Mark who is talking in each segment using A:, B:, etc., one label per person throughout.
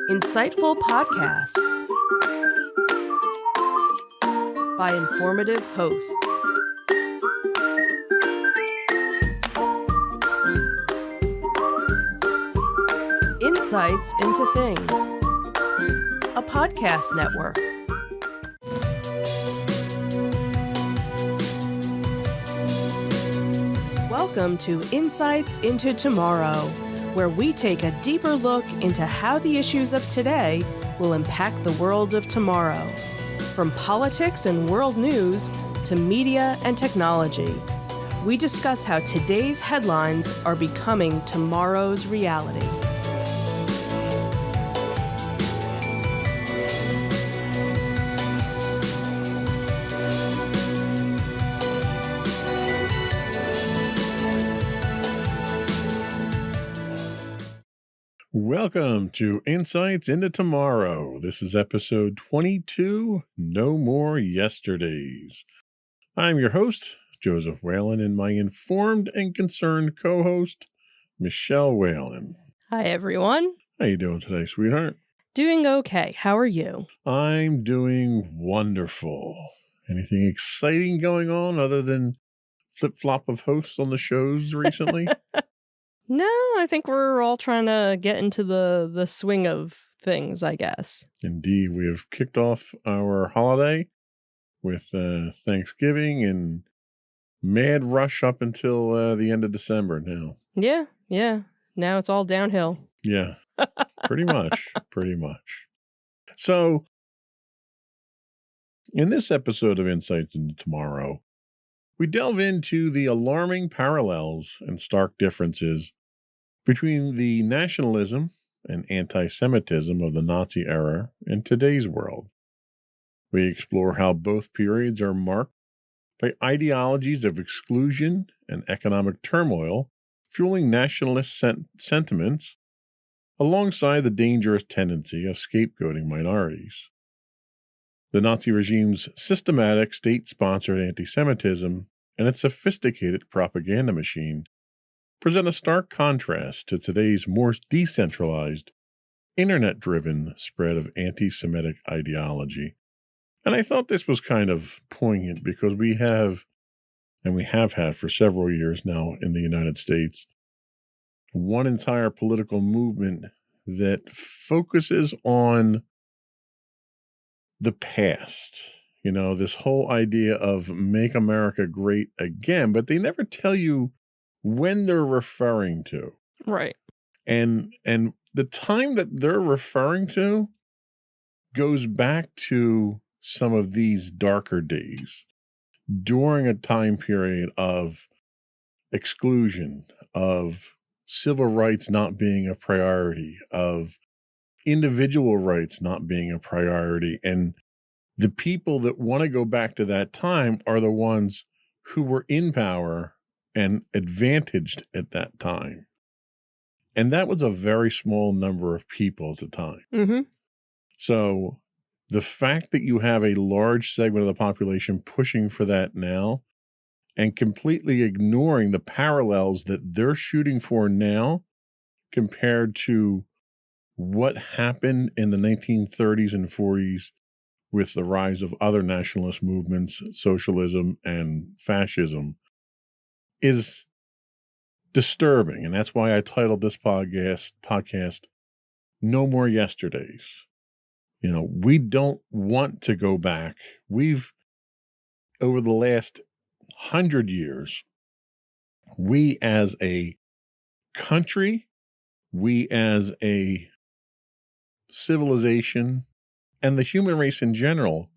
A: Insightful podcasts by informative hosts. Insights into Things, a podcast network. Welcome to Insights into Tomorrow, where we take a deeper look into how the issues of today will impact the world of tomorrow. From politics and world news to media and technology, we discuss how today's headlines are becoming tomorrow's reality.
B: Welcome to Insights into Tomorrow. This is episode 22, No More Yesterdays. I'm your host, Joseph Whalen, and my informed and concerned co-host, Michelle Whalen.
A: Hi, everyone.
B: How you doing today, sweetheart?
A: Doing okay. How are you?
B: I'm doing wonderful. Anything exciting going on other than flip-flop of hosts on the shows recently?
A: No, I think we're all trying to get into the swing of things, I guess.
B: Indeed, we have kicked off our holiday with Thanksgiving and mad rush up until the end of December now.
A: Yeah. Now it's all downhill.
B: Yeah, pretty much. So, in this episode of Insights into Tomorrow, we delve into the alarming parallels and stark differences between the nationalism and anti-Semitism of the Nazi era and today's world. We explore how both periods are marked by ideologies of exclusion and economic turmoil, fueling nationalist sentiments, alongside the dangerous tendency of scapegoating minorities. The Nazi regime's systematic state-sponsored anti-Semitism and its sophisticated propaganda machine present a stark contrast to today's more decentralized, internet-driven spread of anti-Semitic ideology. And I thought this was kind of poignant because we have had for several years now in the United States, one entire political movement that focuses on the past. You know, this whole idea of make America great again, but they never tell you when they're referring to.
A: Right.
B: And the time that they're referring to goes back to some of these darker days during a time period of exclusion, of civil rights not being a priority, of individual rights not being a priority. And the people that want to go back to that time are the ones who were in power and advantaged at that time. And that was a very small number of people at the time.
A: Mm-hmm.
B: So the fact that you have a large segment of the population pushing for that now and completely ignoring the parallels that they're shooting for now compared to what happened in the 1930s and 40s with the rise of other nationalist movements, socialism and fascism, is disturbing. And that's why I titled this podcast No More Yesterdays. You know, we don't want to go back. We've, over the last 100 years, we as a country, we as a civilization, and the human race in general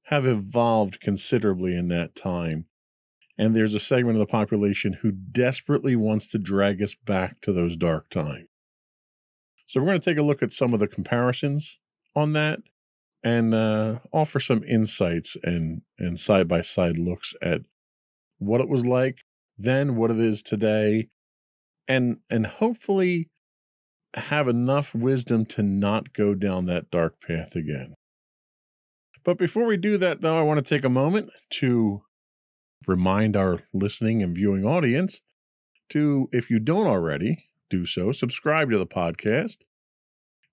B: have evolved considerably in that time. And there's a segment of the population who desperately wants to drag us back to those dark times. So we're going to take a look at some of the comparisons on that and offer some insights and side-by-side looks at what it was like then, what it is today, and hopefully have enough wisdom to not go down that dark path again. But before we do that, though, I want to take a moment to remind our listening and viewing audience to, if you don't already do so, subscribe to the podcast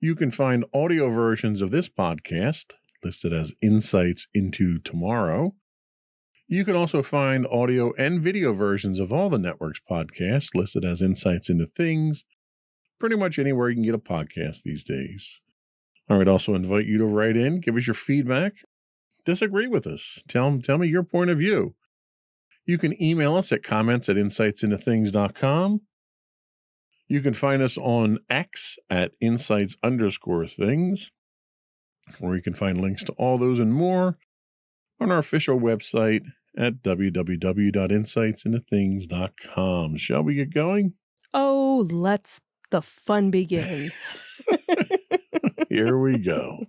B: You can find audio versions of this podcast listed as Insights into Tomorrow. You can also find audio and video versions of all the network's podcasts listed as Insights into Things, pretty much anywhere you can get a podcast these days. I would also invite you to write in, give us your feedback, disagree with us, tell me your point of view. You can email us at comments@insightsintothings.com. You can find us on X at insights_things, or you can find links to all those and more on our official website at www.insightsintothings.com. Shall we get going?
A: Oh, let's the fun begin.
B: Here we go.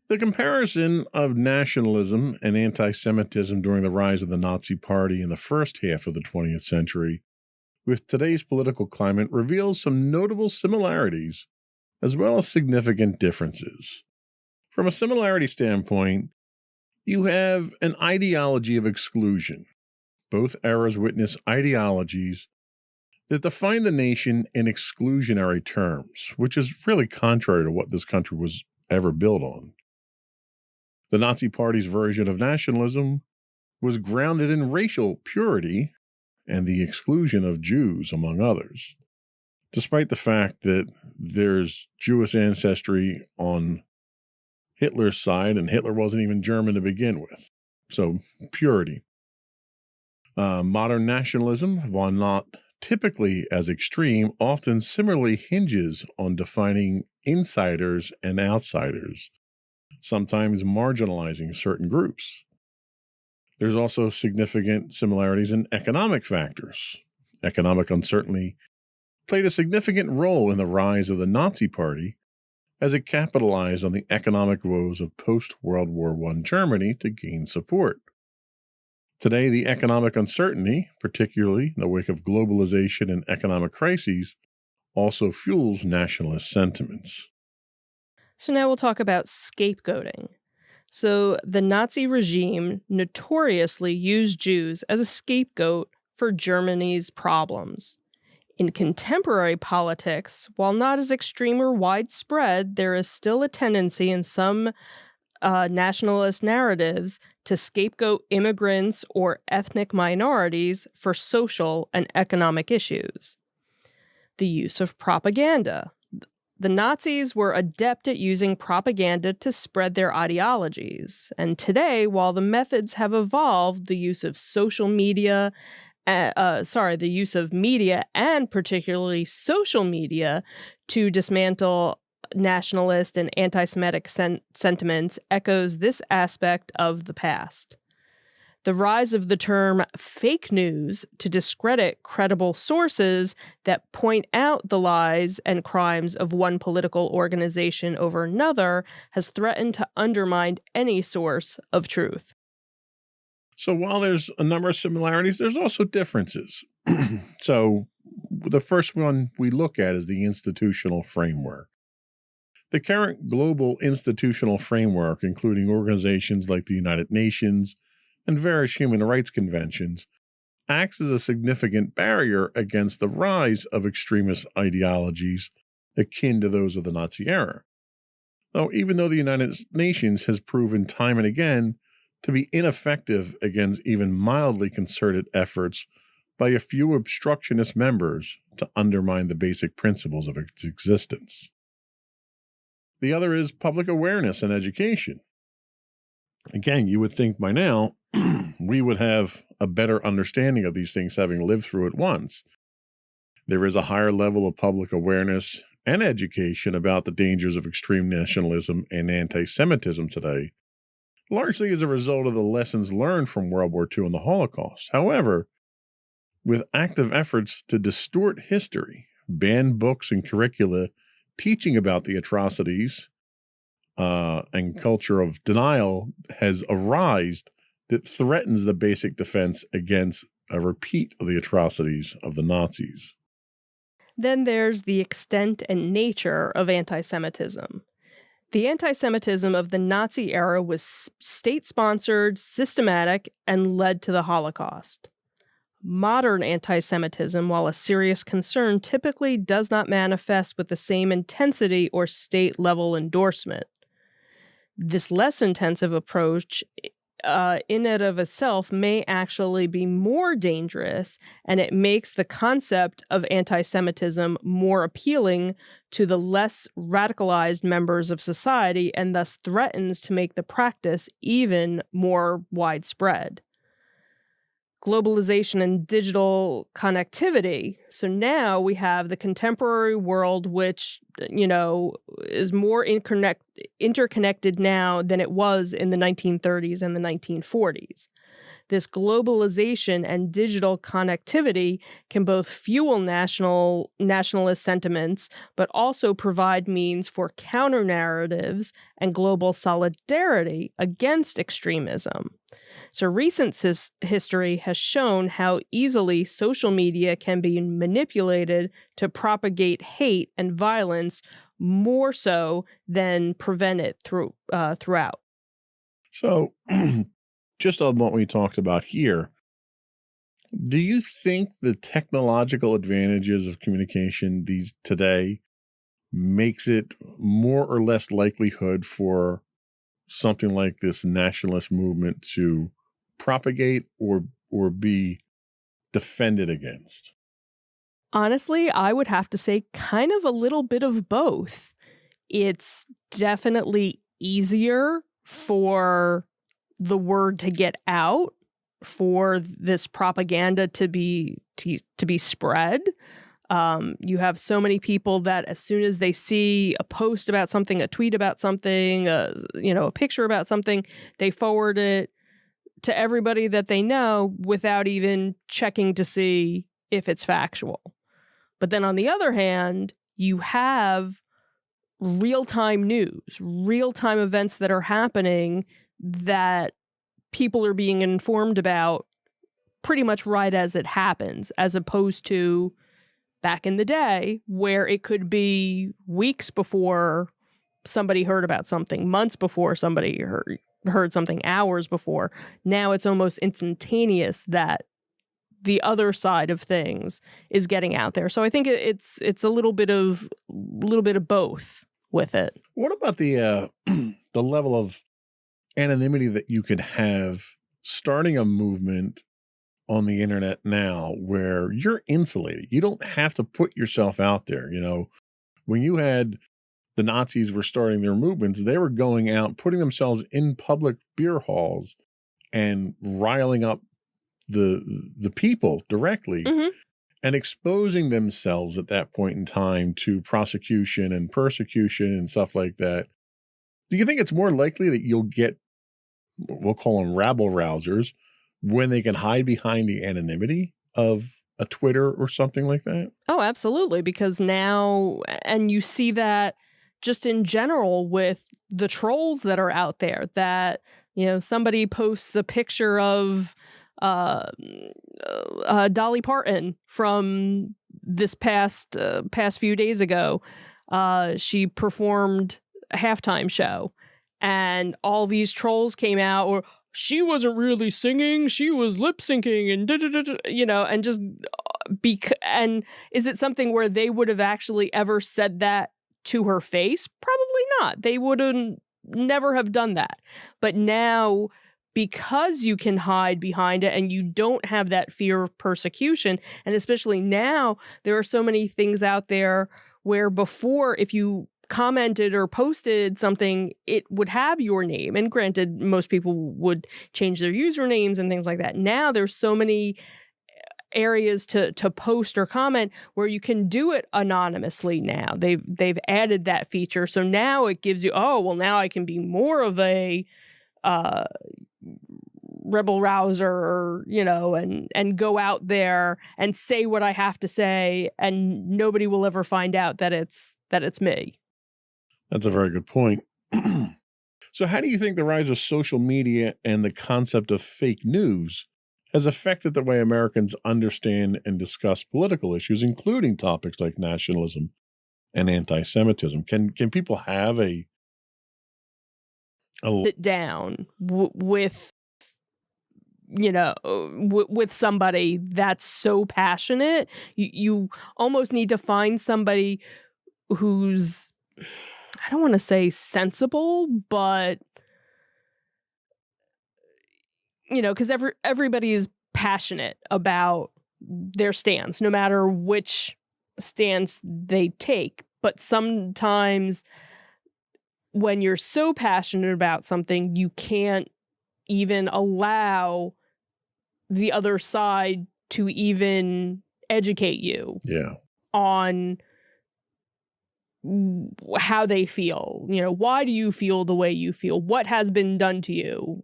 B: The comparison of nationalism and anti-Semitism during the rise of the Nazi Party in the first half of the 20th century with today's political climate reveals some notable similarities as well as significant differences. From a similarity standpoint, you have an ideology of exclusion. Both eras witness ideologies that define the nation in exclusionary terms, which is really contrary to what this country was ever built on. The Nazi Party's version of nationalism was grounded in racial purity and the exclusion of Jews, among others. Despite the fact that there's Jewish ancestry on Hitler's side, and Hitler wasn't even German to begin with. So, purity. Modern nationalism, while not typically as extreme, often similarly hinges on defining insiders and outsiders, sometimes marginalizing certain groups. There's also significant similarities in economic factors. Economic uncertainty played a significant role in the rise of the Nazi Party as it capitalized on the economic woes of post-World War I Germany to gain support. Today, the economic uncertainty, particularly in the wake of globalization and economic crises, also fuels nationalist sentiments.
A: So now we'll talk about scapegoating. So the Nazi regime notoriously used Jews as a scapegoat for Germany's problems. In contemporary politics, while not as extreme or widespread, there is still a tendency in some nationalist narratives to scapegoat immigrants or ethnic minorities for social and economic issues. The use of propaganda. The Nazis were adept at using propaganda to spread their ideologies. And today, while the methods have evolved, the use of media and particularly social media to dismantle nationalist and anti-Semitic sentiments echoes this aspect of the past. The rise of the term fake news to discredit credible sources that point out the lies and crimes of one political organization over another has threatened to undermine any source of truth.
B: So while there's a number of similarities, there's also differences. So the first one we look at is the institutional framework. The current global institutional framework, including organizations like the United Nations and various human rights conventions, acts as a significant barrier against the rise of extremist ideologies akin to those of the Nazi era. Even though the United Nations has proven time and again to be ineffective against even mildly concerted efforts by a few obstructionist members to undermine the basic principles of its existence. The other is public awareness and education. Again, you would think by now we would have a better understanding of these things having lived through it once. There is a higher level of public awareness and education about the dangers of extreme nationalism and anti-Semitism today, largely as a result of the lessons learned from World War II and the Holocaust. However, with active efforts to distort history, ban books and curricula teaching about the atrocities and culture of denial has arisen that threatens the basic defense against a repeat of the atrocities of the Nazis.
A: Then there's the extent and nature of anti-Semitism. The anti-Semitism of the Nazi era was state-sponsored, systematic, and led to the Holocaust. Modern anti-Semitism, while a serious concern, typically does not manifest with the same intensity or state-level endorsement. This less intensive approach in and of itself may actually be more dangerous, and it makes the concept of anti-Semitism more appealing to the less radicalized members of society, and thus threatens to make the practice even more widespread. Globalization and digital connectivity. So now we have the contemporary world, which, is more interconnected now than it was in the 1930s and the 1940s. This globalization and digital connectivity can both fuel nationalist sentiments, but also provide means for counter-narratives and global solidarity against extremism. So recent history has shown how easily social media can be manipulated to propagate hate and violence more so than prevent it throughout.
B: So, just on what we talked about here, do you think the technological advantages of communication today makes it more or less likelihood for something like this nationalist movement to propagate or be defended against?
A: Honestly, I would have to say kind of a little bit of both. It's definitely easier for the word to get out, for this propaganda to be spread. You have so many people that as soon as they see a post about something, a tweet about something, a picture about something, they forward it to everybody that they know without even checking to see if it's factual. But then on the other hand, you have real-time news, real-time events that are happening that people are being informed about pretty much right as it happens, as opposed to back in the day where it could be weeks before somebody heard about something, months before somebody heard something, hours before. Now it's almost instantaneous that the other side of things is getting out there. So I think it's a little bit of both with it.
B: What about the the level of anonymity that you could have starting a movement on the internet now where you're insulated? You don't have to put yourself out there. When you had the Nazis were starting their movements, they were going out, putting themselves in public beer halls and riling up the people directly,
A: Mm-hmm.
B: and exposing themselves at that point in time to prosecution and persecution and stuff like that. Do you think it's more likely that you'll get, we'll call them rabble rousers, when they can hide behind the anonymity of a Twitter or something like that?
A: Oh, absolutely. Because now, and you see that just in general with the trolls that are out there, that, somebody posts a picture of Dolly Parton from this past few days ago. She performed a halftime show, and all these trolls came out, or she wasn't really singing, she was lip syncing, and and just and is it something where they would have actually ever said that to her face? Probably not. They wouldn't never have done that. But now, because you can hide behind it and you don't have that fear of persecution, and especially now, there are so many things out there where before, if you commented or posted something, it would have your name. And granted, most people would change their usernames and things like that. Now there's so many areas to post or comment where you can do it anonymously now. They've added that feature. So now it gives you, now I can be more of a rebel rouser, and go out there and say what I have to say, and nobody will ever find out that it's me.
B: That's a very good point. So how do you think the rise of social media and the concept of fake news has affected the way Americans understand and discuss political issues, including topics like nationalism and anti-Semitism? Can people have
A: sit down with with somebody that's so passionate. You almost need to find somebody who's, I don't want to say sensible, but because everybody is passionate about their stance, no matter which stance they take. But sometimes when you're so passionate about something, you can't even allow the other side to even educate you on how they feel. Why do you feel the way you feel? What has been done to you?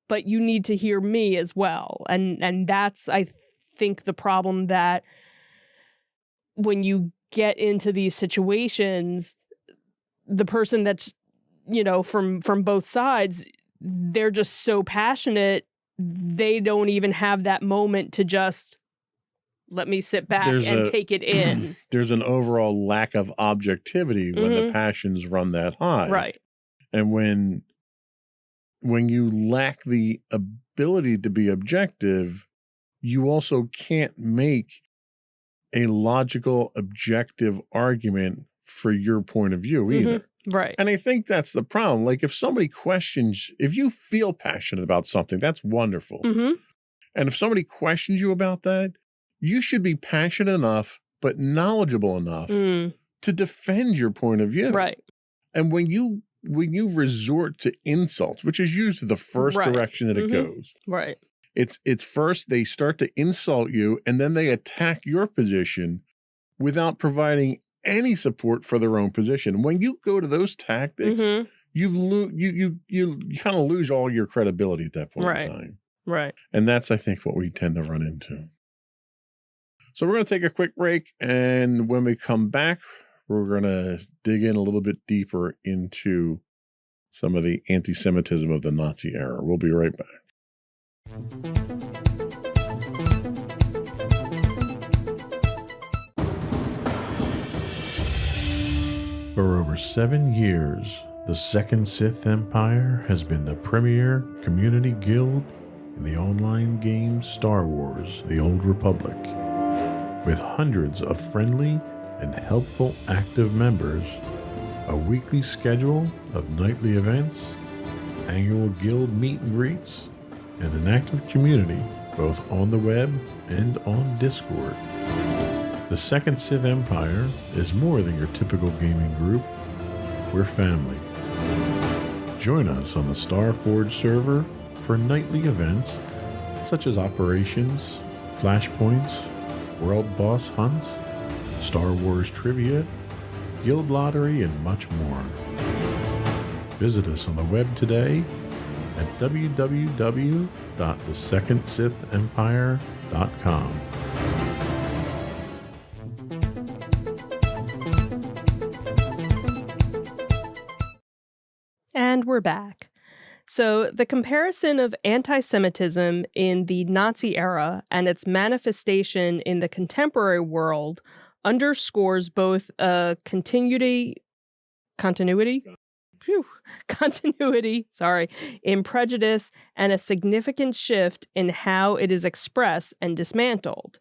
A: But you need to hear me as well. And that's, I think, the problem, that when you get into these situations, the person that's, from both sides, they're just so passionate, they don't even have that moment to just let me sit back take it in.
B: There's an overall lack of objectivity when the passions run that high.
A: Right.
B: And when you lack the ability to be objective, you also can't make a logical, objective argument for your point of view either.
A: Right.
B: And I think that's the problem. Like, if somebody questions, if you feel passionate about something, that's wonderful. And if somebody questions you about that, you should be passionate enough, but knowledgeable enough to defend your point of view.
A: Right.
B: And when you resort to insults, which is usually the first direction that it goes.
A: Right.
B: It's first they start to insult you, and then they attack your position without providing any support for their own position. When you go to those tactics, you kind of lose all your credibility at that point in time.
A: Right.
B: And that's, I think, what we tend to run into. So we're going to take a quick break, and when we come back, we're going to dig in a little bit deeper into some of the anti-Semitism of the Nazi era. We'll be right back. For over 7 years, the Second Sith Empire has been the premier community guild in the online game Star Wars: The Old Republic. With hundreds of friendly and helpful active members, a weekly schedule of nightly events, annual guild meet and greets, and an active community both on the web and on Discord. The Second Sith Empire is more than your typical gaming group. We're family. Join us on the Starforge server for nightly events such as operations, flashpoints, world boss hunts, Star Wars trivia, guild lottery, and much more. Visit us on the web today at www.thesecondsithempire.com.
A: And we're back. So the comparison of anti-Semitism in the Nazi era and its manifestation in the contemporary world underscores both a continuity in prejudice and a significant shift in how it is expressed and dismantled.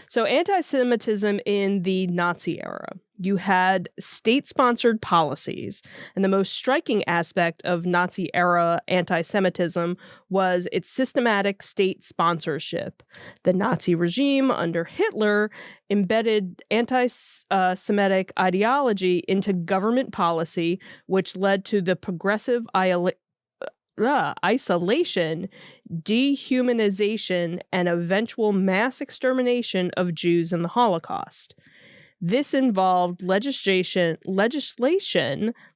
A: So anti-Semitism in the Nazi era. You had state-sponsored policies, and the most striking aspect of Nazi-era anti-Semitism was its systematic state sponsorship. The Nazi regime under Hitler embedded anti-Semitic ideology into government policy, which led to the progressive isolation, dehumanization, and eventual mass extermination of Jews in the Holocaust. This involved legislation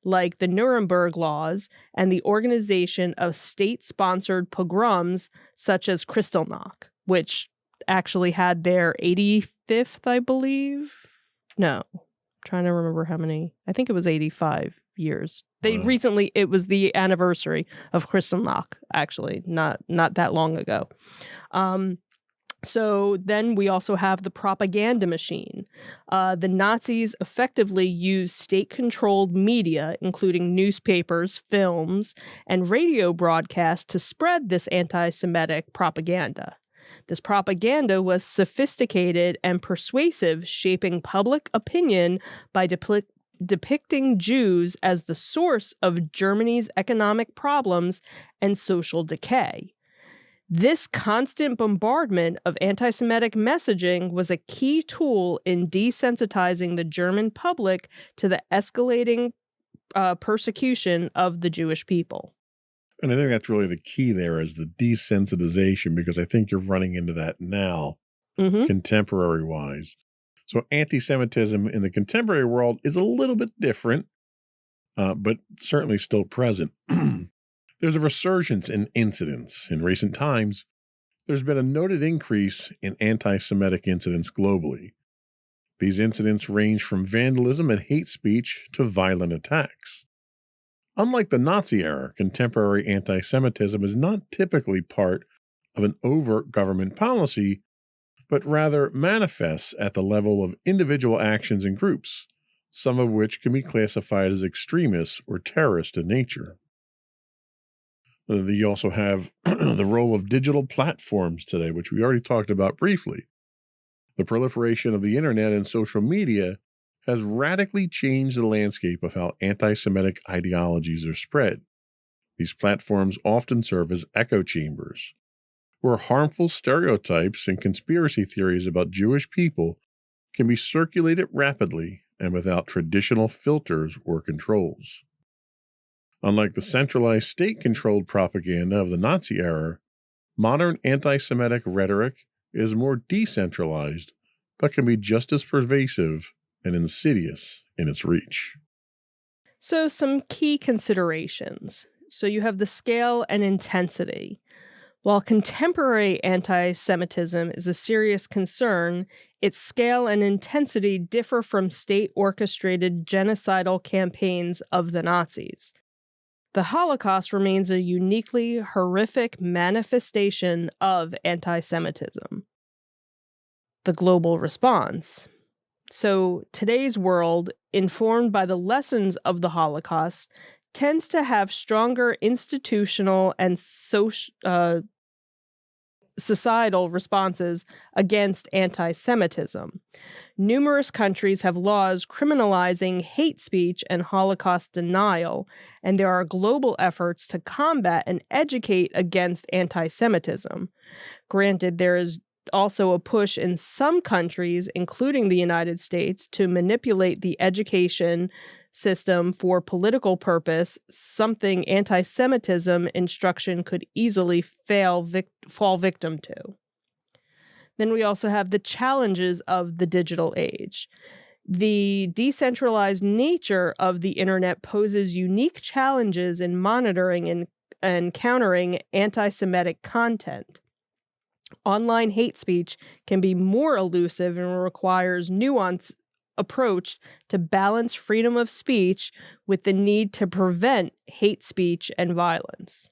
A: like the Nuremberg Laws and the organization of state-sponsored pogroms such as Kristallnacht, which actually had their 85th, I believe. No, I'm trying to remember how many. I think it was 85 years. Recently, it was the anniversary of Kristallnacht, actually, not that long ago. So then we also have the propaganda machine. The Nazis effectively used state controlled media, including newspapers, films, and radio broadcasts, to spread this anti Semitic propaganda. This propaganda was sophisticated and persuasive, shaping public opinion by depicting Jews as the source of Germany's economic problems and social decay. This constant bombardment of anti Semitic messaging was a key tool in desensitizing the German public to the escalating persecution of the Jewish people.
B: And I think that's really the key there is the desensitization, because I think you're running into that now,
A: Hmm.
B: contemporary wise. So anti Semitism in the contemporary world is a little bit different, but certainly still present. There's a resurgence in incidents. In recent times, there's been a noted increase in anti Semitic incidents globally. These incidents range from vandalism and hate speech to violent attacks. Unlike the Nazi era, contemporary anti Semitism is not typically part of an overt government policy, but rather manifests at the level of individual actions and groups, some of which can be classified as extremist or terrorist in nature. You also have the role of digital platforms today, which we already talked about briefly. The proliferation of the internet and social media has radically changed the landscape of how anti Semitic ideologies are spread. These platforms often serve as echo chambers, where harmful stereotypes and conspiracy theories about Jewish people can be circulated rapidly and without traditional filters or controls. Unlike the centralized state-controlled propaganda of the Nazi era, modern anti-Semitic rhetoric is more decentralized, but can be just as pervasive and insidious in its reach.
A: So, some key considerations. So, you have the scale and intensity. While contemporary anti Semitism is a serious concern, its scale and intensity differ from state orchestrated genocidal campaigns of the Nazis. The Holocaust remains a uniquely horrific manifestation of anti Semitism. The global response. So, today's world, informed by the lessons of the Holocaust, tends to have stronger institutional and societal responses against anti Semitism. Numerous countries have laws criminalizing hate speech and Holocaust denial, and there are global efforts to combat and educate against anti Semitism. Granted, there is also a push in some countries, including the United States, to manipulate the education system for political purpose, something anti Semitism instruction could easily fall victim to. Then we also have the challenges of the digital age. The decentralized nature of the internet poses unique challenges in monitoring and countering anti Semitic content. Online hate speech can be more elusive and requires nuanced approach to balance freedom of speech with the need to prevent hate speech and violence.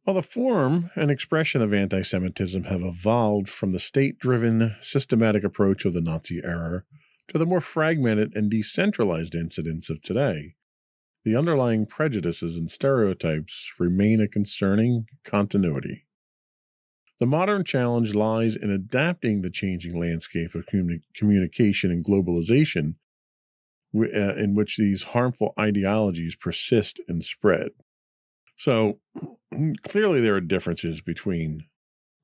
B: While the form and expression of anti Semitism have evolved from the state driven, systematic approach of the Nazi era to the more fragmented and decentralized incidents of today, the underlying prejudices and stereotypes remain a concerning continuity. The modern challenge lies in adapting the changing landscape of communication and globalization in which these harmful ideologies persist and spread. So, clearly, there are differences between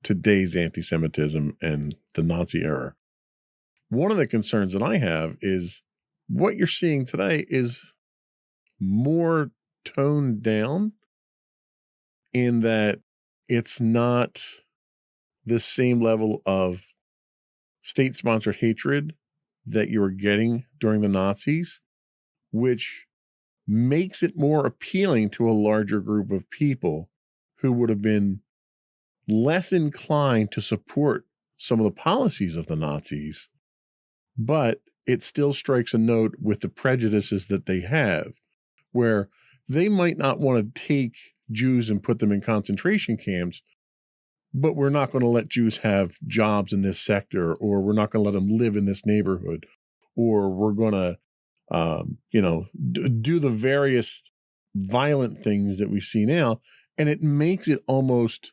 B: today's anti Semitism and the Nazi era. One of the concerns that I have is what you're seeing today is more toned down in that it's not the same level of state sponsored hatred that you were getting during the Nazis, which makes it more appealing to a larger group of people who would have been less inclined to support some of the policies of the Nazis, but it still strikes a note with the prejudices that they have, where they might not want to take Jews and put them in concentration camps, but we're not going to let Jews have jobs in this sector, or we're not going to let them live in this neighborhood, or we're going to, do the various violent things that we see now. And it makes it almost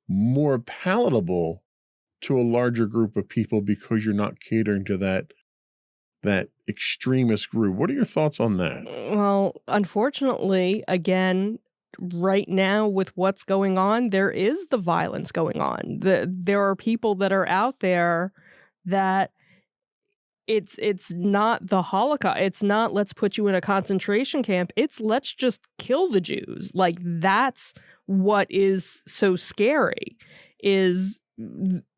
B: more palatable to a larger group of people because you're not catering to that extremist group. What are your thoughts on that?
C: Well, unfortunately, again, right now with what's going on, there is the violence going on. There are people that are out there that it's not the Holocaust. It's not let's put you in a concentration camp. It's let's just kill the Jews. Like that's what is so scary is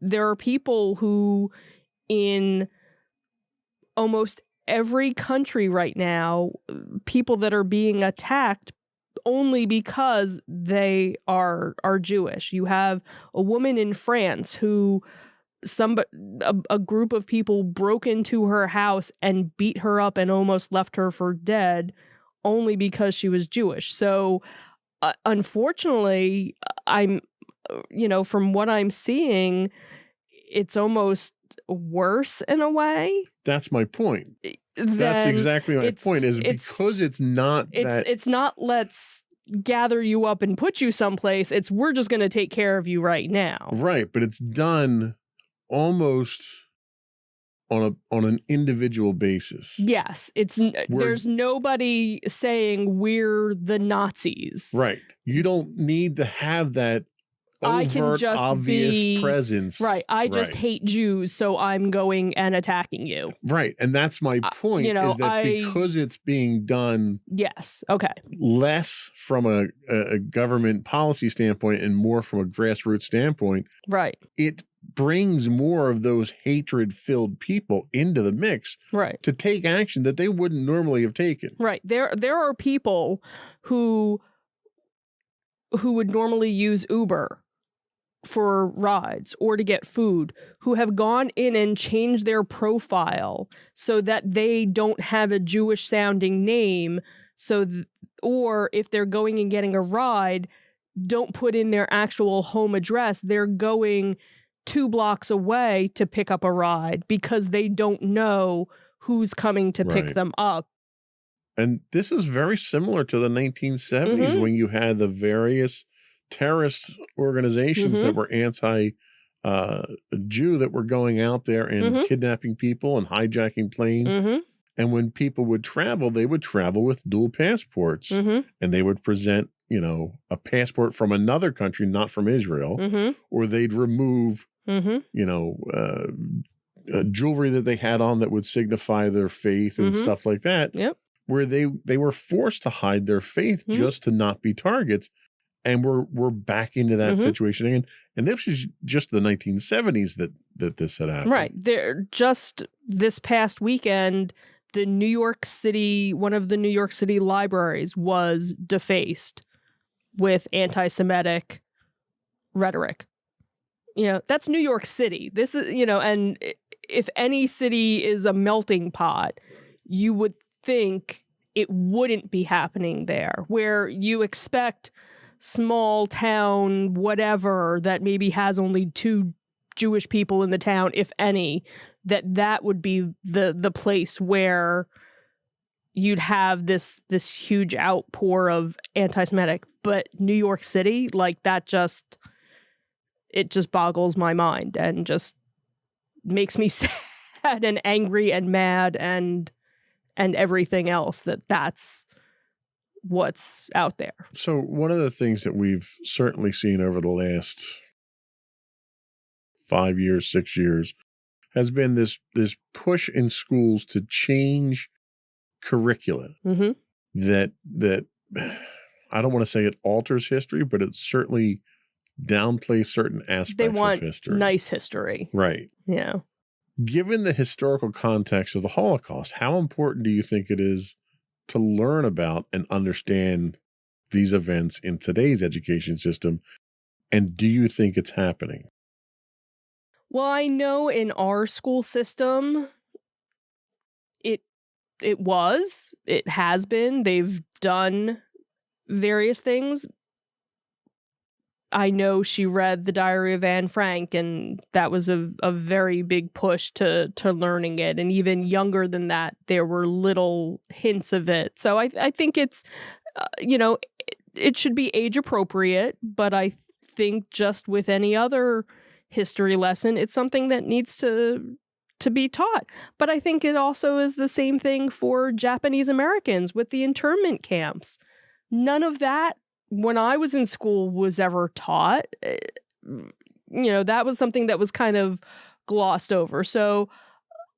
C: there are people who in almost every country right now, people that are being attacked only because they are Jewish. You have a woman in France who a group of people broke into her house and beat her up and almost left her for dead only because she was Jewish. So unfortunately, from what I'm seeing, it's almost worse in a way.
B: That's my point. That's exactly my point is because it's not
C: it's not let's gather you up and put you someplace. It's we're just going to take care of you right now.
B: Right, but it's done almost on an individual basis.
C: Yes, there's nobody saying we're the Nazis.
B: Right. You don't need to have that overt,
C: I can just
B: obvious presence.
C: Right. I just hate Jews, so I'm going and attacking you.
B: Right. And that's my point, is that because it's being done
C: yes. Okay.
B: less from a government policy standpoint and more from a grassroots standpoint,
C: right,
B: it brings more of those hatred-filled people into the mix
C: right,
B: to take action that they wouldn't normally have taken.
C: Right. There are people who would normally use Uber for rides or to get food who have gone in and changed their profile so that they don't have a Jewish sounding name. Or if they're going and getting a ride, don't put in their actual home address. They're going 2 blocks away to pick up a ride because they don't know who's coming to pick them up.
B: And this is very similar to the 1970s when you had the various terrorist organizations that were anti-Jew that were going out there and kidnapping people and hijacking planes. And when people would travel, they would travel with dual passports and they would present, a passport from another country, not from Israel, or they'd remove, jewelry that they had on that would signify their faith and stuff like that.
C: Yep.
B: Where they were forced to hide their faith just to not be targets. And we're back into that situation again. And this was just the 1970s that this had happened.
C: Right. Just this past weekend, one of the New York City libraries was defaced with anti-Semitic rhetoric. That's New York City. This is, and if any city is a melting pot, you would think it wouldn't be happening there, where you expect small town whatever that maybe has only 2 Jewish people in the town, if any, that would be the place where you'd have this huge outpour of anti-Semitic. But New York City, like that it just boggles my mind and just makes me sad and angry and mad and everything else that's what's out there.
B: So one of the things that we've certainly seen over the last 5 years, 6 years, has been this push in schools to change curricula that I don't want to say it alters history, but it certainly downplays certain aspects of history.
C: They want nice history.
B: Right.
C: Yeah.
B: Given the historical context of the Holocaust, how important do you think it is to learn about and understand these events in today's education system? And do you think it's happening?
C: Well, I know in our school system, it has been. They've done various things. I know she read The Diary of Anne Frank, and that was a very big push to learning it. And even younger than that, there were little hints of it. So I think it's, it should be age appropriate, but I think just with any other history lesson, it's something that needs to be taught. But I think it also is the same thing for Japanese Americans with the internment camps. None of that when I was in school was ever taught. That was something that was kind of glossed over. So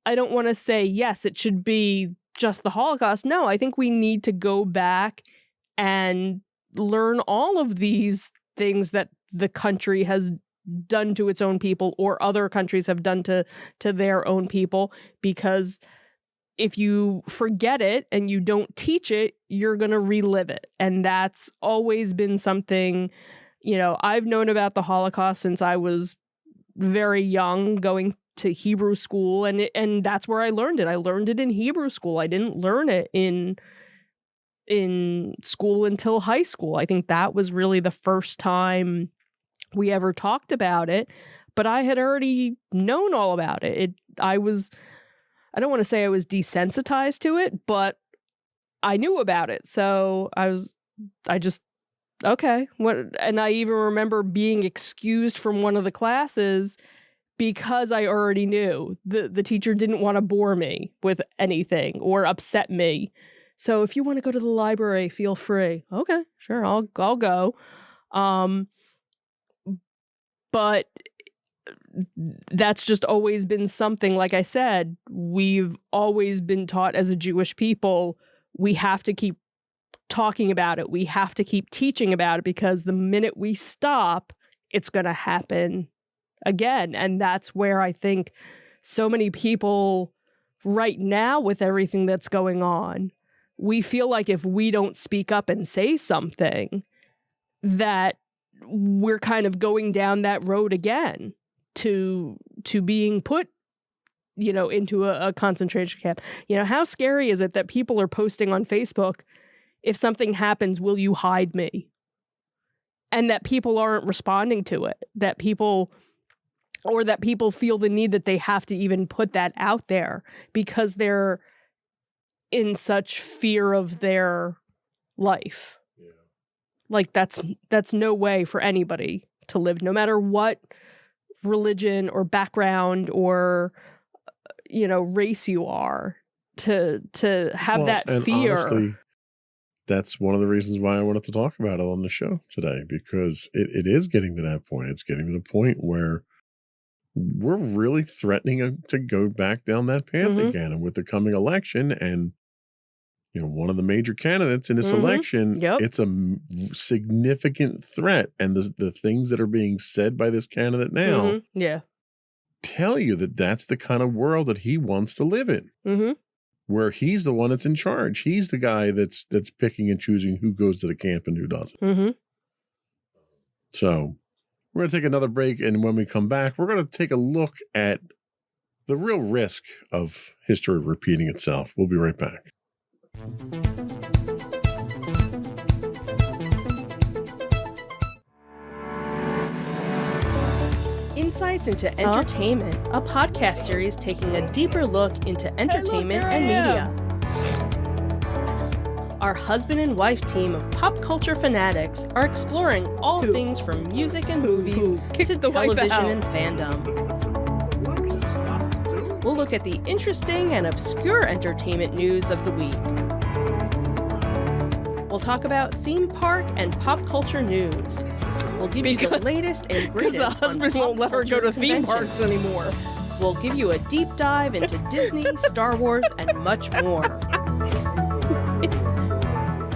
C: I don't want to say, yes, it should be just the Holocaust. No, I think we need to go back and learn all of these things that the country has done to its own people or other countries have done to their own people, because if you forget it and you don't teach it, you're going to relive it. And that's always been something, I've known about the Holocaust since I was very young, going to Hebrew school, and that's where I learned it. I learned it in Hebrew school. I didn't learn it in school until high school. I think that was really the first time we ever talked about it, but I had already known all about it. I don't want to say I was desensitized to it, but I knew about it. So okay. And I even remember being excused from one of the classes because I already knew. The teacher didn't want to bore me with anything or upset me. So if you want to go to the library, feel free. Okay, sure, I'll go. But that's just always been something, like I said, we've always been taught as a Jewish people, we have to keep talking about it. We have to keep teaching about it, because the minute we stop, it's going to happen again. And that's where I think so many people right now, with everything that's going on, we feel like if we don't speak up and say something, that we're kind of going down that road again to being put, into a concentration camp. How scary is it that people are posting on Facebook, if something happens, will you hide me? And that people aren't responding to it, that people feel the need that they have to even put that out there because they're in such fear of their life. Yeah. Like that's no way for anybody to live, no matter what religion or background or race you are, to have that fear.
B: Honestly, that's one of the reasons why I wanted to talk about it on the show today, because it is getting to that point. It's getting to the point where we're really threatening to go back down that path again. And with the coming election, and one of the major candidates in this election, it's a significant threat. And the things that are being said by this candidate now tell you that that's the kind of world that he wants to live in, where he's the one that's in charge. He's the guy that's picking and choosing who goes to the camp and who doesn't. So we're going to take another break. And when we come back, we're going to take a look at the real risk of history repeating itself. We'll be right back.
A: Insights into Entertainment, a podcast series taking a deeper look into entertainment and media. Our husband and wife team of pop culture fanatics are exploring all things from music and movies to television and fandom. We'll look at the interesting and obscure entertainment news of the week. We'll talk about theme park and pop culture news. We'll give you the latest and greatest.
C: Because the husband won't let her go to theme parks anymore.
A: We'll give you a deep dive into Disney, Star Wars, and much more.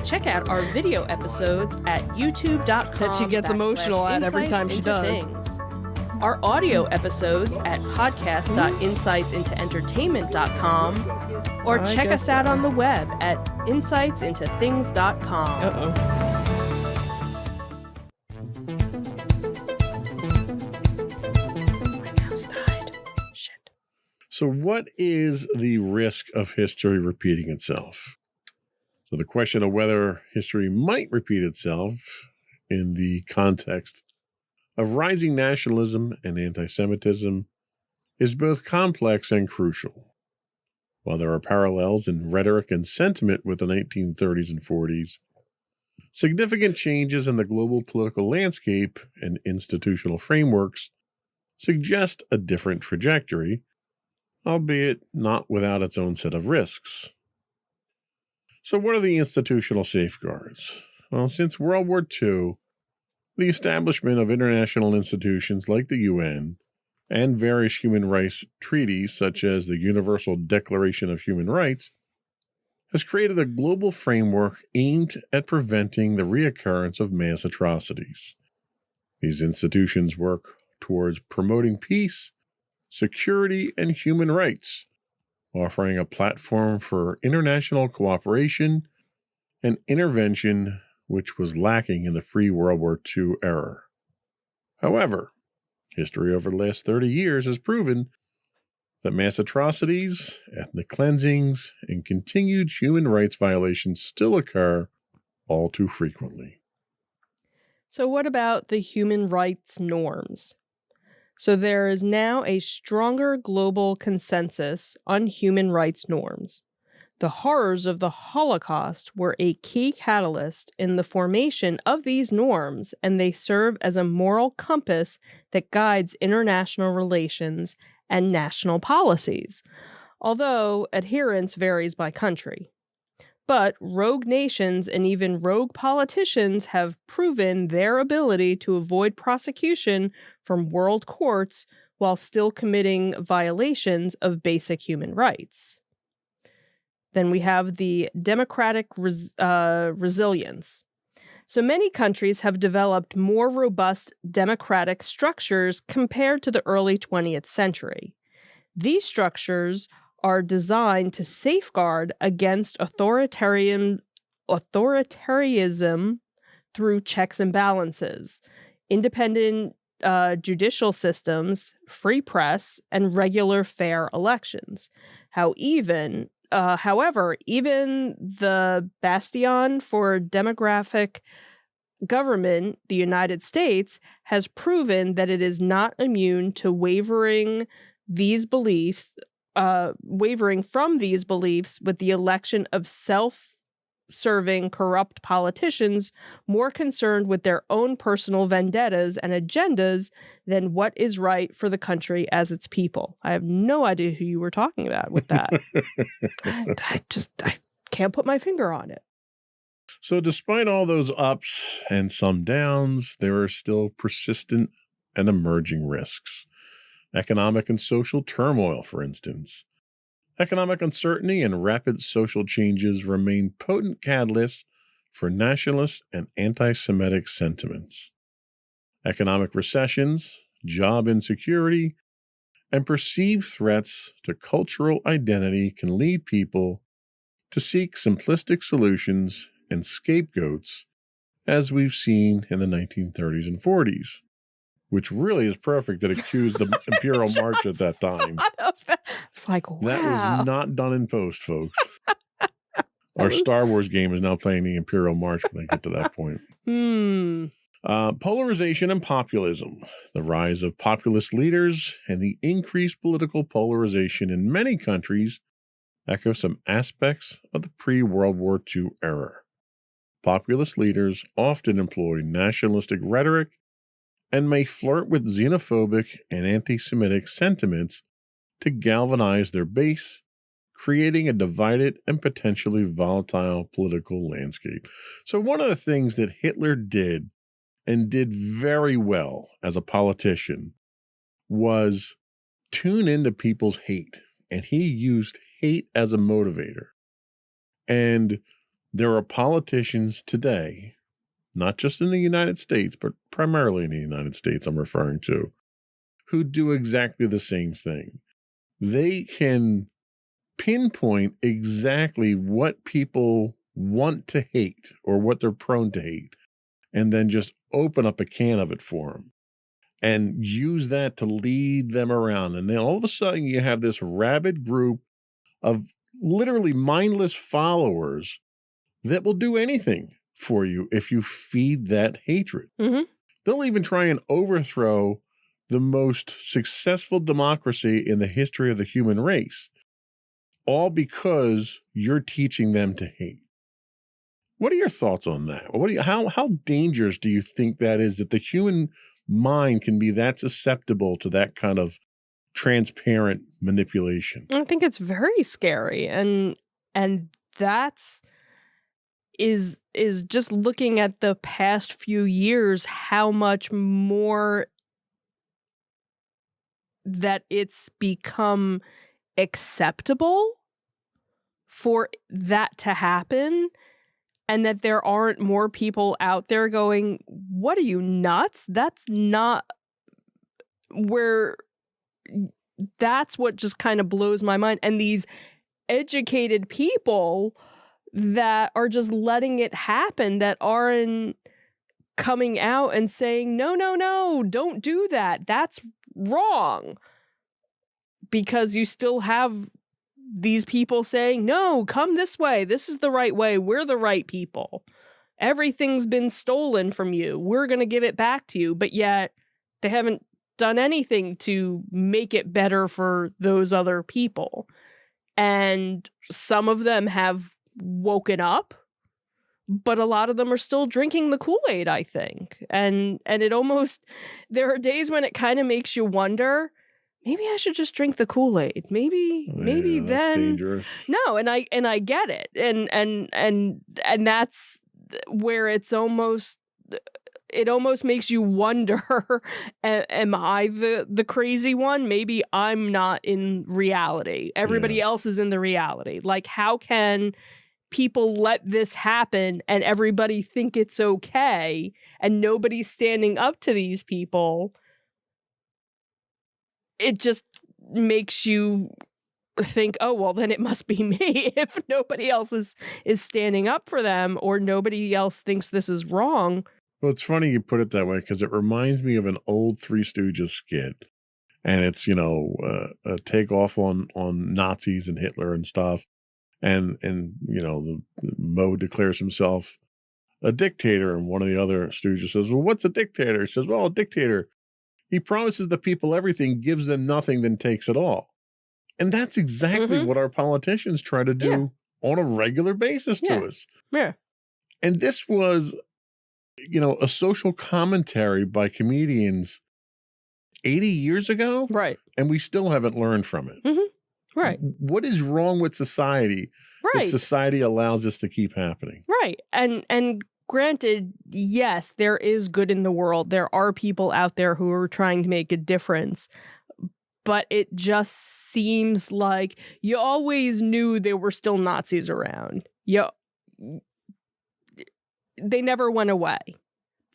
A: Check out our video episodes at youtube.com.
C: That she gets emotional at every time she does.
A: Things. Our audio episodes at podcast.insightsintoentertainment.com, or check us out on the web at insightsintothings.com.
B: So what is the risk of history repeating itself? So the question of whether history might repeat itself in the context of rising nationalism and anti-Semitism is both complex and crucial. While there are parallels in rhetoric and sentiment with the 1930s and 40s, significant changes in the global political landscape and institutional frameworks suggest a different trajectory, albeit not without its own set of risks. So what are the institutional safeguards? Well, since World War II, the establishment of international institutions like the UN and various human rights treaties, such as the Universal Declaration of Human Rights, has created a global framework aimed at preventing the reoccurrence of mass atrocities. These institutions work towards promoting peace, security, and human rights, offering a platform for international cooperation and intervention which was lacking in the pre-World War II era. However, history over the last 30 years has proven that mass atrocities, ethnic cleansings, and continued human rights violations still occur all too frequently.
C: So, what about the human rights norms? So, there is now a stronger global consensus on human rights norms. The horrors of the Holocaust were a key catalyst in the formation of these norms, and they serve as a moral compass that guides international relations and national policies, although adherence varies by country. But rogue nations and even rogue politicians have proven their ability to avoid prosecution from world courts while still committing violations of basic human rights. Then we have the democratic resilience. So many countries have developed more robust democratic structures compared to the early 20th century. These structures are designed to safeguard against authoritarianism through checks and balances, independent judicial systems, free press, and regular fair elections. However, even the bastion for democratic government, the United States, has proven that it is not immune to wavering from these beliefs with the election of self-serving, corrupt politicians more concerned with their own personal vendettas and agendas than what is right for the country as its people. I have no idea who you were talking about with that. I can't put my finger on it.
B: So despite all those ups and some downs, there are still persistent and emerging risks. Economic and social turmoil, for instance. Economic uncertainty and rapid social changes remain potent catalysts for nationalist and anti-Semitic sentiments. Economic recessions, job insecurity, and perceived threats to cultural identity can lead people to seek simplistic solutions and scapegoats, as we've seen in the 1930s and 40s. Which really is perfect that accused the Imperial March at that time.
C: It's like, wow.
B: That was not done in post, folks. Our Star Wars game is now playing the Imperial March when I get to that point. Polarization and populism. The rise of populist leaders and the increased political polarization in many countries echo some aspects of the pre-World War II era. Populist leaders often employ nationalistic rhetoric and may flirt with xenophobic and anti-Semitic sentiments to galvanize their base, creating a divided and potentially volatile political landscape. So one of the things that Hitler did, and did very well as a politician, was tune into people's hate. And he used hate as a motivator. And there are politicians today, not just in the United States, but primarily in the United States I'm referring to, who do exactly the same thing. They can pinpoint exactly what people want to hate or what they're prone to hate, and then just open up a can of it for them and use that to lead them around. And then all of a sudden you have this rabid group of literally mindless followers that will do anything for you if you feed that hatred.
C: Mm-hmm.
B: They'll even try and overthrow the most successful democracy in the history of the human race, all because you're teaching them to hate. What are your thoughts on that? How dangerous do you think that is, that the human mind can be that susceptible to that kind of transparent manipulation?
C: I think it's very scary, and that's is just looking at the past few years, how much more that it's become acceptable for that to happen, and that there aren't more people out there going, "What are you, nuts? That's not where." That's what just kind of blows my mind. And these educated people that are just letting it happen, that aren't coming out and saying, no, no, no, don't do that. That's wrong. Because you still have these people saying, no, come this way. This is the right way. We're the right people. Everything's been stolen from you. We're going to give it back to you. But yet they haven't done anything to make it better for those other people. And some of them have woken up, but a lot of them are still drinking the Kool-Aid, I think. And it almost, there are days when it kind of makes you wonder, maybe I should just drink the Kool-Aid. Maybe
B: That's
C: then
B: dangerous.
C: No, and I get it. And that's where it almost makes you wonder, am I the crazy one? Maybe I'm not in reality. Everybody else is in the reality. Like, how can people let this happen and everybody think it's okay and nobody's standing up to these people? It just makes you think, oh, well, then it must be me if nobody else is standing up for them, or nobody else thinks this is wrong.
B: Well, it's funny you put it that way, because it reminds me of an old Three Stooges skit. And it's, a takeoff on Nazis and Hitler and stuff. And the Moe declares himself a dictator. And one of the other Stooges says, well, what's a dictator? He says, well, a dictator, he promises the people everything, gives them nothing, then takes it all. And that's exactly what our politicians try to do on a regular basis to us.
C: Yeah.
B: And this was, a social commentary by comedians 80 years ago.
C: Right.
B: And we still haven't learned from it.
C: Right.
B: What is wrong with society that society allows this to keep happening?
C: Right. And granted, yes, there is good in the world. There are people out there who are trying to make a difference. But it just seems like you always knew there were still Nazis around. They never went away.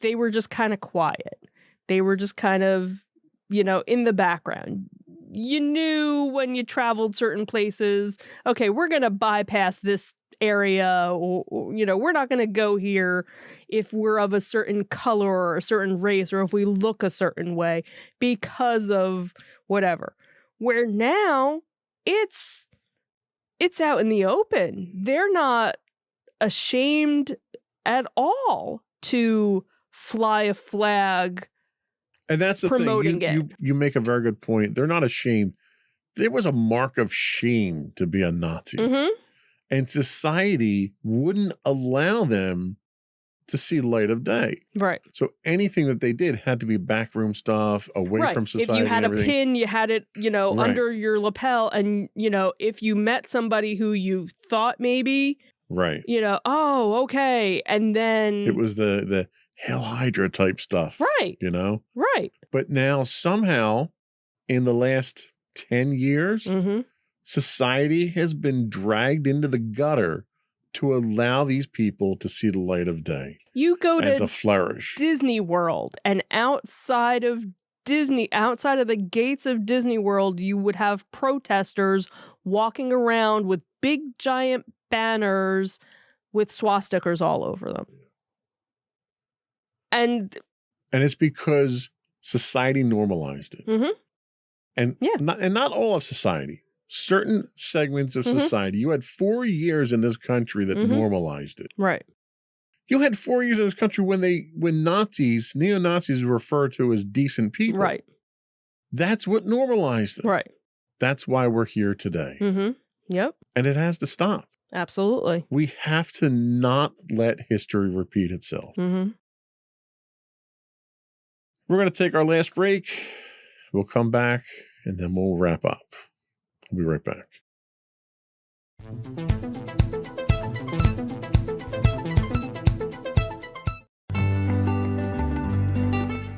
C: They were just kind of quiet. They were just kind of, in the background. You knew when you traveled certain places, okay, we're going to bypass this area, or we're not going to go here if we're of a certain color or a certain race, or if we look a certain way because of whatever. Where now it's out in the open. They're not ashamed at all to fly a flag.
B: And that's the
C: promoting
B: thing.
C: it.
B: You make a very good point. They're not ashamed. There was a mark of shame to be a Nazi. And society wouldn't allow them to see light of day.
C: Right.
B: So anything that they did had to be backroom stuff, away from society.
C: If you had
B: and
C: a pin, you had it, under your lapel. And, if you met somebody who you thought maybe, oh, okay. And then
B: it was the Hail Hydra type stuff.
C: Right. Right.
B: But now somehow in the last 10 years, society has been dragged into the gutter to allow these people to see the light of day.
C: You go
B: to flourish.
C: Disney World, and outside of the gates of Disney World, you would have protesters walking around with big giant banners with swastikas all over them. And
B: it's because society normalized it. And not all of society. Certain segments of society. You had 4 years in this country that normalized it.
C: Right.
B: You had 4 years in this country when neo-Nazis were referred to as decent people.
C: Right.
B: That's what normalized it.
C: Right.
B: That's why we're here today.
C: Mm-hmm. Yep.
B: And it has to stop.
C: Absolutely.
B: We have to not let history repeat itself.
C: Mm-hmm.
B: We're going to take our last break. We'll come back and then we'll wrap up. We'll be right back.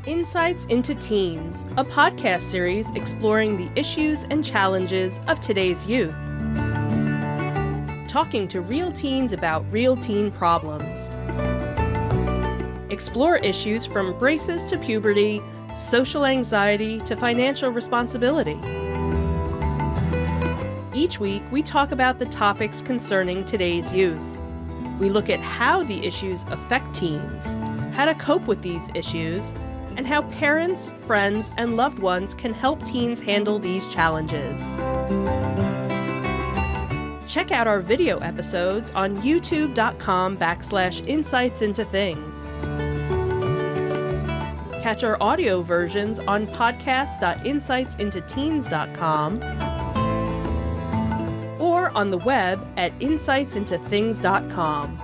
A: Insights into Teens, a podcast series exploring the issues and challenges of today's youth. Talking to real teens about real teen problems. Explore issues from braces to puberty, social anxiety to financial responsibility. Each week, we talk about the topics concerning today's youth. We look at how the issues affect teens, how to cope with these issues, and how parents, friends, and loved ones can help teens handle these challenges. Check out our video episodes on youtube.com/insightsintothings. Catch our audio versions on podcast.insightsintoteens.com or on the web at insightsintothings.com.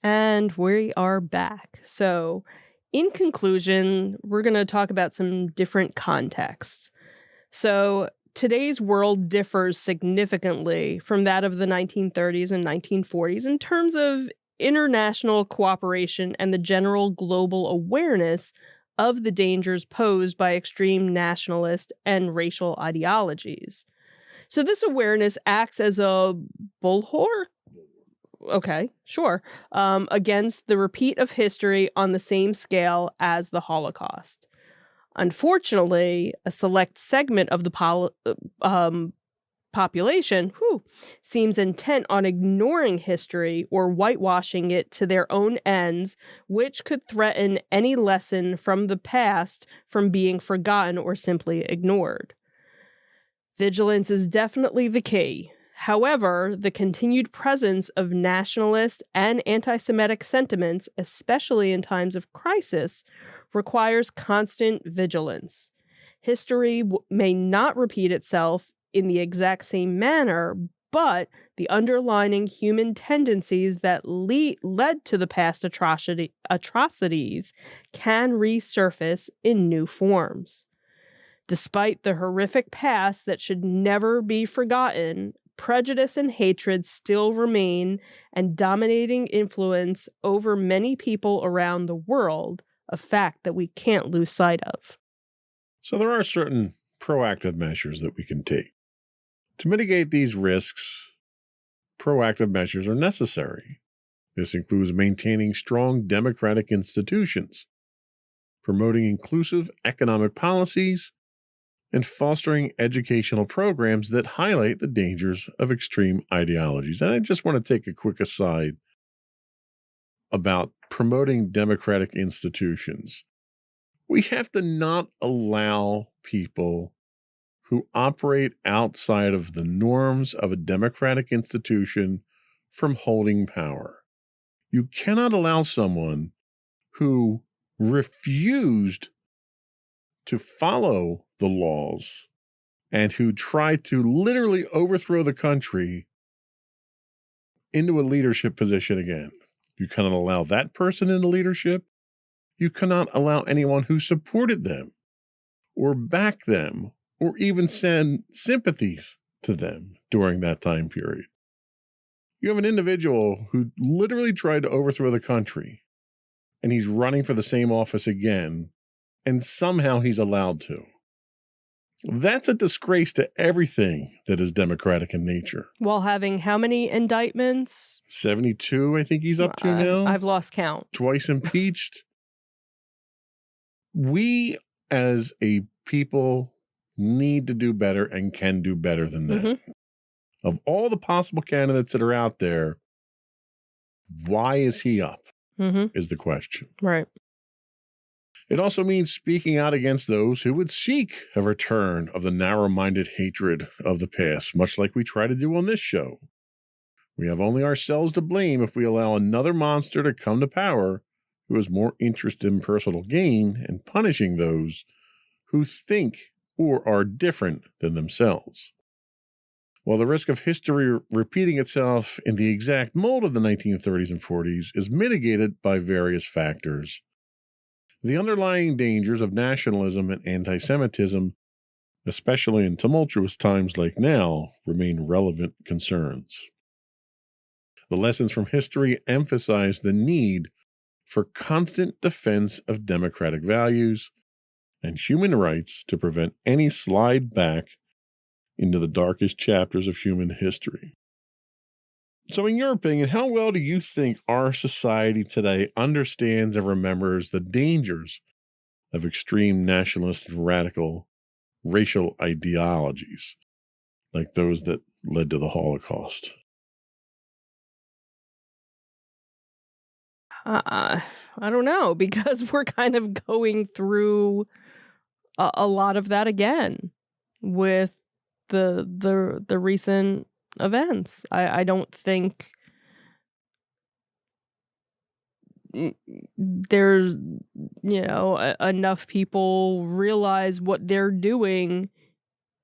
C: And we are back. So, in conclusion, we're going to talk about some different contexts. So, today's world differs significantly from that of the 1930s and 1940s in terms of international cooperation and the general global awareness of the dangers posed by extreme nationalist and racial ideologies. So, this awareness acts as a bulwark. Okay, sure. Against the repeat of history on the same scale as the Holocaust. Unfortunately, a select segment of the population seems intent on ignoring history or whitewashing it to their own ends, which could threaten any lesson from the past from being forgotten or simply ignored. Vigilance is definitely the key. However, the continued presence of nationalist and anti-Semitic sentiments, especially in times of crisis, requires constant vigilance. History may not repeat itself in the exact same manner, but the underlying human tendencies that led to the past atrocities can resurface in new forms. Despite the horrific past that should never be forgotten, prejudice and hatred still remain and dominating influence over many people around the world, a fact that we can't lose sight of.
B: So there are certain proactive measures that we can take. To mitigate these risks, proactive measures are necessary. This includes maintaining strong democratic institutions, promoting inclusive economic policies, and fostering educational programs that highlight the dangers of extreme ideologies. And I just want to take a quick aside about promoting democratic institutions. We have to not allow people who operate outside of the norms of a democratic institution from holding power. You cannot allow someone who refused to follow the laws and who tried to literally overthrow the country into a leadership position again. You cannot allow that person into leadership. You cannot allow anyone who supported them or backed them or even send sympathies to them during that time period. You have an individual who literally tried to overthrow the country, and he's running for the same office again, and somehow he's allowed to. That's a disgrace to everything that is democratic in nature.
C: While having how many indictments?
B: 72, I think he's up to now.
C: I've lost count.
B: Twice impeached. We, as a people, need to do better and can do better than that.
C: Mm-hmm.
B: Of all the possible candidates that are out there, why is he up?
C: Mm-hmm.
B: Is the question.
C: Right.
B: It also means speaking out against those who would seek a return of the narrow-minded hatred of the past, much like we try to do on this show. We have only ourselves to blame if we allow another monster to come to power who is more interested in personal gain and punishing those who think or are different than themselves. While the risk of history repeating itself in the exact mold of the 1930s and 40s is mitigated by various factors, the underlying dangers of nationalism and anti-Semitism, especially in tumultuous times like now, remain relevant concerns. The lessons from history emphasize the need for constant defense of democratic values and human rights to prevent any slide back into the darkest chapters of human history. So, in your opinion, how well do you think our society today understands and remembers the dangers of extreme nationalist and radical racial ideologies like those that led to the Holocaust?
C: I don't know, because we're kind of going through a lot of that again with the recent events. I don't think there's enough people realize what they're doing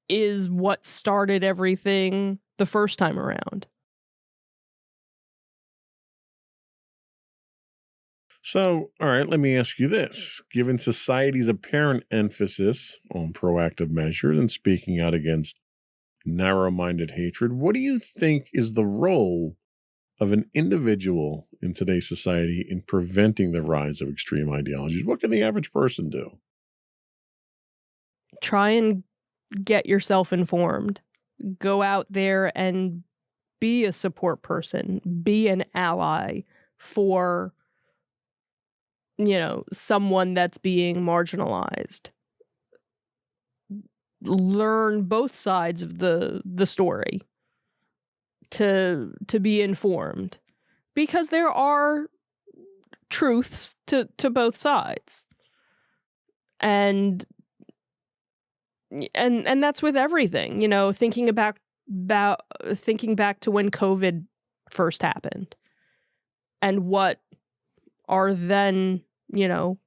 C: is what started everything the first time around.
B: So, all right, let me ask you this. Given society's apparent emphasis on proactive measures and speaking out against narrow-minded hatred, what do you think is the role of an individual in today's society in preventing the rise of extreme ideologies? What can the average person do?
C: Try and get yourself informed. Go out there and be a support person, be an ally for someone that's being marginalized. Learn both sides of the story to be informed, because there are truths to both sides, and that's with everything. Thinking back to when COVID first happened, and what our then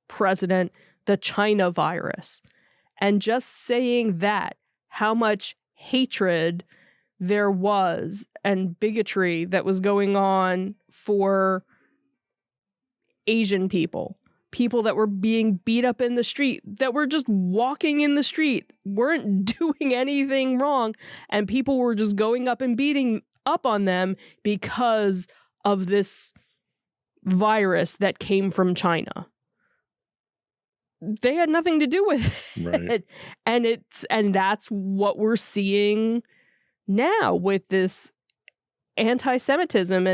C: president, the China virus, and just saying that, how much hatred there was and bigotry that was going on for Asian people that were being beat up in the street, that were just walking in the street, weren't doing anything wrong, and people were just going up and beating up on them because of this virus that came from China. They had nothing to do with it.
B: Right.
C: And that's what we're seeing now with this anti-Semitism,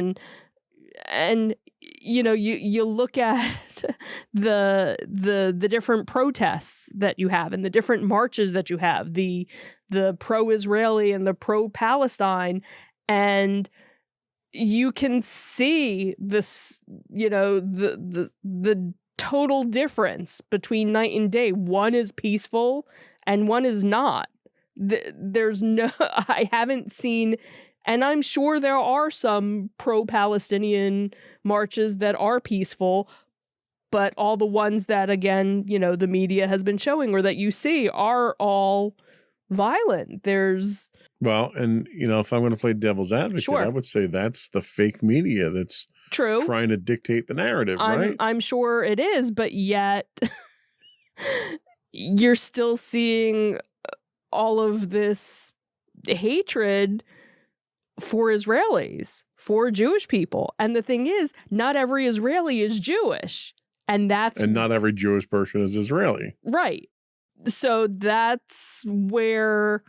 C: and you look at the different protests that you have and the different marches that you have, the pro-Israeli and the pro-Palestine, and you can see this, the total difference between night and day. One is peaceful and one is not. There's no, I haven't seen, and I'm sure there are some pro-Palestinian marches that are peaceful, but all the ones that, again, the media has been showing or that you see are all violent.
B: Well, and if I'm going to play devil's advocate,
C: Sure.
B: I would say that's the fake media that's
C: True.
B: trying to dictate the narrative, right?
C: I'm sure it is, but yet you're still seeing all of this hatred for Israelis, for Jewish people. And the thing is, not every Israeli is Jewish. And
B: not every Jewish person is Israeli.
C: Right. So that's where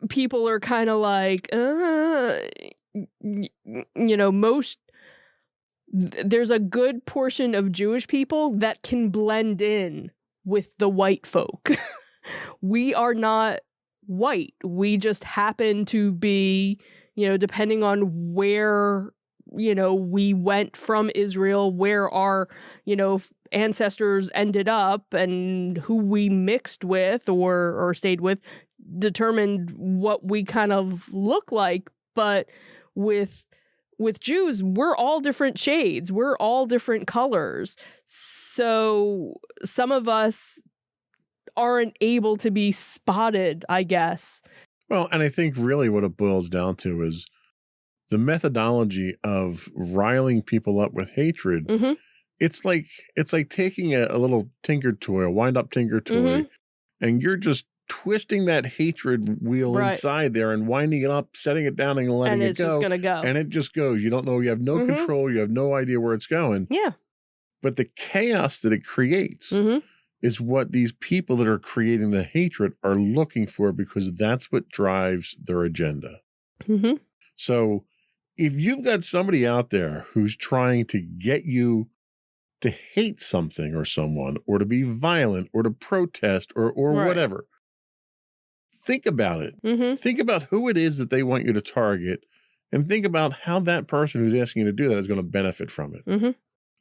C: people are kind of like, there's a good portion of Jewish people that can blend in with the white folk. We are not white. We just happen to be, depending on where we went from Israel, where our, ancestors ended up and who we mixed with or stayed with determined what we kind of look like. But with Jews, we're all different shades. We're all different colors. So some of us aren't able to be spotted, I guess.
B: Well, and I think really what it boils down to is the methodology of riling people up with hatred.
C: Mm-hmm.
B: It's like taking a little tinker toy, a wind-up tinker toy,
C: Mm-hmm.
B: and you're just twisting that hatred wheel
C: Right.
B: inside there and winding it up, setting it down and letting
C: And
B: it
C: it's
B: go.
C: just going to go.
B: And it just goes. You don't know. You have no
C: Mhm.
B: control. You have no idea where it's going.
C: Yeah.
B: But the chaos that it creates
C: Mm-hmm.
B: is what these people that are creating the hatred are looking for, because that's what drives their agenda.
C: Mm-hmm.
B: So if you've got somebody out there who's trying to get you to hate something or someone, or to be violent, or to protest, or
C: Right.
B: whatever, think about it.
C: Mm-hmm.
B: Think about who it is that they want you to target, and think about how that person who's asking you to do that is going to benefit from it.
C: Mm-hmm.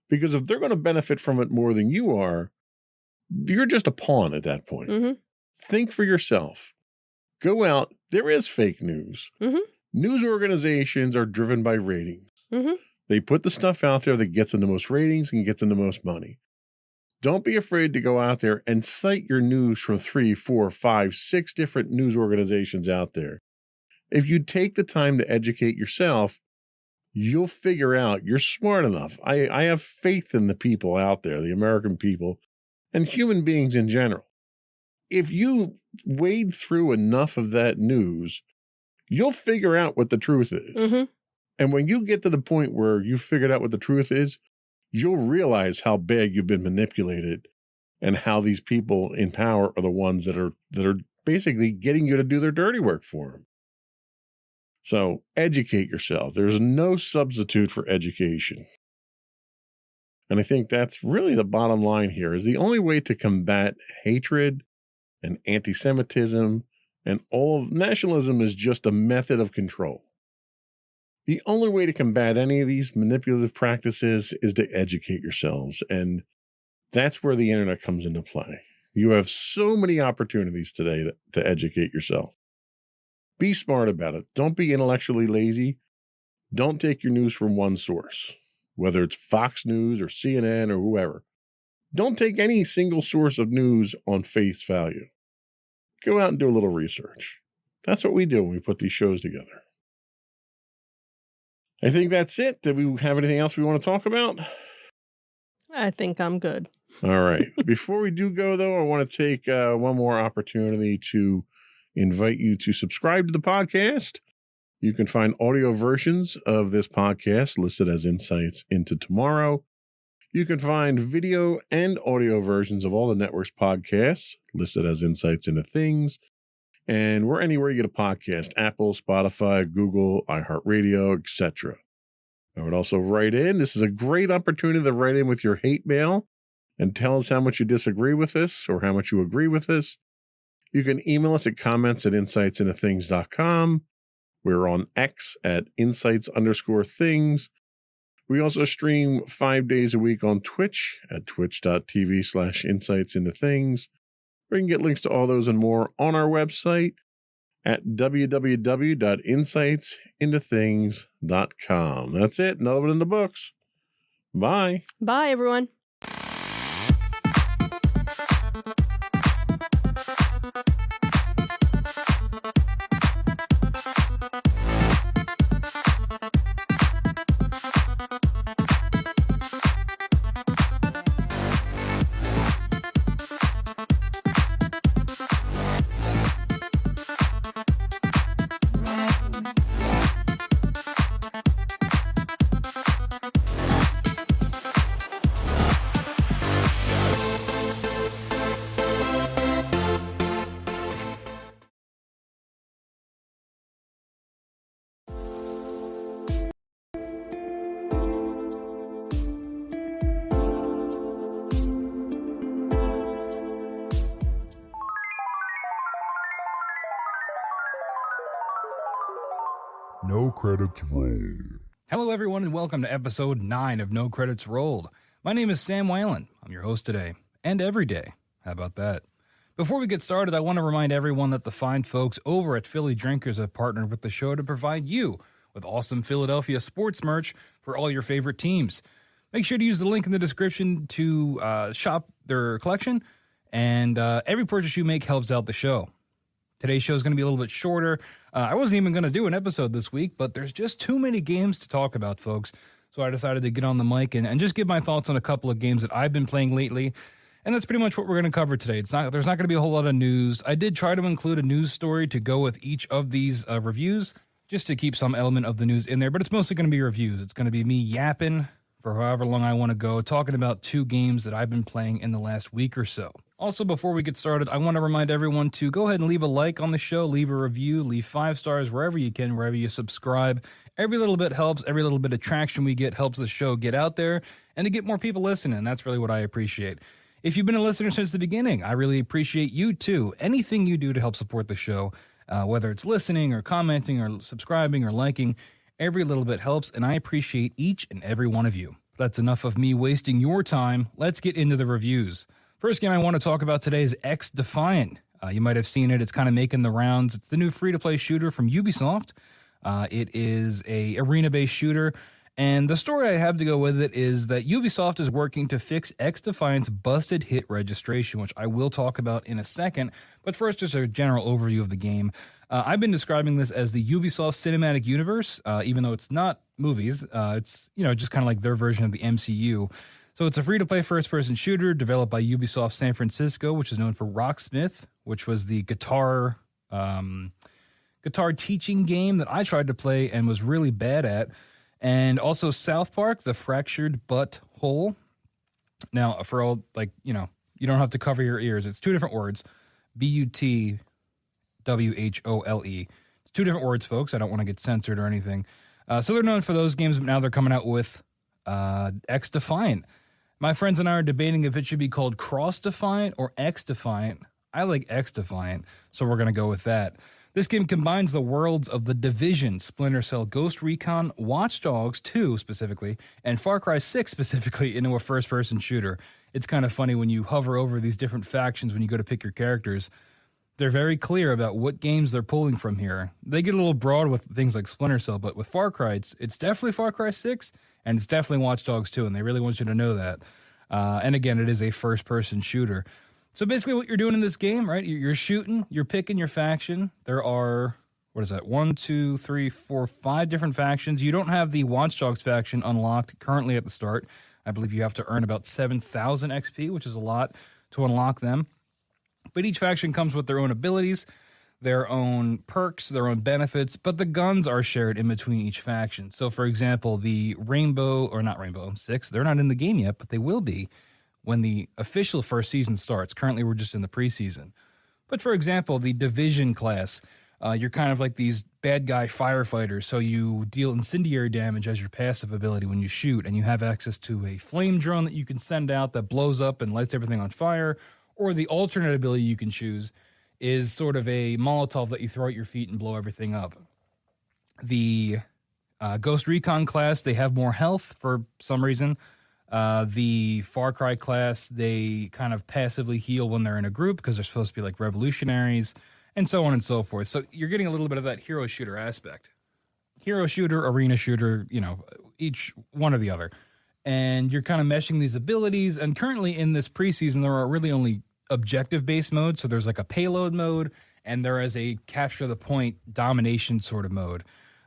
B: Because if they're going to benefit from it more than you are, you're just a pawn at that point.
C: Mm-hmm.
B: Think for yourself. Go out. There is fake news.
C: Mhm.
B: News organizations are driven by ratings.
C: Mhm.
B: They put the stuff out there that gets them the most ratings and gets them the most money. Don't be afraid to go out there and cite your news from 3, 4, 5, 6 different news organizations out there. If you take the time to educate yourself, you'll figure out. You're smart enough. I have faith in the people out there, the American people, and human beings in general. If you wade through enough of that news, you'll figure out what the truth is.
C: Mm-hmm.
B: And when you get to the point where you figured out what the truth is, you'll realize how bad you've been manipulated, and how these people in power are the ones that are basically getting you to do their dirty work for them. So educate yourself. There's no substitute for education. And I think that's really the bottom line here, is the only way to combat hatred and anti-Semitism and all of nationalism is just a method of control. The only way to combat any of these manipulative practices is to educate yourselves. And that's where the internet comes into play. You have so many opportunities today to educate yourself. Be smart about it. Don't be intellectually lazy. Don't take your news from one source, whether it's Fox News or CNN or whoever. Don't take any single source of news on face value. Go out and do a little research. That's what we do when we put these shows together. I think that's it. Did we have anything else we want to talk about?
C: I think I'm good.
B: All right. Before we do go, though, I want to take one more opportunity to invite you to subscribe to the podcast. You can find audio versions of this podcast listed as Insights into Tomorrow. You can find video and audio versions of all the network's podcasts listed as Insights into Things. And we're anywhere you get a podcast: Apple, Spotify, Google, iHeartRadio, etc. I would also write in. This is a great opportunity to write in with your hate mail and tell us how much you disagree with this or how much you agree with this. You can email us at comments@insightsintothings.com. We're on X at insights_things. We also stream 5 days a week on Twitch at twitch.tv/insightsintothings. Or you can get links to all those and more on our website at www.insightsintothings.com. That's it. Another one in the books. Bye.
C: Bye, everyone.
D: No credits roll. Hello, everyone, and welcome to episode 9 of No Credits Rolled. My name is Sam Whalen. I'm your host today, and every day. How about that? Before we get started, I want to remind everyone that the fine folks over at Philly Drinkers have partnered with the show to provide you with awesome Philadelphia sports merch for all your favorite teams. Make sure to use the link in the description to shop their collection, and every purchase you make helps out the show. Today's show is going to be a little bit shorter. I wasn't even going to do an episode this week, but there's just too many games to talk about, folks. So I decided to get on the mic and just give my thoughts on a couple of games that I've been playing lately. And that's pretty much what we're going to cover today. There's not going to be a whole lot of news. I did try to include a news story to go with each of these reviews, just to keep some element of the news in there. But it's mostly going to be reviews. It's going to be me yapping for however long I want to go, talking about 2 games that I've been playing in the last week or so. Also, before we get started, I want to remind everyone to go ahead and leave a like on the show, leave a review, leave 5 stars wherever you can, wherever you subscribe. Every little bit helps. Every little bit of traction we get helps the show get out there and to get more people listening. That's really what I appreciate. If you've been a listener since the beginning, I really appreciate you too. Anything you do to help support the show, whether it's listening or commenting or subscribing or liking, every little bit helps, and I appreciate each and every one of you. That's enough of me wasting your time. Let's get into the reviews. First game I want to talk about today is XDefiant. You might have seen it. It's kind of making the rounds. It's the new free-to-play shooter from Ubisoft. It is a arena-based shooter, and the story I have to go with it is that Ubisoft is working to fix XDefiant's busted hit registration, which I will talk about in a second. But first, just a general overview of the game. I've been describing this as the Ubisoft Cinematic Universe, even though it's not movies. It's just kind of like their version of the MCU. So it's a free-to-play first-person shooter developed by Ubisoft San Francisco, which is known for Rocksmith, which was the guitar teaching game that I tried to play and was really bad at. And also South Park, The Fractured But Whole. Now, for all, you don't have to cover your ears. It's 2 different words, BUTWHOLE. It's 2 different words, folks. I don't want to get censored or anything. So they're known for those games, but now they're coming out with XDefiant. My friends and I are debating if it should be called Cross-Defiant or X-Defiant. I like X-Defiant, so we're going to go with that. This game combines the worlds of The Division, Splinter Cell, Ghost Recon, Watch Dogs 2 specifically, and Far Cry 6 specifically into a first-person shooter. It's kind of funny when you hover over these different factions when you go to pick your characters. They're very clear about what games they're pulling from here. They get a little broad with things like Splinter Cell, but with Far Cry, it's definitely Far Cry 6, and it's definitely Watch Dogs 2, and they really want you to know that. And again, it is a first-person shooter. So basically what you're doing in this game, right, you're shooting, you're picking your faction. There are, 5 different factions. You don't have the Watch Dogs faction unlocked currently at the start. I believe you have to earn about 7,000 XP, which is a lot to unlock them. But each faction comes with their own abilities, their own perks, their own benefits, but the guns are shared in between each faction. So, for example, the Rainbow Six, they're not in the game yet, but they will be when the official first season starts. Currently, we're just in the preseason. But, for example, the Division class, you're kind of like these bad guy firefighters, so you deal incendiary damage as your passive ability when you shoot, and you have access to a flame drone that you can send out that blows up and lights everything on fire. Or the alternate ability you can choose is sort of a Molotov that you throw at your feet and blow everything up. The Ghost Recon class, they have more health for some reason. The Far Cry class, they kind of passively heal when they're in a group because they're supposed to be like revolutionaries, and so on and so forth. So you're getting a little bit of that hero shooter aspect. Hero shooter, arena shooter, each one or the other. And you're kind of meshing these abilities. And currently in this preseason, there are really only objective-based modes. So there's like a payload mode, and there is a capture-the-point domination sort of mode.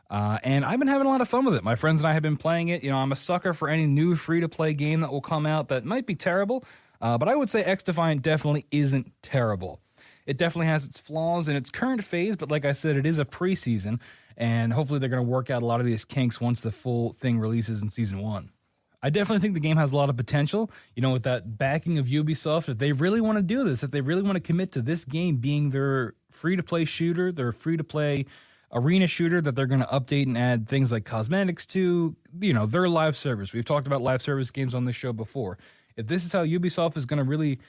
D: And I've been having a lot of fun with it. My friends and I have been playing it. I'm a sucker for any new free-to-play game that will come out that might be terrible. But I would say XDefiant definitely isn't terrible. It definitely has its flaws in its current phase, but like I said, it is a preseason. And hopefully they're going to work out a lot of these kinks once the full thing releases in Season 1. I definitely think the game has a lot of potential, with that backing of Ubisoft. If they really want to do this, if they really want to commit to this game being their free-to-play shooter, their free-to-play arena shooter that they're going to update and add things like cosmetics to, their live service. We've talked about live service games on this show before. If this is how Ubisoft is going to really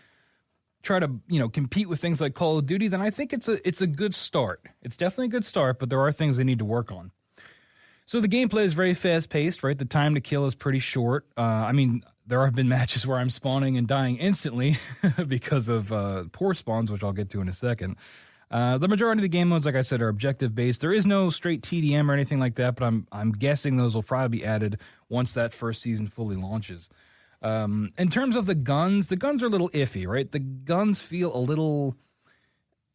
D: try to, compete with things like Call of Duty, then I think it's a good start. It's definitely a good start, but there are things they need to work on. So the gameplay is very fast-paced, right? The time to kill is pretty short. I mean, there have been matches where I'm spawning and dying instantly because of poor spawns, which I'll get to in a second. The majority of the game modes, like I said, are objective-based. There is no straight TDM or anything like that, but I'm guessing those will probably be added once that first season fully launches. In terms of the guns are a little iffy, right? The guns feel a little,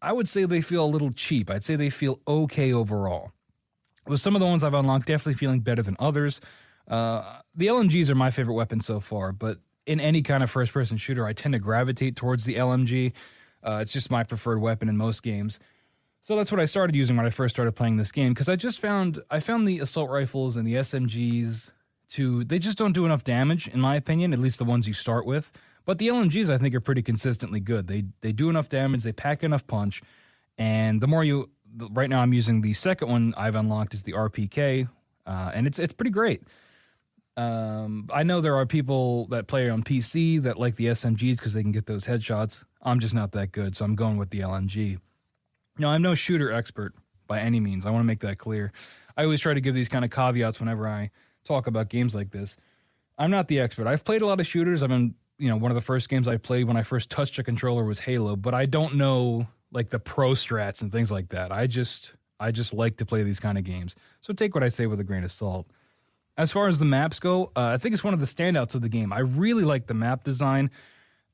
D: I would say they feel a little cheap. I'd say they feel okay overall. With some of the ones I've unlocked definitely feeling better than others. The LMGs are my favorite weapon so far, but in any kind of first-person shooter, I tend to gravitate towards the LMG. It's just my preferred weapon in most games. So that's what I started using when I first started playing this game, because I found the assault rifles and the SMGs they just don't do enough damage, in my opinion, at least the ones you start with. But the LMGs, I think, are pretty consistently good. They do enough damage, they pack enough punch, and right now I'm using the second one I've unlocked is the RPK, and it's pretty great. I know there are people that play on PC that like the SMGs because they can get those headshots. I'm just not that good, so I'm going with the LMG. No, I'm no shooter expert by any means. I want to make that clear. I always try to give these kind of caveats whenever I talk about games like this. I'm not the expert. I've played a lot of shooters. I've been, one of the first games I played when I first touched a controller was Halo, but I don't know like the pro strats and things like that. I just like to play these kind of games. So take what I say with a grain of salt. As far as the maps go, I think it's one of the standouts of the game. I really like the map design.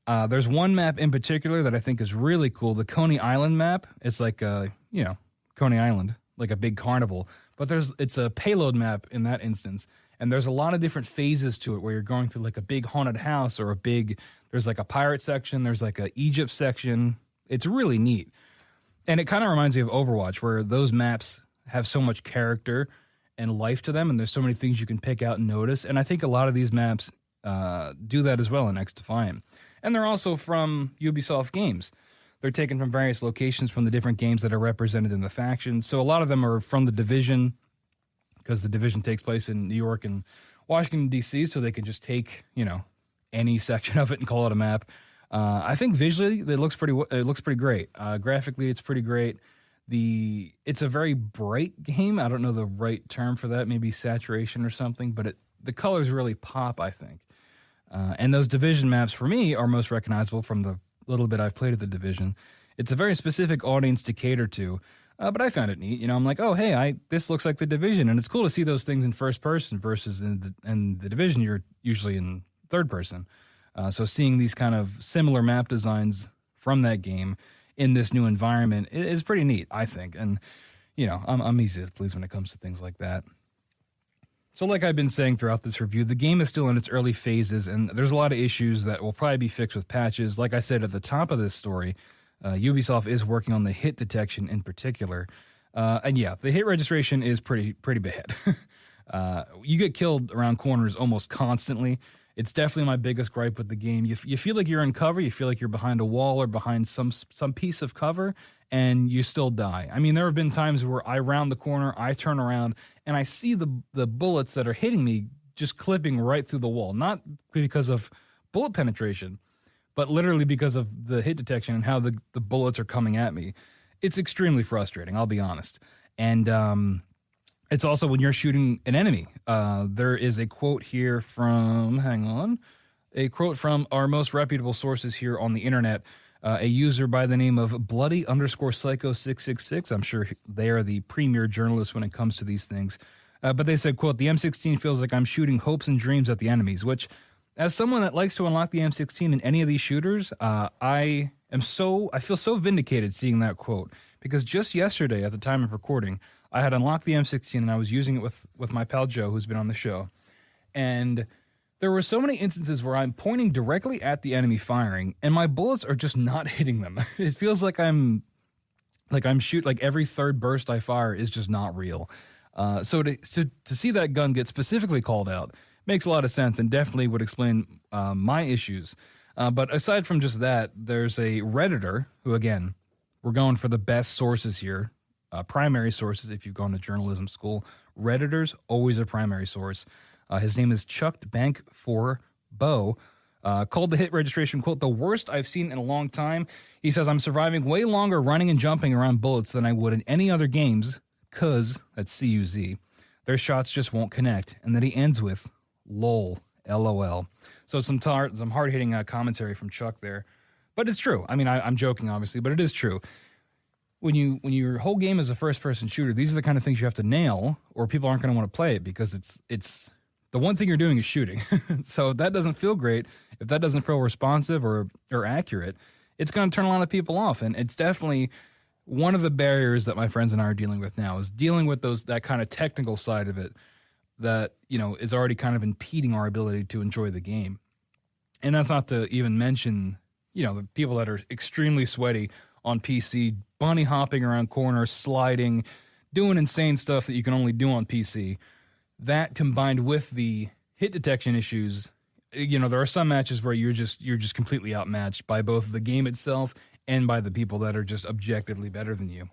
D: There's one map in particular that I think is really cool, the Coney Island map. It's like, Coney Island, like a big carnival. But it's a payload map in that instance. And there's a lot of different phases to it where you're going through like a big haunted house or there's like a pirate section, there's like a Egypt section. It's really neat. And it kind of reminds me of Overwatch, where those maps have so much character and life to them, and there's so many things you can pick out and notice. And I think a lot of these maps do that as well in XDefiant. And they're also from Ubisoft games. They're taken from various locations from the different games that are represented in the factions. So a lot of them are from The Division, because The Division takes place in New York and Washington, D.C., so they can just take, any section of it and call it a map. I think visually it looks pretty great. Graphically, it's pretty great. It's a very bright game. I don't know the right term for that, maybe saturation or something, but the colors really pop, I think. And those Division maps, for me, are most recognizable from the little bit I've played of The Division. It's a very specific audience to cater to, but I found it neat. I'm like, oh, hey, this looks like The Division, and it's cool to see those things in first person versus in the Division, you're usually in third person. So seeing these kind of similar map designs from that game in this new environment is pretty neat, I think. And, I'm easy to please when it comes to things like that. So like I've been saying throughout this review, the game is still in its early phases, and there's a lot of issues that will probably be fixed with patches. Like I said at the top of this story, Ubisoft is working on the hit detection in particular. And yeah, the hit registration is pretty bad. You get killed around corners almost constantly. It's definitely my biggest gripe with the game. You feel like you're in cover, you feel like you're behind a wall or behind some piece of cover, and you still die. I mean, there have been times where I round the corner, I turn around, and I see the bullets that are hitting me just clipping right through the wall. Not because of bullet penetration, but literally because of the hit detection and how the bullets are coming at me. It's extremely frustrating, I'll be honest. And it's also when you're shooting an enemy. There is a quote here from, a quote from our most reputable sources here on the internet. A user by the name of Bloody_Psycho666. I'm sure they are the premier journalists when it comes to these things. But they said, quote, the M16 feels like I'm shooting hopes and dreams at the enemies, which, as someone that likes to unlock the M16 in any of these shooters, I feel so vindicated seeing that quote, because just yesterday at the time of recording, I had unlocked the M16 and I was using it with my pal Joe, who's been on the show. And there were so many instances where I'm pointing directly at the enemy firing, and my bullets are just not hitting them. It feels like I'm every third burst I fire is just not real. So to see that gun get specifically called out makes a lot of sense and definitely would explain my issues. But aside from just that, there's a Redditor who, again, we're going for the best sources here, primary sources if you've gone to journalism school. Redditor's always a primary source. His name is Chucked Bank for Bo. Called the hit registration, quote, the worst I've seen in a long time. He says, I'm surviving way longer running and jumping around bullets than I would in any other games, cuz, that's C-U-Z. their shots just won't connect. And then he ends with lol, LOL. So some hard-hitting commentary from Chuck there. But it's true. I mean, I'm joking, obviously, but it is true. When your whole game is a first-person shooter, these are the kind of things you have to nail, or people aren't going to want to play it, because it's the one thing you're doing is shooting. So if that doesn't feel great, if that doesn't feel responsive or accurate, it's going to turn a lot of people off. And it's definitely one of the barriers that my friends and I are dealing with now, is dealing with that kind of technical side of it that, is already kind of impeding our ability to enjoy the game. And that's not to even mention, the people that are extremely sweaty on PC, bunny hopping around corners, sliding, doing insane stuff that you can only do on PC. That combined with the hit detection issues, there are some matches where you're just completely outmatched by both the game itself and by the people that are just objectively better than you.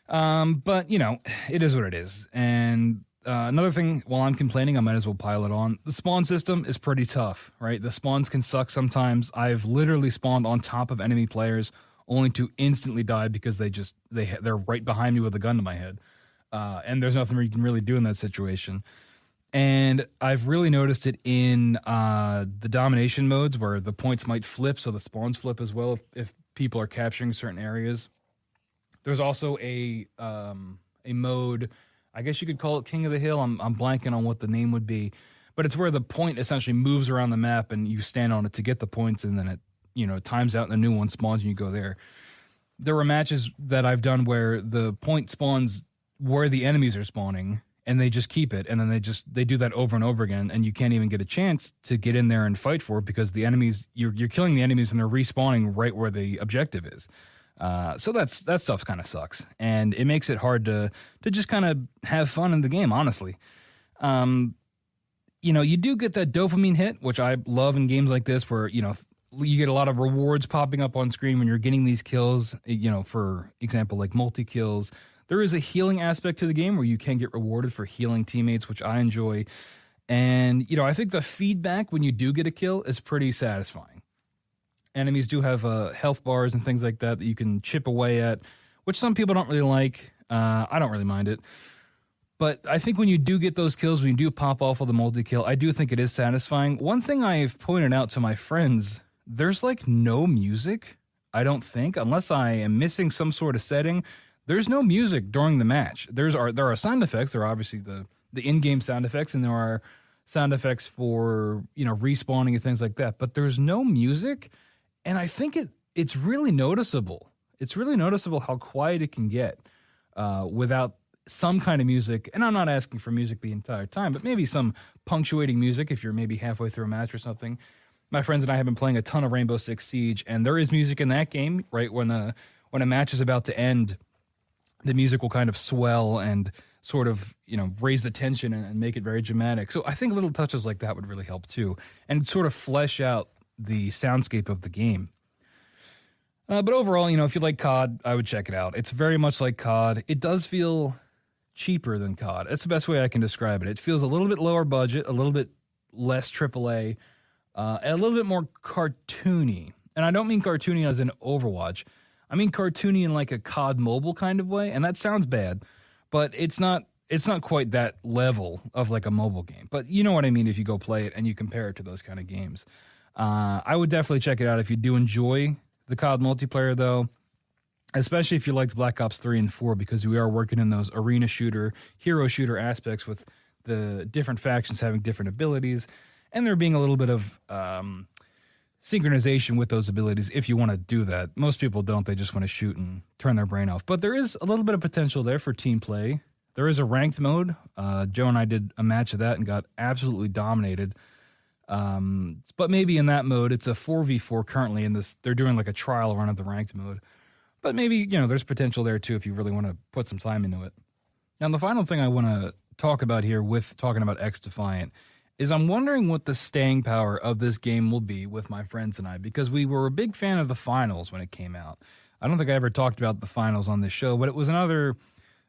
D: But it is what it is. And another thing, while I'm complaining, I might as well pile it on. The spawn system is pretty tough, right? The spawns can suck sometimes. I've literally spawned on top of enemy players only to instantly die because they're right behind me with a gun to my head. And there's nothing you can really do in that situation. And I've really noticed it in the domination modes where the points might flip, so the spawns flip as well if people are capturing certain areas. There's also a mode, I guess you could call it King of the Hill. I'm blanking on what the name would be, but it's where the point essentially moves around the map and you stand on it to get the points, and then it times out and the new one spawns and you go there. There were matches that I've done where the point spawns where the enemies are spawning, and they just keep it, and then they do that over and over again, and you can't even get a chance to get in there and fight for it because the enemies, you're killing the enemies and they're respawning right where the objective is. So that stuff kind of sucks, and it makes it hard to just kind of have fun in the game, honestly. You do get that dopamine hit, which I love in games like this, where you get a lot of rewards popping up on screen when you're getting these kills. For example, like multi-kills. There is a healing aspect to the game where you can get rewarded for healing teammates, which I enjoy. And, I think the feedback when you do get a kill is pretty satisfying. Enemies do have health bars and things like that you can chip away at, which some people don't really like. I don't really mind it. But I think when you do get those kills, when you do pop off with a multi-kill, I do think it is satisfying. One thing I've pointed out to my friends, there's no music, I don't think, unless I am missing some sort of setting. There's no music during the match. There are sound effects. There are obviously the in-game sound effects, and there are sound effects for respawning and things like that. But there's no music, and I think it's really noticeable. It's really noticeable how quiet it can get without some kind of music. And I'm not asking for music the entire time, but maybe some punctuating music if you're maybe halfway through a match or something. My friends and I have been playing a ton of Rainbow Six Siege, and there is music in that game. Right when a match is about to end, the music will kind of swell and sort of, raise the tension and make it very dramatic. So I think little touches like that would really help too, and sort of flesh out the soundscape of the game. But overall, if you like COD, I would check it out. It's very much like COD. It does feel cheaper than COD. That's the best way I can describe it. It feels a little bit lower budget, a little bit less AAA, and a little bit more cartoony. And I don't mean cartoony as in Overwatch. I mean cartoony in like a COD mobile kind of way, and that sounds bad, but it's not quite that level of like a mobile game. But you know what I mean if you go play it and you compare it to those kind of games. I would definitely check it out if you do enjoy the COD multiplayer, though, especially if you liked Black Ops 3 and 4, because we are working in those arena shooter, hero shooter aspects with the different factions having different abilities, and there being a little bit of synchronization with those abilities if you want to do that. Most people don't. They just want to shoot and turn their brain off. But there is a little bit of potential there for team play. There is a ranked mode. Joe and I did a match of that and got absolutely dominated. But maybe in that mode, it's a 4v4 currently in this. They're doing like a trial run of the ranked mode. But maybe, there's potential there too if you really want to put some time into it. Now, the final thing I want to talk about here with talking about XDefiant is I'm wondering what the staying power of this game will be with my friends and I, because we were a big fan of the finals when it came out. I don't think I ever talked about the finals on this show, but it was another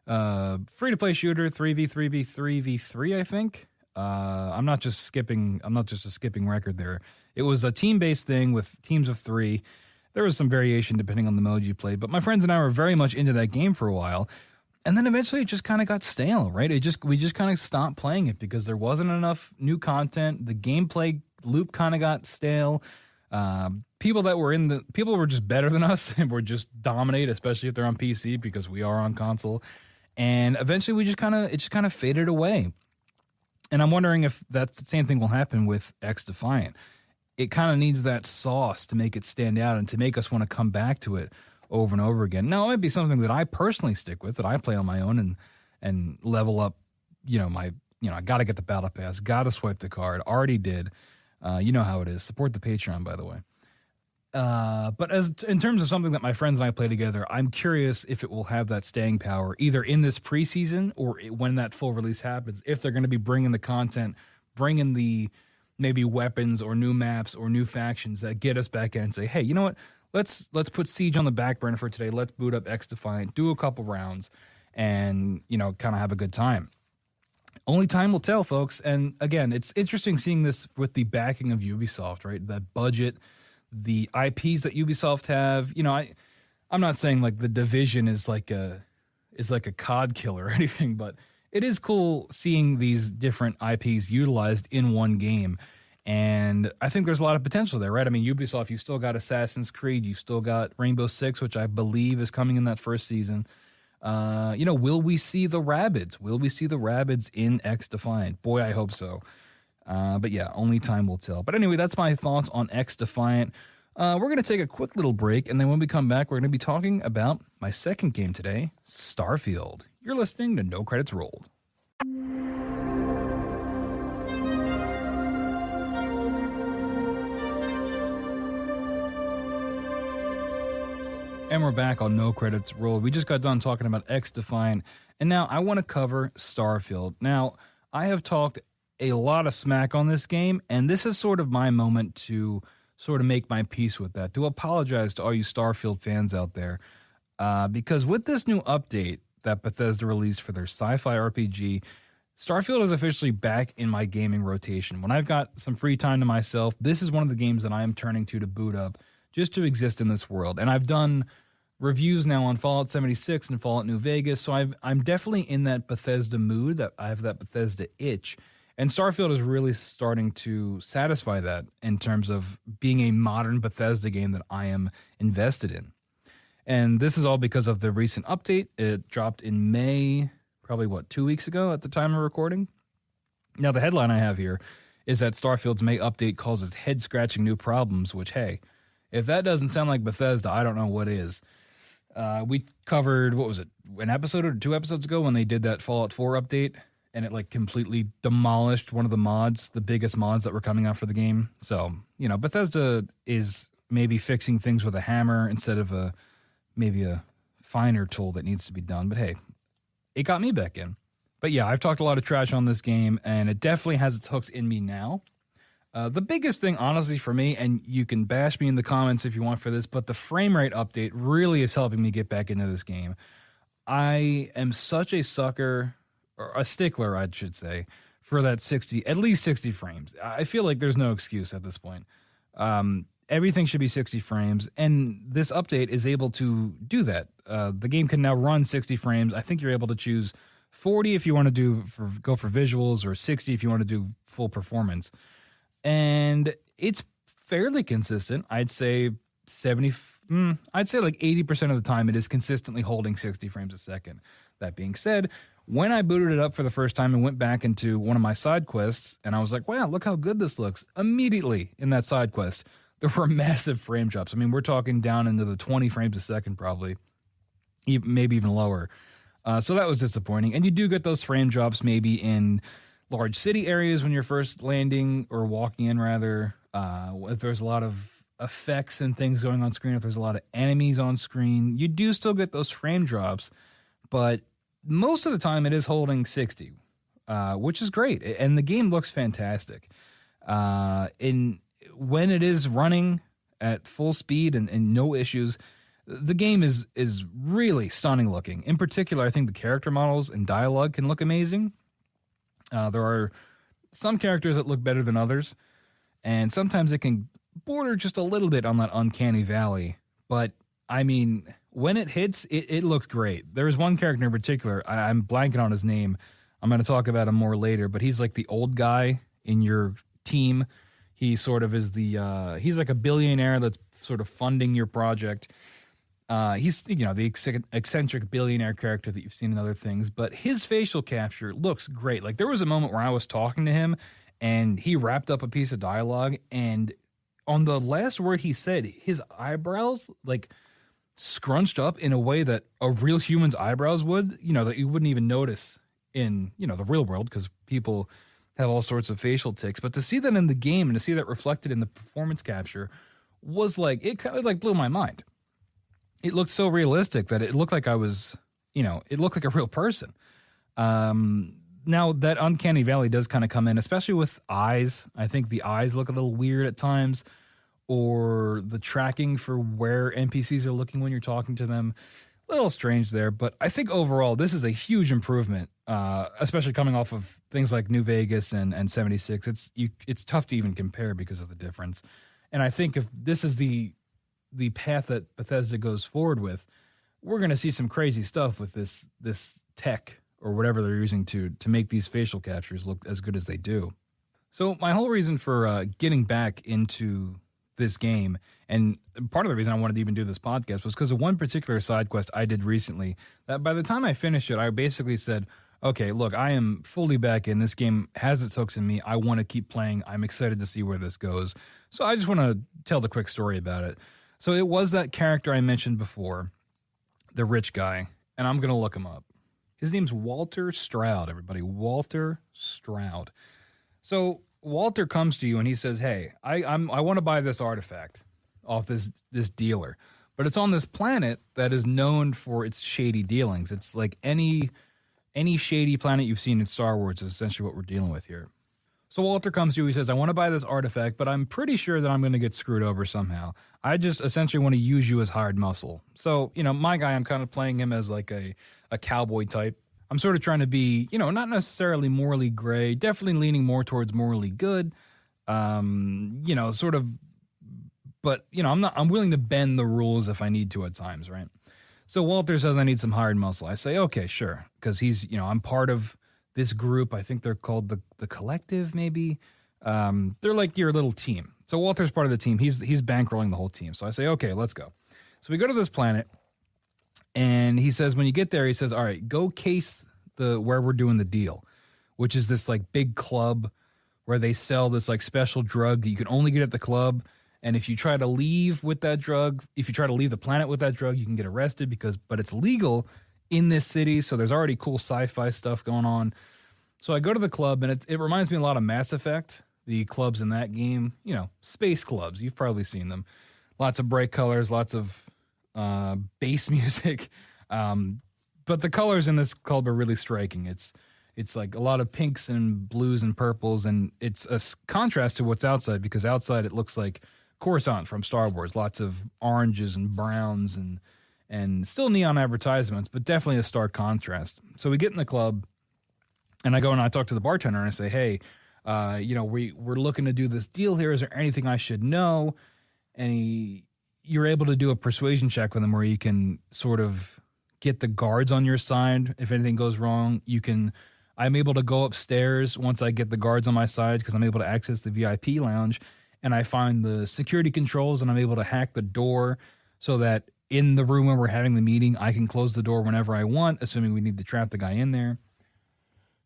D: free-to-play shooter, 3v3v3v3, I think. I'm not just a skipping record there. It was a team-based thing with teams of 3. There was some variation depending on the mode you played, but my friends and I were very much into that game for a while. And then eventually it just kind of got stale, right? We just kind of stopped playing it because there wasn't enough new content. The gameplay loop kind of got stale. People were just better than us and were just dominate, especially if they're on PC because we are on console. And eventually it just kind of faded away. And I'm wondering if that same thing will happen with X Defiant. It kind of needs that sauce to make it stand out and to make us want to come back to it over and over again. Now, it might be something that I personally stick with, that I play on my own and level up, I got to get the battle pass, got to swipe the card, already did. You know how it is. Support the Patreon, by the way. But in terms of something that my friends and I play together, I'm curious if it will have that staying power, either in this preseason or when that full release happens, if they're going to be bringing the content, bringing the maybe weapons or new maps or new factions that get us back in and say, hey, you know what? Let's put Siege on the back burner for today. Let's boot up X Defiant, do a couple rounds, and, kind of have a good time. Only time will tell, folks. And again, it's interesting seeing this with the backing of Ubisoft, right? That budget, the IPs that Ubisoft have. I'm not saying like The Division is like a COD killer or anything, but it is cool seeing these different IPs utilized in one game. And I think there's a lot of potential there, right? I mean, Ubisoft, you still got Assassin's Creed, you still got Rainbow Six, which I believe is coming in that first season. Will we see the Rabbids? Will we see the Rabbids in X Defiant? Boy, I hope so. But yeah, only time will tell. But anyway, that's my thoughts on X Defiant. We're going to take a quick little break, and then when we come back, we're going to be talking about my second game today, Starfield. You're listening to No Credits Rolled. And we're back on No Credits Rolled. We just got done talking about X Defiant, and now I want to cover Starfield. Now, I have talked a lot of smack on this game, and this is sort of my moment to sort of make my peace with that, to apologize to all you Starfield fans out there, because with this new update that Bethesda released for their sci-fi RPG, Starfield is officially back in my gaming rotation. When I've got some free time to myself, this is one of the games that I am turning to boot up, just to exist in this world. And I've done reviews now on Fallout 76 and Fallout New Vegas, so I'm definitely in that Bethesda mood, that I have that Bethesda itch. And Starfield is really starting to satisfy that in terms of being a modern Bethesda game that I am invested in. And this is all because of the recent update. It dropped in May, probably 2 weeks ago at the time of recording. Now, the headline I have here is that Starfield's May update causes head-scratching new problems, which, hey, if that doesn't sound like Bethesda, I don't know what is. We covered, an episode or 2 episodes ago when they did that Fallout 4 update, and it completely demolished one of the mods, the biggest mods that were coming out for the game. So, Bethesda is maybe fixing things with a hammer instead of maybe a finer tool that needs to be done. But hey, it got me back in. But yeah, I've talked a lot of trash on this game, and it definitely has its hooks in me now. The biggest thing, honestly, for me, and you can bash me in the comments if you want for this, but the frame rate update really is helping me get back into this game. I am such a sucker, or a stickler, I should say, for that at least 60 frames. I feel like there's no excuse at this point. Everything should be 60 frames, and this update is able to do that. The game can now run 60 frames. I think you're able to choose 40 if you want to go for visuals, or 60 if you want to do full performance. And it's fairly consistent. I'd say 80% of the time it is consistently holding 60 frames a second. That being said, when I booted it up for the first time and went back into one of my side quests, and I was like, wow, look how good this looks. Immediately in that side quest, there were massive frame drops. I mean, we're talking down into the 20 frames a second probably, maybe even lower. So that was disappointing. And you do get those frame drops maybe in large city areas when you're first landing or walking in, rather. If there's a lot of effects and things going on screen, if there's a lot of enemies on screen, you do still get those frame drops, but most of the time it is holding 60, which is great. And the game looks fantastic. When it is running at full speed and no issues, the game is really stunning looking. In particular, I think the character models and dialogue can look amazing. There are some characters that look better than others, and sometimes it can border just a little bit on that uncanny valley. But, I mean, when it hits, it looks great. There's one character in particular, I'm blanking on his name. I'm going to talk about him more later, but he's like the old guy in your team. He sort of is he's like a billionaire that's sort of funding your project. He's, the eccentric billionaire character that you've seen in other things, but his facial capture looks great. Like there was a moment where I was talking to him and he wrapped up a piece of dialogue, and on the last word he said, his eyebrows like scrunched up in a way that a real human's eyebrows would, that you wouldn't even notice in, the real world, because people have all sorts of facial tics. But to see that in the game and to see that reflected in the performance capture was like, it kind of like blew my mind. It looked so realistic that it looked like I was, it looked like a real person. Now that uncanny valley does kind of come in, especially with eyes. I think the eyes look a little weird at times, or the tracking for where NPCs are looking when you're talking to them. A little strange there, but I think overall this is a huge improvement, especially coming off of things like New Vegas and 76. It's tough to even compare because of the difference. And I think if this is the path that Bethesda goes forward with, we're going to see some crazy stuff with this tech or whatever they're using to make these facial captures look as good as they do. So my whole reason for getting back into this game, and part of the reason I wanted to even do this podcast, was because of one particular side quest I did recently that by the time I finished it, I basically said, okay, look, I am fully back in. This game has its hooks in me. I want to keep playing. I'm excited to see where this goes. So I just want to tell the quick story about it. So it was that character I mentioned before, the rich guy, and I'm going to look him up. His name's Walter Stroud, everybody. Walter Stroud. So Walter comes to you and he says, hey, I want to buy this artifact off this dealer, but it's on this planet that is known for its shady dealings. It's like any shady planet you've seen in Star Wars is essentially what we're dealing with here. So Walter comes to you, he says, I want to buy this artifact, but I'm pretty sure that I'm going to get screwed over somehow. I just essentially want to use you as hired muscle. So, my guy, I'm kind of playing him as like a cowboy type. I'm sort of trying to be, not necessarily morally gray, definitely leaning more towards morally good, sort of, but, I'm willing to bend the rules if I need to at times, right? So Walter says I need some hired muscle. I say, okay, sure, because he's, I'm part of this group. I think they're called the Collective, maybe. They're like your little team. So Walter's part of the team. He's bankrolling the whole team. So I say, okay, let's go. So we go to this planet, and he says, when you get there, he says, all right, go case where we're doing the deal, which is this like big club where they sell this like special drug that you can only get at the club. And if you try to leave with that drug, if you try to leave the planet with that drug, you can get arrested but it's legal in this city. So there's already cool sci-fi stuff going on. So I go to the club, and it reminds me a lot of Mass Effect, the clubs in that game, space clubs. You've probably seen them. Lots of bright colors, lots of bass music. But the colors in this club are really striking. It's like a lot of pinks and blues and purples, and it's a contrast to what's outside, because outside it looks like Coruscant from Star Wars. Lots of oranges and browns and still neon advertisements, but definitely a stark contrast. So we get in the club, and I go and I talk to the bartender, and I say, hey, we're looking to do this deal here. Is there anything I should know? And you're able to do a persuasion check with him where you can sort of get the guards on your side if anything goes wrong. I'm able to go upstairs once I get the guards on my side, because I'm able to access the VIP lounge, and I find the security controls, and I'm able to hack the door so that in the room where we're having the meeting, I can close the door whenever I want, assuming we need to trap the guy in there.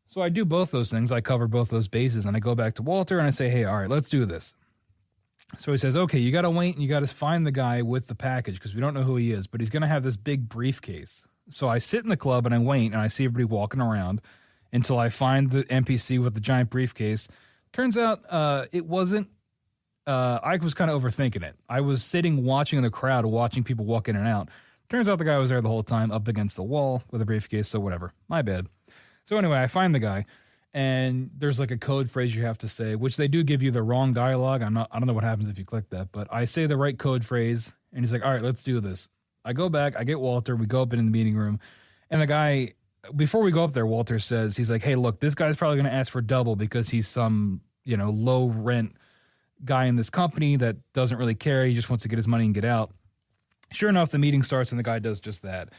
D: So I do both those things. I cover both those bases, and I go back to Walter and I say, hey, all right, let's do this. So he says, okay, you got to wait and you got to find the guy with the package, because we don't know who he is, but he's going to have this big briefcase. So I sit in the club and I wait, and I see everybody walking around until I find the NPC with the giant briefcase. Turns out it wasn't. I was kind of overthinking it. I was sitting watching the crowd, watching people walk in and out. Turns out the guy was there the whole time, up against the wall with a briefcase, so whatever. My bad. So anyway, I find the guy, and there's like a code phrase you have to say, which they do give you the wrong dialogue. I don't know what happens if you click that, but I say the right code phrase, and he's like, all right, let's do this. I go back, I get Walter, we go up in the meeting room, and the guy, before we go up there, Walter says, he's like, hey, look, this guy's probably going to ask for double because he's some, low rent guy in this company that doesn't really care. He just wants to get his money and get out. Sure enough, the meeting starts and the guy does just that.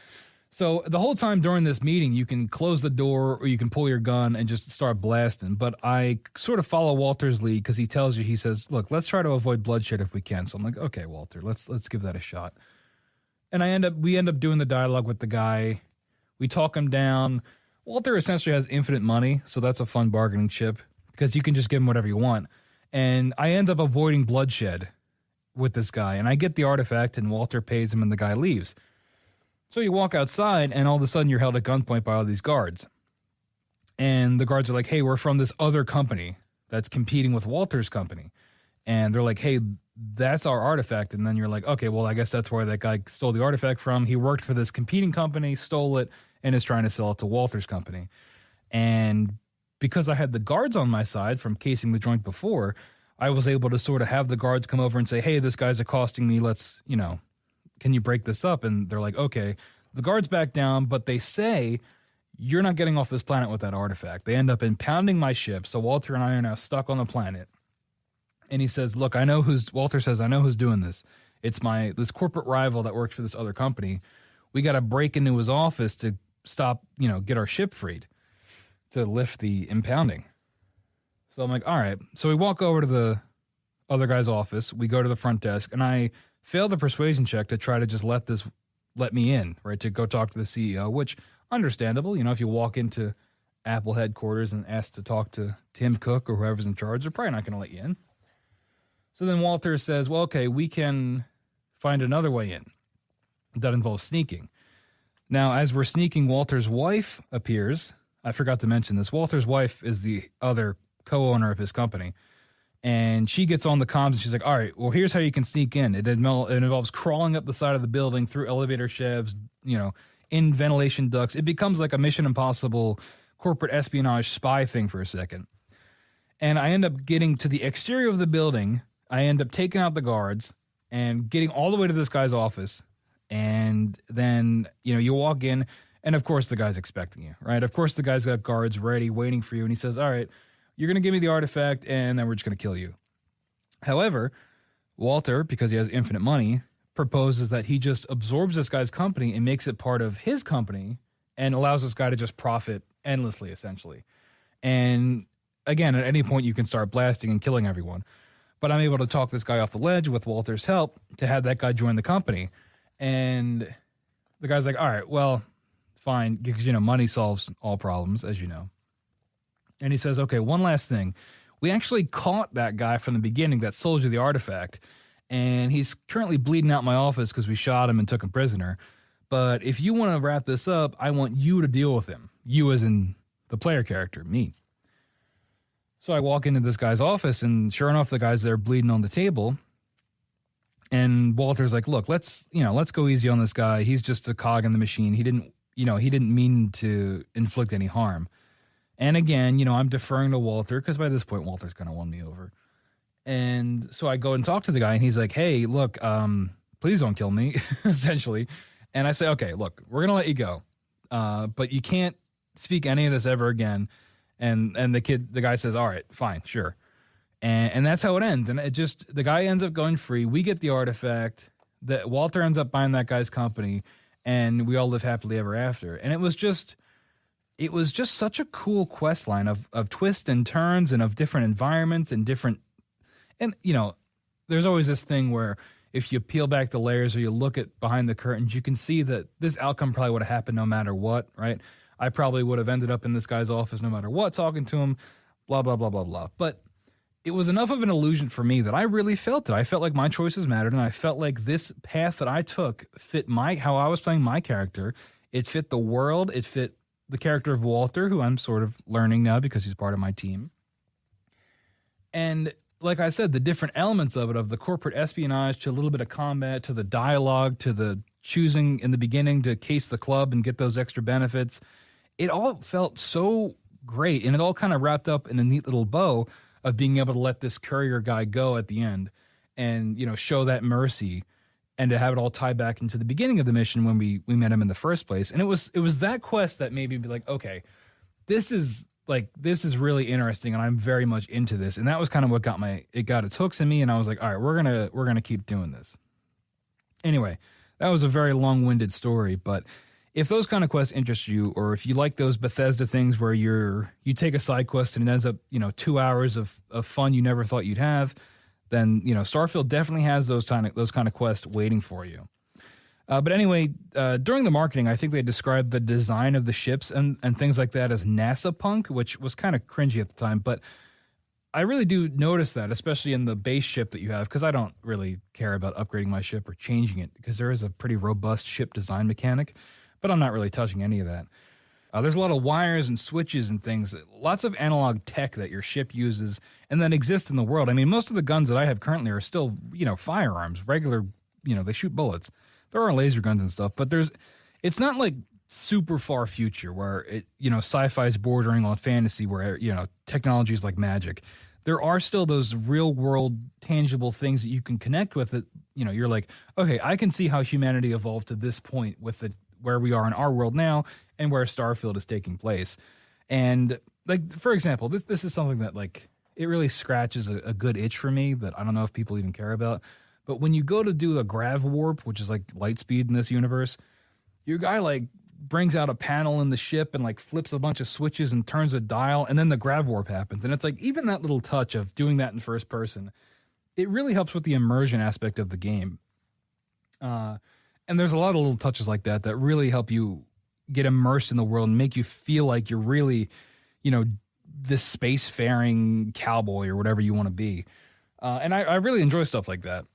D: So the whole time during this meeting, you can close the door or you can pull your gun and just start blasting. But I sort of follow Walter's lead because he tells you, he says, look, let's try to avoid bloodshed if we can. So I'm like, okay, Walter, let's give that a shot. And we end up doing the dialogue with the guy. We talk him down. Walter essentially has infinite money, so that's a fun bargaining chip because you can just give him whatever you want. And I end up avoiding bloodshed with this guy. And I get the artifact and Walter pays him and the guy leaves. So you walk outside, and all of a sudden you're held at gunpoint by all these guards. And the guards are like, hey, we're from this other company that's competing with Walter's company. And they're like, hey, that's our artifact. And then you're like, okay, well, I guess that's where that guy stole the artifact from. He worked for this competing company, stole it, and is trying to sell it to Walter's company. And because I had the guards on my side from casing the joint before, I was able to sort of have the guards come over and say, hey, this guy's accosting me. Let's, can you break this up? And they're like, okay. The guards back down, but they say, you're not getting off this planet with that artifact. They end up impounding my ship. So Walter and I are now stuck on the planet. And he says, look, Walter says, I know who's doing this. It's this corporate rival that works for this other company. We got to break into his office to stop, get our ship freed to lift the impounding. So I'm like, all right. So we walk over to the other guy's office. We go to the front desk and I fail the persuasion check to try to just let me in, right? To go talk to the CEO, which understandable. If you walk into Apple headquarters and ask to talk to Tim Cook or whoever's in charge, they're probably not going to let you in. So then Walter says, well, okay, we can find another way in. That involves sneaking. Now, as we're sneaking, Walter's wife appears. I forgot to mention this. Walter's wife is the other co-owner of his company. And she gets on the comms and she's like, all right, well, here's how you can sneak in. It involves crawling up the side of the building through elevator shafts, in ventilation ducts. It becomes like a Mission Impossible corporate espionage spy thing for a second. And I end up getting to the exterior of the building. I end up taking out the guards and getting all the way to this guy's office. And then, you walk in and of course the guy's expecting you, right? Of course the guy's got guards ready, waiting for you. And he says, all right, you're going to give me the artifact and then we're just going to kill you. However, Walter, because he has infinite money, proposes that he just absorbs this guy's company and makes it part of his company and allows this guy to just profit endlessly, essentially. And again, at any point you can start blasting and killing everyone. But I'm able to talk this guy off the ledge with Walter's help to have that guy join the company. And the guy's like, all right, well, fine, because, money solves all problems, as you know. And he says, okay, one last thing. We actually caught that guy from the beginning that sold you the artifact, and he's currently bleeding out my office because we shot him and took him prisoner. But if you want to wrap this up, I want you to deal with him. You as in the player character, me. So I walk into this guy's office, and sure enough, the guy's there bleeding on the table. And Walter's like, look, let's go easy on this guy. He's just a cog in the machine. He didn't mean to inflict any harm. And again, I'm deferring to Walter because by this point, Walter's kind of won me over. And so I go and talk to the guy and he's like, hey, look, please don't kill me, essentially. And I say, okay, look, we're going to let you go. But you can't speak any of this ever again. And the guy says, all right, fine, sure. And that's how it ends. And the guy ends up going free. We get the artifact. That Walter ends up buying that guy's company and we all live happily ever after. And it was just such a cool quest line of twists and turns and of different environments and there's always this thing where if you peel back the layers or you look at behind the curtains, you can see that this outcome probably would have happened no matter what, right? I probably would have ended up in this guy's office no matter what, talking to him, blah, blah, blah, blah, blah. But it was enough of an illusion for me that I really felt it. I felt like my choices mattered, and I felt like this path that I took fit how I was playing my character. It fit the world. It fit the character of Walter, who I'm sort of learning now because he's part of my team. And like I said, the different elements of it, of the corporate espionage to a little bit of combat, to the dialogue, to the choosing in the beginning to case the club and get those extra benefits, it all felt so great. And it all kind of wrapped up in a neat little bow of being able to let this courier guy go at the end and, show that mercy and to have it all tie back into the beginning of the mission when we met him in the first place. And it was that quest that made me be like, okay, this is really interesting and I'm very much into this. And that was kind of what got its hooks in me. And I was like, all right, we're going to keep doing this. Anyway, that was a very long-winded story, but if those kind of quests interest you, or if you like those Bethesda things where you take a side quest and it ends up, 2 hours of fun you never thought you'd have, then, Starfield definitely has those kind of quests waiting for you. But anyway, during the marketing, I think they described the design of the ships and things like that as NASA punk, which was kind of cringy at the time. But I really do notice that, especially in the base ship that you have, because I don't really care about upgrading my ship or changing it, because there is a pretty robust ship design mechanic, but I'm not really touching any of that. There's a lot of wires and switches and things, lots of analog tech that your ship uses and that exists in the world. I mean, most of the guns that I have currently are still, firearms, regular, they shoot bullets. There are laser guns and stuff, but it's not like super far future where it, sci-fi is bordering on fantasy where, technology is like magic. There are still those real world tangible things that you can connect with that, you're like, okay, I can see how humanity evolved to this point with where we are in our world now and where Starfield is taking place. And like, for example, this is something that like, it really scratches a good itch for me that I don't know if people even care about. But when you go to do a grav warp, which is like light speed in this universe, your guy like brings out a panel in the ship and like flips a bunch of switches and turns a dial, and then the grav warp happens. And it's like, even that little touch of doing that in first person, it really helps with the immersion aspect of the game. And there's a lot of little touches like that that really help you get immersed in the world and make you feel like you're really, this spacefaring cowboy or whatever you want to be. And I really enjoy stuff like that.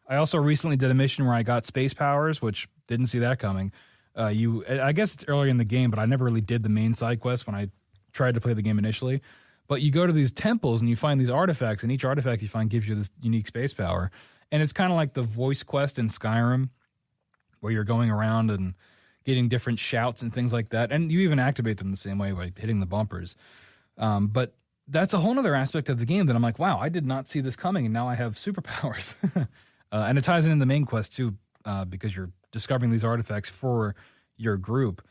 D: I also recently did a mission where I got space powers, which didn't see that coming. I guess it's earlier in the game, but I never really did the main side quest when I tried to play the game initially. But you go to these temples and you find these artifacts, and each artifact you find gives you this unique space power. And it's kind of like the voice quest in Skyrim, where you're going around and getting different shouts and things like that. And you even activate them the same way by hitting the bumpers. But that's a whole other aspect of the game that I'm like, wow, I did not see this coming, and now I have superpowers. And it ties in the main quest too, because you're discovering these artifacts for your group.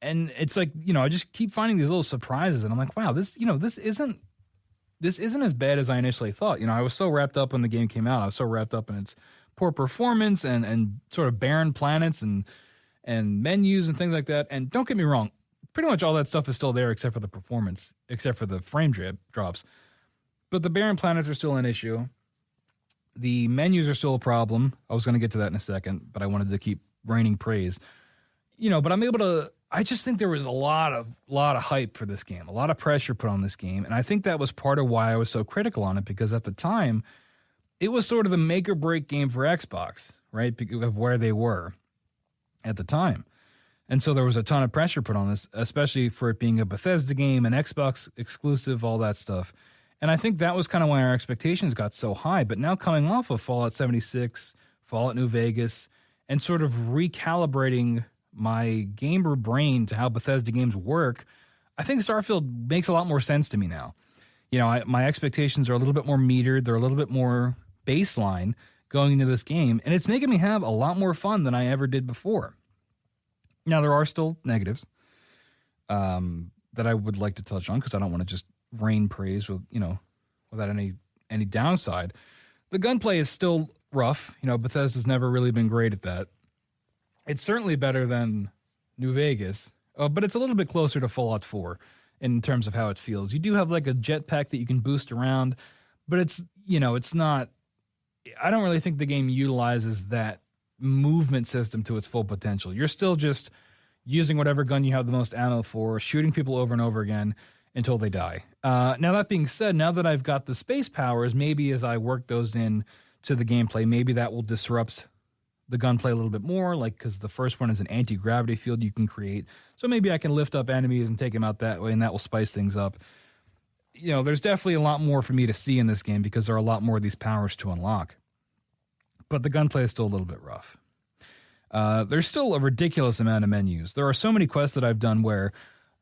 D: And it's like, I just keep finding these little surprises, and I'm like, wow, this isn't as bad as I initially thought. I was so wrapped up when the game came out. I was so wrapped up in its poor performance and sort of barren planets and menus and things like that. And don't get me wrong, pretty much all that stuff is still there except for the performance, except for the frame drops. But the barren planets are still an issue. The menus are still a problem. I was going to get to that in a second, but I wanted to keep raining praise. But I'm able to. I just think there was a lot of hype for this game, a lot of pressure put on this game, and I think that was part of why I was so critical on it, because at the time, it was sort of the make or break game for Xbox, right? Because of where they were at the time, and so there was a ton of pressure put on this, especially for it being a Bethesda game, an Xbox exclusive, all that stuff. And I think that was kind of why our expectations got so high. But now coming off of Fallout 76, Fallout New Vegas, and sort of recalibrating my gamer brain to how Bethesda games work, I think Starfield makes a lot more sense to me now. My expectations are a little bit more metered. They're a little bit more baseline going into this game. And it's making me have a lot more fun than I ever did before. Now, there are still negatives that I would like to touch on, because I don't want to just rain praise without any downside. The gunplay is still rough. Bethesda's never really been great at that. It's certainly better than New Vegas, but it's a little bit closer to Fallout 4 in terms of how it feels. You do have like a jetpack that you can boost around, but it's not. I don't really think the game utilizes that movement system to its full potential. You're still just using whatever gun you have the most ammo for, shooting people over and over again until they die. Now, that being said, now that I've got the space powers, maybe as I work those in to the gameplay, maybe that will disrupt the gunplay a little bit more, like, because the first one is an anti-gravity field you can create. So maybe I can lift up enemies and take them out that way, and that will spice things up. There's definitely a lot more for me to see in this game because there are a lot more of these powers to unlock. But the gunplay is still a little bit rough. There's still a ridiculous amount of menus. There are so many quests that I've done where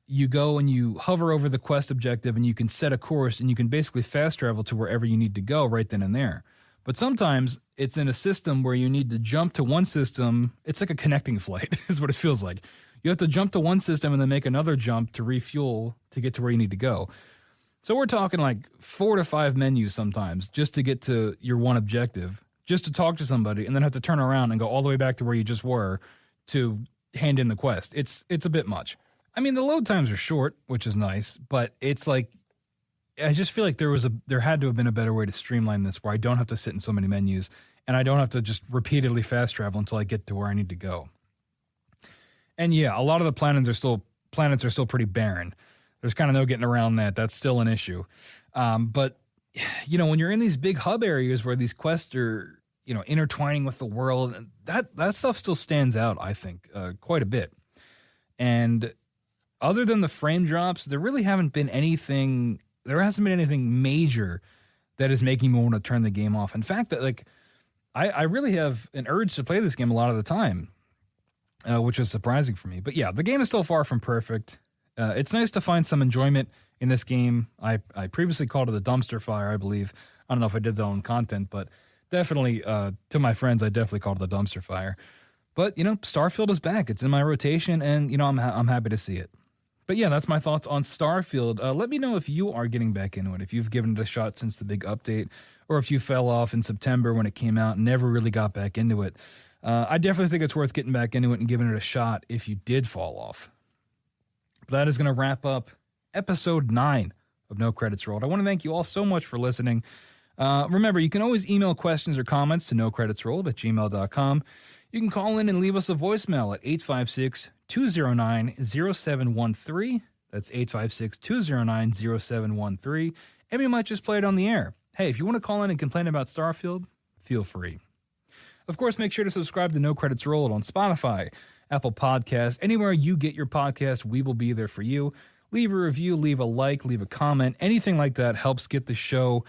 D: you go and you hover over the quest objective and you can set a course and you can basically fast travel to wherever you need to go right then and there. But sometimes it's in a system where you need to jump to one system. It's like a connecting flight is what it feels like. You have to jump to one system and then make another jump to refuel to get to where you need to go. So we're talking like 4 to 5 menus sometimes just to get to your one objective, just to talk to somebody and then have to turn around and go all the way back to where you just were to hand in the quest. It's a bit much. I mean, the load times are short, which is nice, but it's like, I just feel like there had to have been a better way to streamline this where I don't have to sit in so many menus and I don't have to just repeatedly fast travel until I get to where I need to go. And yeah, a lot of the planets are still pretty barren. There's kind of no getting around that. That's still an issue. But you know, when you're in these big hub areas where these quests are, you know, intertwining with the world, that stuff still stands out, I think, quite a bit. And other than the frame drops, there hasn't been anything major that is making me want to turn the game off. In fact, that like I really have an urge to play this game a lot of the time, which is surprising for me. But yeah, the game is still far from perfect. It's nice to find some enjoyment in this game. I previously called it a dumpster fire, I believe. I don't know if I did that on content, but definitely to my friends, I definitely called it a dumpster fire. But, you know, Starfield is back. It's in my rotation, and, you know, I'm happy to see it. But yeah, that's my thoughts on Starfield. Let me know if you are getting back into it, if you've given it a shot since the big update, or if you fell off in September when it came out and never really got back into it. I definitely think it's worth getting back into it and giving it a shot if you did fall off. But that is going to wrap up episode 9 of No Credits Rolled. I want to thank you all so much for listening. Remember, you can always email questions or comments to nocreditsrolled@gmail.com. You can call in and leave us a voicemail at 856-209-0713. That's 856-209-0713. And we might just play it on the air. Hey, if you want to call in and complain about Starfield, feel free. Of course, make sure to subscribe to No Credits Rolled on Spotify, Apple Podcasts, anywhere you get your podcast, we will be there for you. Leave a review, leave a like, leave a comment. Anything like that helps get the show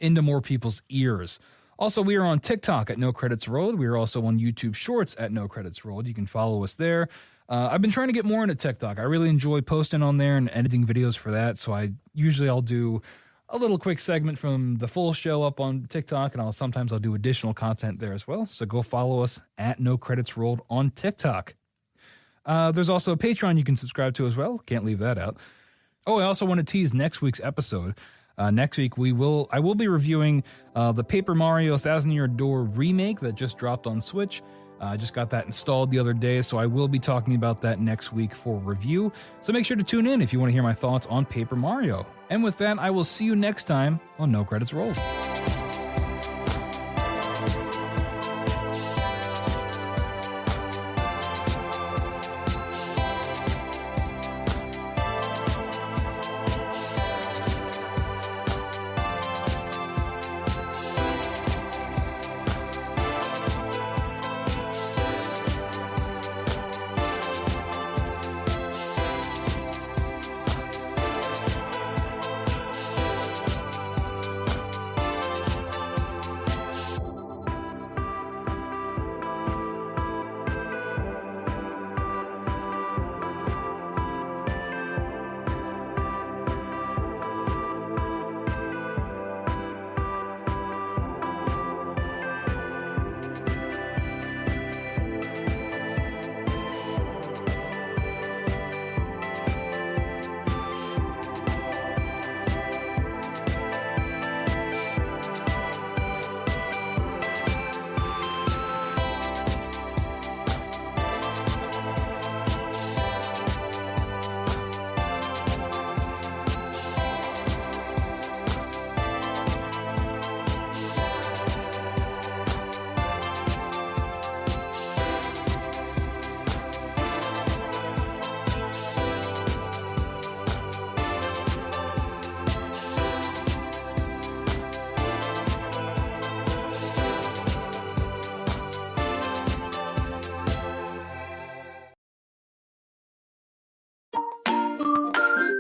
D: into more people's ears. Also, we are on TikTok at No Credits Rolled. We are also on YouTube Shorts at No Credits Rolled. You can follow us there. I've been trying to get more into TikTok. I really enjoy posting on there and editing videos for that. So I'll do a little quick segment from the full show up on TikTok, and sometimes I'll do additional content there as well. So go follow us at No Credits Rolled on TikTok. There's also a Patreon you can subscribe to as well. Can't leave that out. Oh, I also want to tease next week's episode. Next week, I will be reviewing the Paper Mario Thousand Year Door remake that just dropped on Switch. I just got that installed the other day, so I will be talking about that next week for review. So make sure to tune in if you want to hear my thoughts on Paper Mario. And with that, I will see you next time on No Credits Rolled.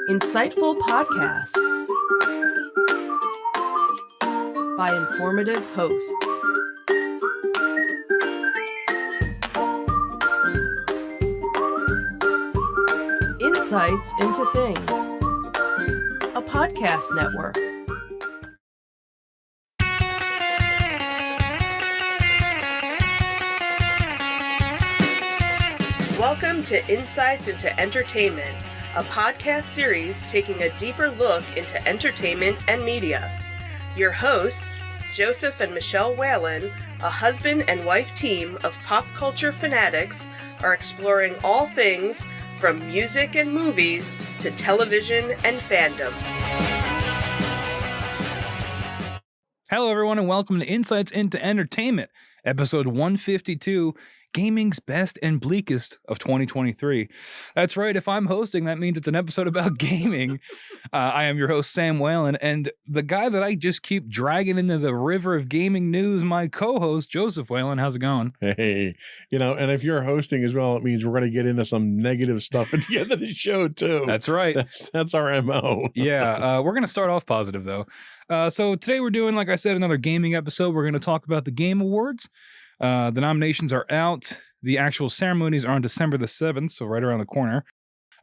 A: Insightful podcasts by informative hosts. Insights into Things, a podcast network. Welcome to Insights into Entertainment, a podcast series taking a deeper look into entertainment and media. Your hosts, Joseph and Michelle Whalen, a husband and wife team of pop culture fanatics, are exploring all things from music and movies to television and fandom.
D: Hello, everyone, and welcome to Insights into Entertainment, episode 152, Gaming's Best and Bleakest of 2023. That's right, if I'm hosting, that means it's an episode about gaming. I am your host, Sam Whalen, and the guy that I just keep dragging into the river of gaming news, my co-host, Joseph Whalen. How's it going?
B: Hey, and if you're hosting as well, it means we're going to get into some negative stuff at the end of the show, too.
D: That's right.
B: That's our MO.
D: Yeah, we're going to start off positive, though. So today we're doing, like I said, another gaming episode. We're going to talk about the Game Awards. The nominations are out. The actual ceremonies are on December the 7th, so right around the corner.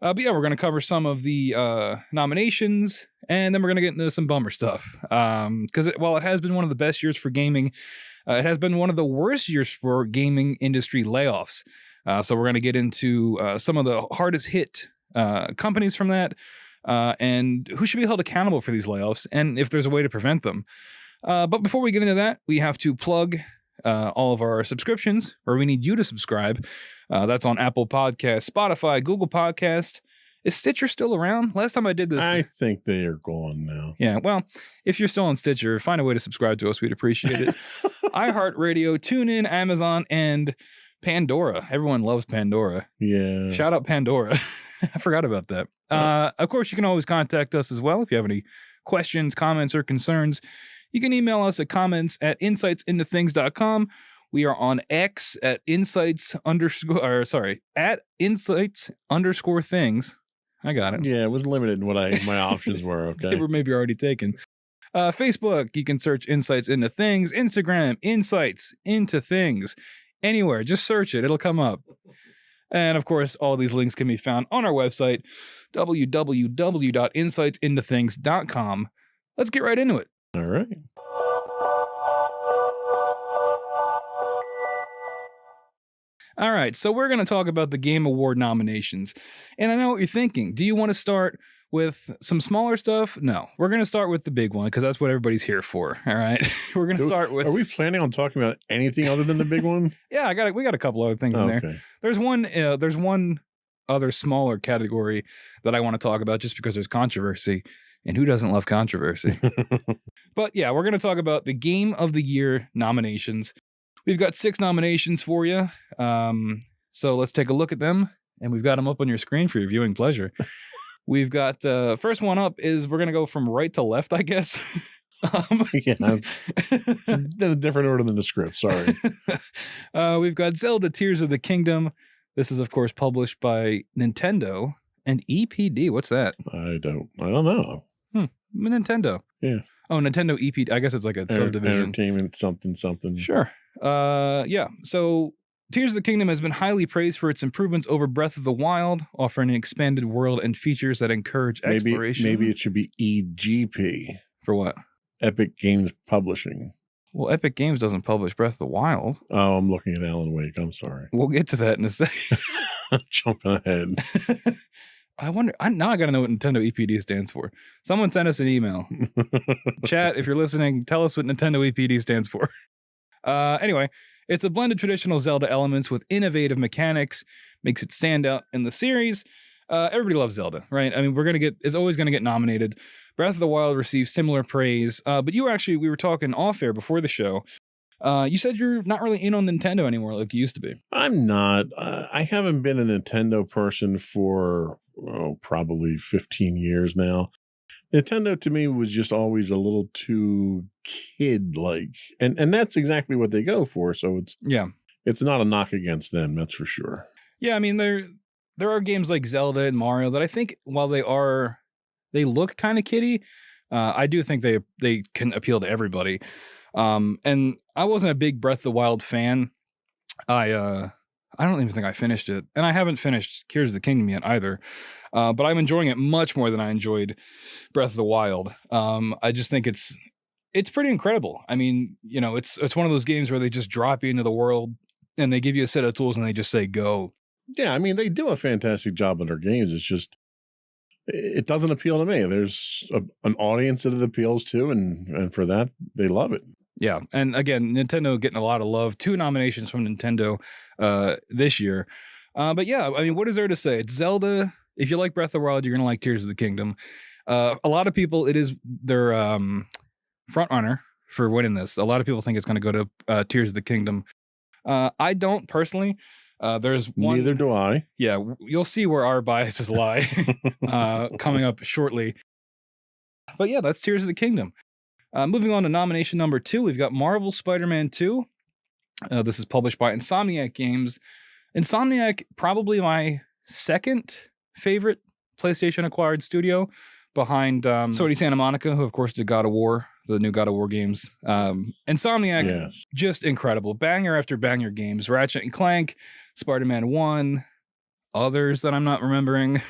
D: But yeah, we're going to cover some of the nominations, and then we're going to get into some bummer stuff. Because while it has been one of the best years for gaming, it has been one of the worst years for gaming industry layoffs. So we're going to get into some of the hardest hit companies from that, and who should be held accountable for these layoffs, and if there's a way to prevent them. But before we get into that, we have to plug all of our subscriptions, where we need you to subscribe. That's on Apple Podcasts, Spotify, Google Podcast. Is Stitcher still around? Last time I did this,
B: I think they are gone now.
D: Yeah, well, if you're still on Stitcher, find a way to subscribe to us. We'd appreciate it. iHeartRadio, TuneIn, Amazon, and Pandora. Everyone loves Pandora.
B: Yeah.
D: Shout out Pandora. I forgot about that. Of course, you can always contact us as well if you have any questions, comments, or concerns. You can email us at comments@insightsintothings.com. We are on X at insights_things. I got it.
B: Yeah, it was limited in what my options were. Okay.
D: They were maybe already taken. Facebook, you can search Insights Into Things. Instagram, Insights Into Things. Anywhere, just search it. It'll come up. And of course, all these links can be found on our website, www.insightsintothings.com. Let's get right into it.
B: All right.
D: All right, so we're going to talk about the Game Award nominations. And I know what you're thinking. Do you want to start with some smaller stuff? No, we're going to start with the big one because that's what everybody's here for. All right, we're going to start with.
B: Are we planning on talking about anything other than the big one?
D: Yeah, we got a couple other things in there.
B: Okay.
D: There's one other smaller category that I want to talk about just because there's controversy. And who doesn't love controversy? But yeah, we're going to talk about the Game of the Year nominations. We've got 6 nominations for you. So let's take a look at them. And we've got them up on your screen for your viewing pleasure. We've got first one up is we're going to go from right to left, I guess.
B: Yeah, it's in a different order than the script. Sorry.
D: We've got Zelda Tears of the Kingdom. This is, of course, published by Nintendo and EPD. What's that?
B: I don't know.
D: Nintendo.
B: Yeah.
D: Oh, Nintendo EPD. I guess it's like a subdivision.
B: Entertainment something.
D: Sure. Yeah. So Tears of the Kingdom has been highly praised for its improvements over Breath of the Wild, offering an expanded world and features that encourage exploration.
B: Maybe it should be EGP.
D: For what?
B: Epic Games Publishing.
D: Well, Epic Games doesn't publish Breath of the Wild.
B: Oh, I'm looking at Alan Wake. I'm sorry.
D: We'll get to that in a second.
B: I'm jumping ahead.
D: I wonder. Now I got to know what Nintendo EPD stands for. Someone send us an email. Chat, if you're listening, tell us what Nintendo EPD stands for. Anyway, it's a blend of traditional Zelda elements with innovative mechanics, makes it stand out in the series. Everybody loves Zelda, right? I mean, it's always going to get nominated. Breath of the Wild received similar praise, but we were talking off air before the show. You said you're not really in on Nintendo anymore like you used to be.
B: I'm not. I haven't been a Nintendo person for probably 15 years now. Nintendo to me was just always a little too kid-like, and that's exactly what they go for. So it's not a knock against them, that's for sure.
D: Yeah, I mean there are games like Zelda and Mario that I think while they look kind of kiddie, I do think they can appeal to everybody. And I wasn't a big Breath of the Wild fan. I don't even think I finished it, and I haven't finished Tears of the Kingdom yet either. But I'm enjoying it much more than I enjoyed Breath of the Wild. I just think it's pretty incredible. I mean, it's one of those games where they just drop you into the world and they give you a set of tools and they just say go.
B: Yeah, I mean, they do a fantastic job in their games. It's just it doesn't appeal to me. There's an audience that it appeals to, and for that they love it.
D: Yeah, and again, Nintendo getting a lot of love. 2 nominations from Nintendo this year. But yeah, I mean, what is there to say? It's Zelda. If you like Breath of the Wild, you're gonna like Tears of the Kingdom. A lot of people, it is their front runner for winning this. A lot of people think it's gonna go to Tears of the Kingdom. I don't personally. There's one.
B: Neither do I.
D: Yeah, you'll see where our biases lie coming up shortly. But yeah, that's Tears of the Kingdom. Moving on to nomination number 2, we've got Marvel Spider-Man 2. This is published by Insomniac Games. Insomniac, probably my second favorite PlayStation acquired studio, behind Sony Santa Monica, who of course did God of War, the new God of War games. Insomniac,
B: Yes.
D: just incredible. Banger after banger games. Ratchet and Clank, Spider-Man 1, others that I'm not remembering.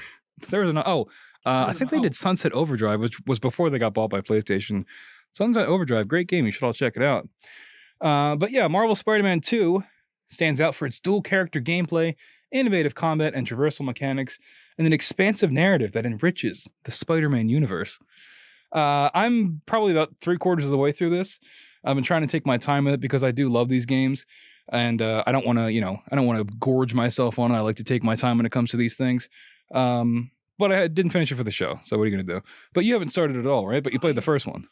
D: There was I think they did Sunset Overdrive, which was before they got bought by PlayStation. Sunset Overdrive, great game. You should all check it out. But yeah, Marvel Spider-Man 2 stands out for its dual character gameplay, innovative combat and traversal mechanics, and an expansive narrative that enriches the Spider-Man universe. I'm probably about 3/4 of the way through this. I've been trying to take my time with it because I do love these games, and I don't want to, gorge myself on it. I like to take my time when it comes to these things. But I didn't finish it for the show, so what are you going to do? But you haven't started at all, right? But you played the first one.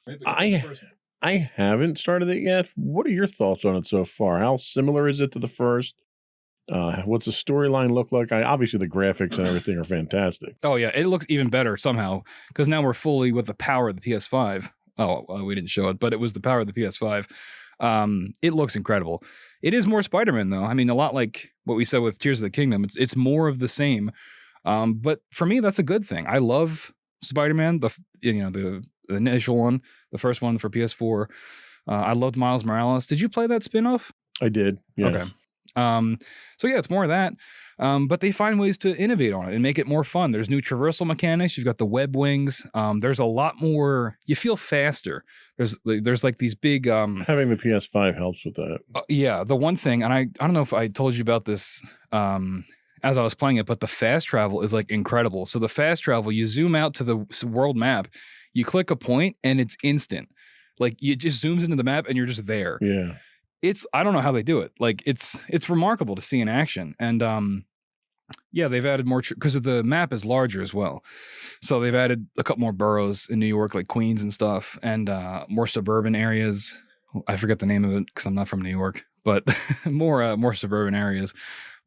B: I haven't started it yet. What are your thoughts on it so far? How similar is it to the first? What's the storyline look like? Obviously, the graphics and everything are fantastic.
D: Oh, yeah. It looks even better somehow because now we're fully with the power of the PS5. Oh, we didn't show it, but it was the power of the PS5. It looks incredible. It is more Spider-Man, though. I mean, a lot like what we said with Tears of the Kingdom. It's more of the same. But for me, that's a good thing. I love Spider-Man, the initial one, the first one for PS4. I loved Miles Morales. Did you play that spin-off?
B: I did. Yes.
D: Okay. So yeah, it's more of that. But they find ways to innovate on it and make it more fun. There's new traversal mechanics. You've got the web wings. There's a lot more. You feel faster. There's like these big.
B: Having the PS5 helps with that.
D: Yeah, the one thing, and I don't know if I told you about this. As I was playing it, but the fast travel is like incredible. So the fast travel, you zoom out to the world map, you click a point, and it's instant. Like it just zooms into the map, and you're just there.
B: Yeah.
D: I don't know how they do it. Like it's remarkable to see in action. And yeah, they've added more because the map is larger as well. So they've added a couple more boroughs in New York, like Queens and stuff, and more suburban areas. I forget the name of it because I'm not from New York, but more suburban areas.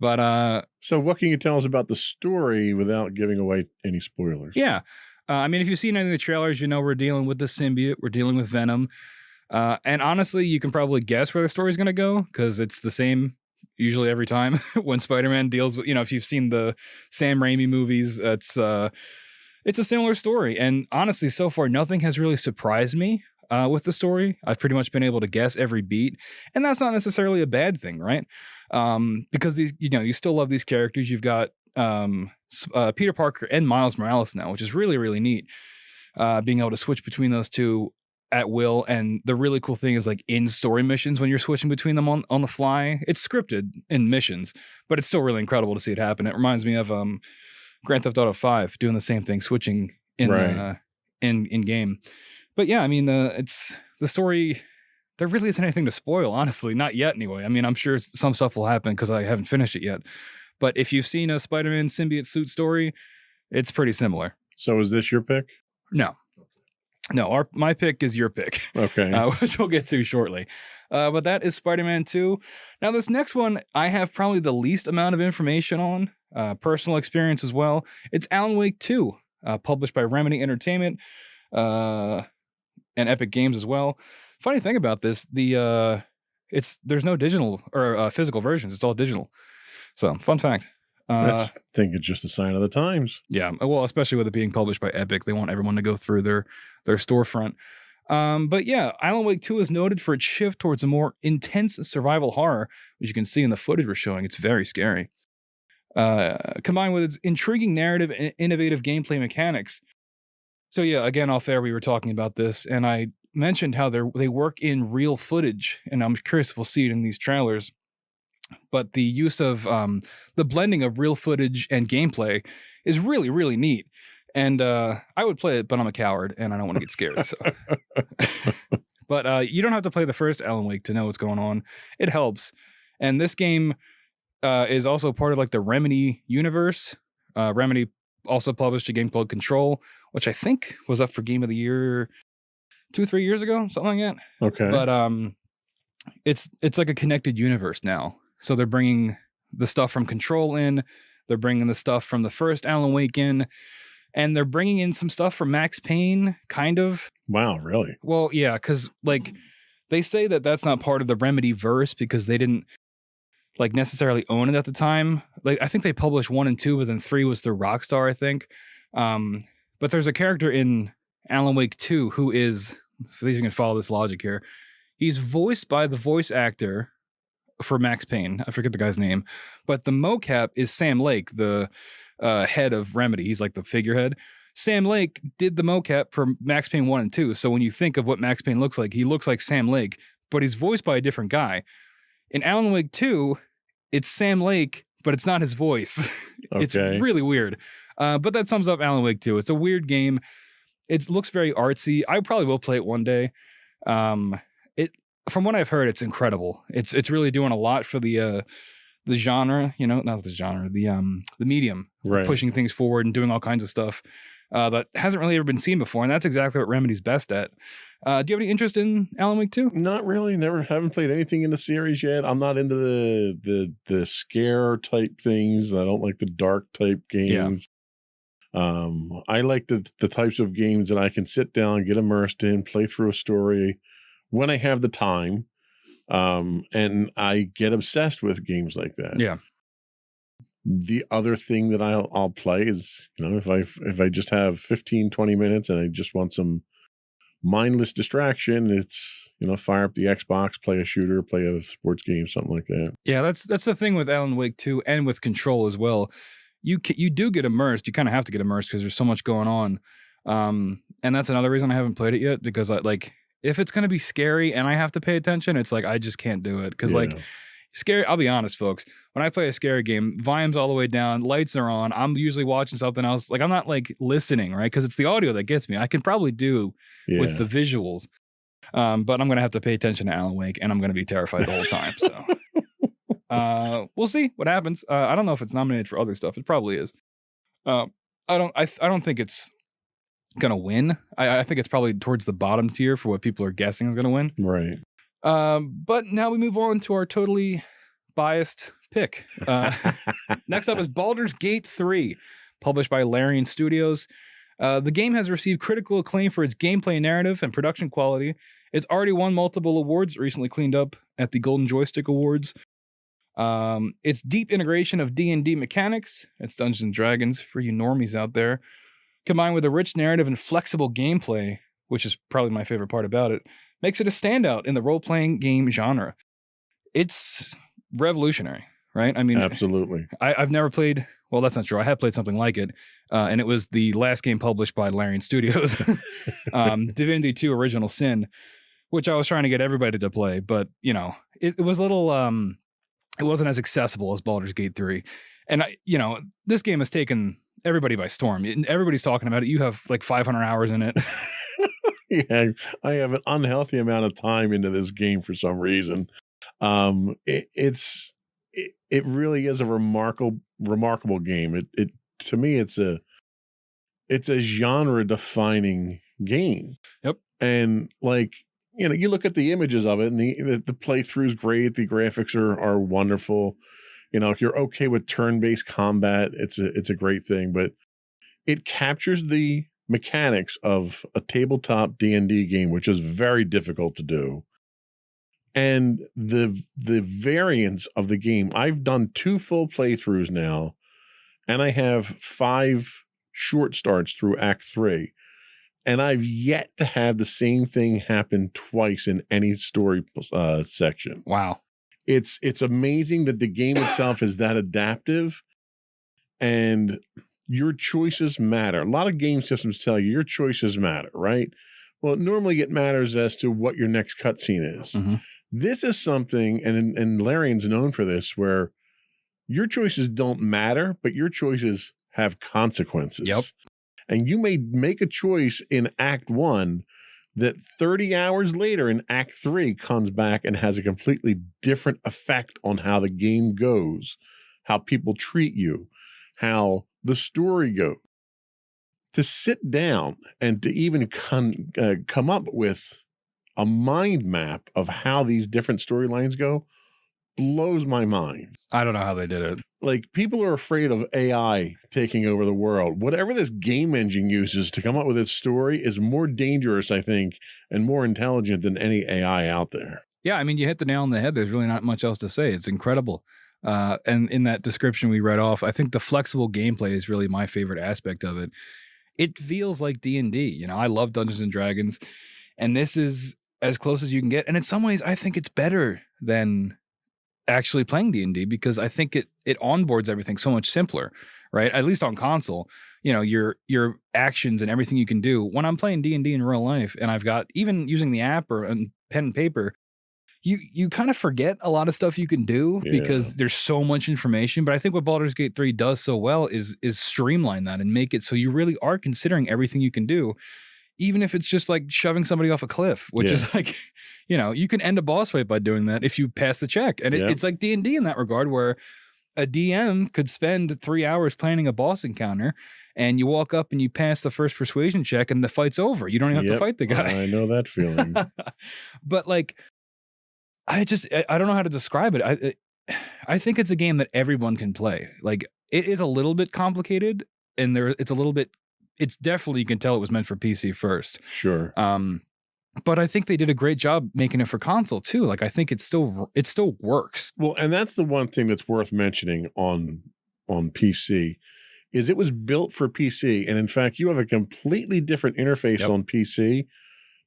D: But
B: so what can you tell us about the story without giving away any spoilers?
D: Yeah. I mean, if you've seen any of the trailers, we're dealing with the symbiote. We're dealing with Venom. And honestly, you can probably guess where the story's going to go because it's the same usually every time when Spider-Man deals with, if you've seen the Sam Raimi movies, it's a similar story. And honestly, so far, nothing has really surprised me with the story. I've pretty much been able to guess every beat. And that's not necessarily a bad thing, right? Because these, you still love these characters. You've got Peter Parker and Miles Morales now, which is really, really neat. Being able to switch between those two at will. And the really cool thing is like in story missions when you're switching between them on the fly. It's scripted in missions, but it's still really incredible to see it happen. It reminds me of Grand Theft Auto 5 doing the same thing, switching in in game. But yeah, I mean it's the story. There really isn't anything to spoil, honestly, not yet anyway. I mean, I'm sure some stuff will happen because I haven't finished it yet. But if you've seen a Spider-Man symbiote suit story, it's pretty similar.
B: So is this your pick?
D: No, my pick is your pick.
B: Okay.
D: Which we'll get to shortly. But that is Spider-Man 2. Now, this next one, I have probably the least amount of information on, personal experience as well. It's Alan Wake 2, published by Remedy Entertainment and Epic Games as well. Funny thing about this, there's no digital or physical versions. It's all digital. So, fun fact.
B: I think it's just a sign of the times.
D: Yeah, well, especially with it being published by Epic, they want everyone to go through their storefront. But yeah, Alan Wake 2 is noted for its shift towards a more intense survival horror, which you can see in the footage we're showing. It's very scary. Combined with its intriguing narrative and innovative gameplay mechanics. So yeah, again, off air, we were talking about this, and I mentioned how they work in real footage, and I'm curious if we'll see it in these trailers. But the use of the blending of real footage and gameplay is really, really neat. And I would play it, but I'm a coward and I don't want to get scared. So, But you don't have to play the first Alan Wake to know what's going on. It helps. And this game is also part of like the Remedy universe. Remedy also published a game called Control, which I think was up for Game of the Year 2-3 years ago, something like that.
B: Okay.
D: But it's like a connected universe now. So they're bringing the stuff from Control in, they're bringing the stuff from the first Alan Wake in, and they're bringing in some stuff from Max Payne, kind of.
B: Wow, really?
D: Well, yeah, because like they say that that's not part of the Remedy verse because they didn't like necessarily own it at the time. Like I think they published 1 and 2, but then 3 was through Rockstar, I think. But there's a character in Alan Wake 2 who is, for these you can follow this logic here, he's voiced by the voice actor for Max Payne. I forget the guy's name, but the mocap is Sam Lake, the head of Remedy. He's like the figurehead. Sam Lake did the mocap for Max Payne 1 and 2. So when you think of what Max Payne looks like, he looks like Sam Lake, but he's voiced by a different guy. In Alan Wake 2, it's Sam Lake, but it's not his voice. It's really weird. But that sums up Alan Wake 2. It's a weird game. It looks very artsy. I probably will play it one day. From what I've heard, it's incredible. It's really doing a lot for the genre, not the genre, the medium,
B: right,
D: pushing things forward and doing all kinds of stuff that hasn't really ever been seen before. And that's exactly what Remedy's best at. Do you have any interest in Alan Wake 2?
B: Not really. Haven't played anything in the series yet. I'm not into the scare type things. I don't like the dark type games. Yeah. I like the types of games that I can sit down, get immersed in, play through a story when I have the time. And I get obsessed with games like that.
D: Yeah.
B: The other thing that I'll play is, if I just have 15, 20 minutes and I just want some mindless distraction, it's, fire up the Xbox, play a shooter, play a sports game, something like that.
D: Yeah, that's the thing with Alan Wake 2 and with Control as well. You do get immersed. You kind of have to get immersed because there's so much going on. And that's another reason I haven't played it yet, because if it's going to be scary and I have to pay attention, it's like I just can't do it. Because scary, I'll be honest, folks, when I play a scary game, volume's all the way down, lights are on, I'm usually watching something else. Like I'm not listening, right? Because it's the audio that gets me. I can probably do with the visuals. But I'm going to have to pay attention to Alan Wake, and I'm going to be terrified the whole time. So we'll see what happens. I don't know if it's nominated for other stuff. It probably is. I don't think it's gonna win. I think it's probably towards the bottom tier for what people are guessing is gonna win.
B: Right.
D: But now we move on to our totally biased pick. Next up is Baldur's Gate 3, published by Larian Studios. The game has received critical acclaim for its gameplay narrative and production quality. It's already won multiple awards, recently cleaned up at the Golden Joystick Awards. Its deep integration of D&D mechanics, it's Dungeons & Dragons for you normies out there, combined with a rich narrative and flexible gameplay, which is probably my favorite part about it, makes it a standout in the role-playing game genre. It's revolutionary, right? I mean,
B: absolutely.
D: I've never played, well, that's not true. I have played something like it, and it was the last game published by Larian Studios, Divinity 2 Original Sin, which I was trying to get everybody to play, but, it was a little, it wasn't as accessible as Baldur's Gate 3. And, this game has taken everybody by storm. Everybody's talking about it. You have 500 hours in it.
B: Yeah, I have an unhealthy amount of time into this game for some reason. It really is a remarkable game. It to me, it's a genre defining game.
D: Yep.
B: And you look at the images of it, and the playthrough's great. The graphics are wonderful. If you're okay with turn-based combat, it's a great thing. But it captures the mechanics of a tabletop D&D game, which is very difficult to do. And the variance of the game. I've done 2 full playthroughs now, and I have 5 short starts through Act 3. And I've yet to have the same thing happen twice in any story section.
D: Wow.
B: It's amazing that the game itself is that adaptive, and your choices matter. A lot of game systems tell you your choices matter, right? Well, normally it matters as to what your next cutscene is.
D: Mm-hmm.
B: This is something, and Larian's known for this, where your choices don't matter, but your choices have consequences.
D: Yep.
B: And you may make a choice in Act 1 that 30 hours later in Act 3 comes back and has a completely different effect on how the game goes, how people treat you, how the story goes. To sit down and to even come up with a mind map of how these different storylines go blows my mind.
D: I don't know how they did it.
B: Like, people are afraid of AI taking over the world. Whatever this game engine uses to come up with its story is more dangerous, I think, and more intelligent than any AI out there.
D: Yeah, I mean, you hit the nail on the head. There's really not much else to say. It's incredible. And in that description we read off, I think the flexible gameplay is really my favorite aspect of it. It feels like D&D. You know, I love Dungeons and Dragons, and this is as close as you can get. And in some ways, I think it's better than actually playing D&D because I think it onboards everything so much simpler, right? At least on console, you know, your actions and everything you can do. When I'm playing D&D in real life, and I've got, even using the app or pen and paper, you kind of forget a lot of stuff you can do because there's so much information. But I think what Baldur's Gate 3 does so well is streamline that and make it so you really are considering everything you can do, even if it's just like shoving somebody off a cliff, which is like, you know, you can end a boss fight by doing that if you pass the check. And it's like D&D in that regard, where a DM could spend 3 hours planning a boss encounter, and you walk up and you pass the first persuasion check and the fight's over. You don't even have to fight the guy.
B: I know that feeling.
D: But like, I don't know how to describe it. I think it's a game that everyone can play. Like, it is a little bit complicated, and it's definitely, you can tell it was meant for PC first.
B: Sure.
D: But I think they did a great job making it for console too. Like, I think it still works.
B: Well, and that's the one thing that's worth mentioning on PC is it was built for PC. And in fact, you have a completely different interface on PC,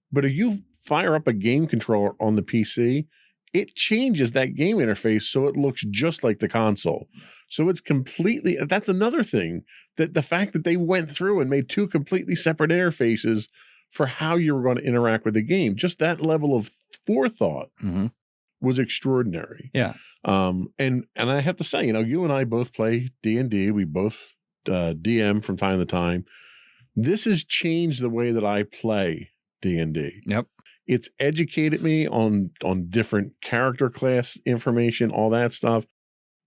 B: but if you fire up a game controller on the PC, it changes that game interface so it looks just like the console. So it's completely, that's another thing, that the fact that they went through and made two completely separate interfaces for how you were going to interact with the game, just that level of forethought was extraordinary.
D: Yeah.
B: And I have to say, you know, you and I both play D&D. We both DM from time to time. This has changed the way that I play D&D.
D: Yep.
B: It's educated me on different character class information, all that stuff.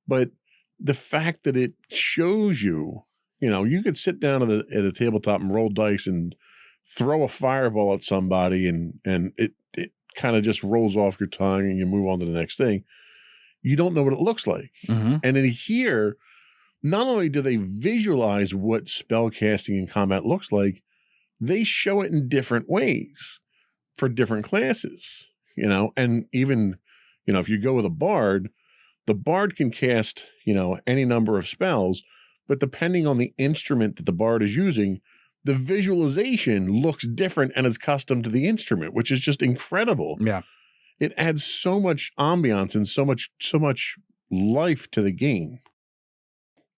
B: But the fact that it shows you, you know, you could sit down at a tabletop and roll dice and throw a fireball at somebody, and it kind of just rolls off your tongue and you move on to the next thing. You don't know what it looks like. And in here, not only do they visualize what spellcasting and combat looks like, they show it in different ways for different classes, you know. And even, you know, if you go with a bard, the bard can cast, you know, any number of spells, but depending on the instrument that the bard is using, the visualization looks different and is custom to the instrument, which is just incredible.
D: Yeah.
B: It adds so much ambiance and so much life to the game.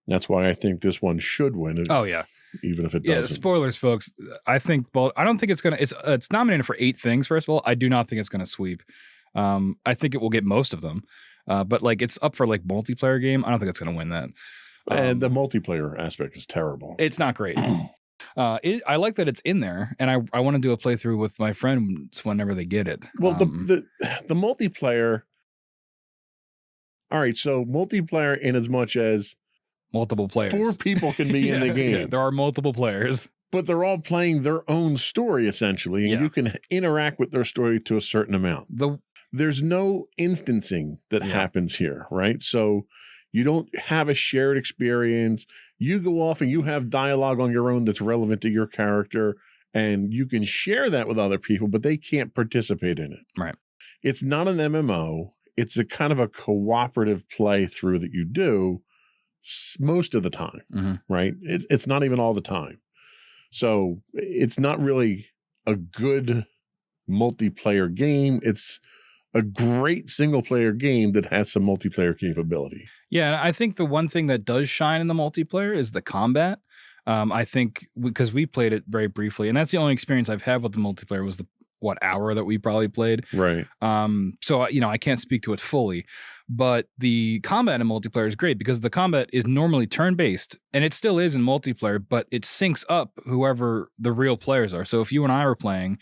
B: That's why I think this one should win.
D: Oh yeah.
B: Even if it doesn't.
D: Yeah, spoilers, folks. I don't think it's gonna. It's nominated for 8 things. First of all, I do not think it's gonna sweep. I think it will get most of them. But like, it's up for like multiplayer game. I don't think it's gonna win that.
B: And the multiplayer aspect is terrible.
D: It's not great. I like that it's in there, and I want to do a playthrough with my friends whenever they get it.
B: Well, the multiplayer. All right, so multiplayer, in as much as
D: multiple players,
B: 4 people can be in the game.
D: Yeah, there are multiple players,
B: but they're all playing their own story essentially, and you can interact with their story to a certain amount. There's no instancing that happens here, right? So you don't have a shared experience. You go off and you have dialogue on your own that's relevant to your character, and you can share that with other people, but they can't participate in it.
D: Right.
B: It's not an MMO. It's a kind of a cooperative playthrough that you do most of the time, right? It's not even all the time. So it's not really a good multiplayer game. It's a great single player game that has some multiplayer capability.
D: Yeah, I think the one thing that does shine in the multiplayer is the combat. I think because we played it very briefly, and that's the only experience I've had with the multiplayer was the hour that we probably played.
B: Right.
D: So, you know, I can't speak to it fully, but the combat in multiplayer is great because the combat is normally turn-based, and it still is in multiplayer, but it syncs up whoever the real players are. So if you and I were playing,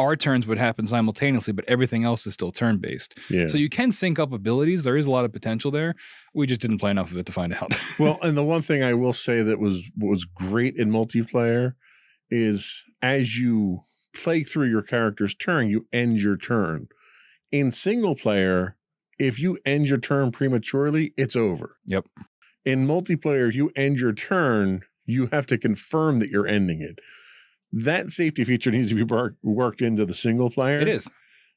D: our turns would happen simultaneously, but everything else is still turn-based.
B: Yeah.
D: So you can sync up abilities. There is a lot of potential there. We just didn't play enough of it to find out.
B: Well, and the one thing I will say that was great in multiplayer is as you play through your character's turn, you end your turn. In single player, if you end your turn prematurely, it's over.
D: Yep.
B: In multiplayer, if you end your turn, you have to confirm that you're ending it. That safety feature needs to be worked into the single player.
D: It is.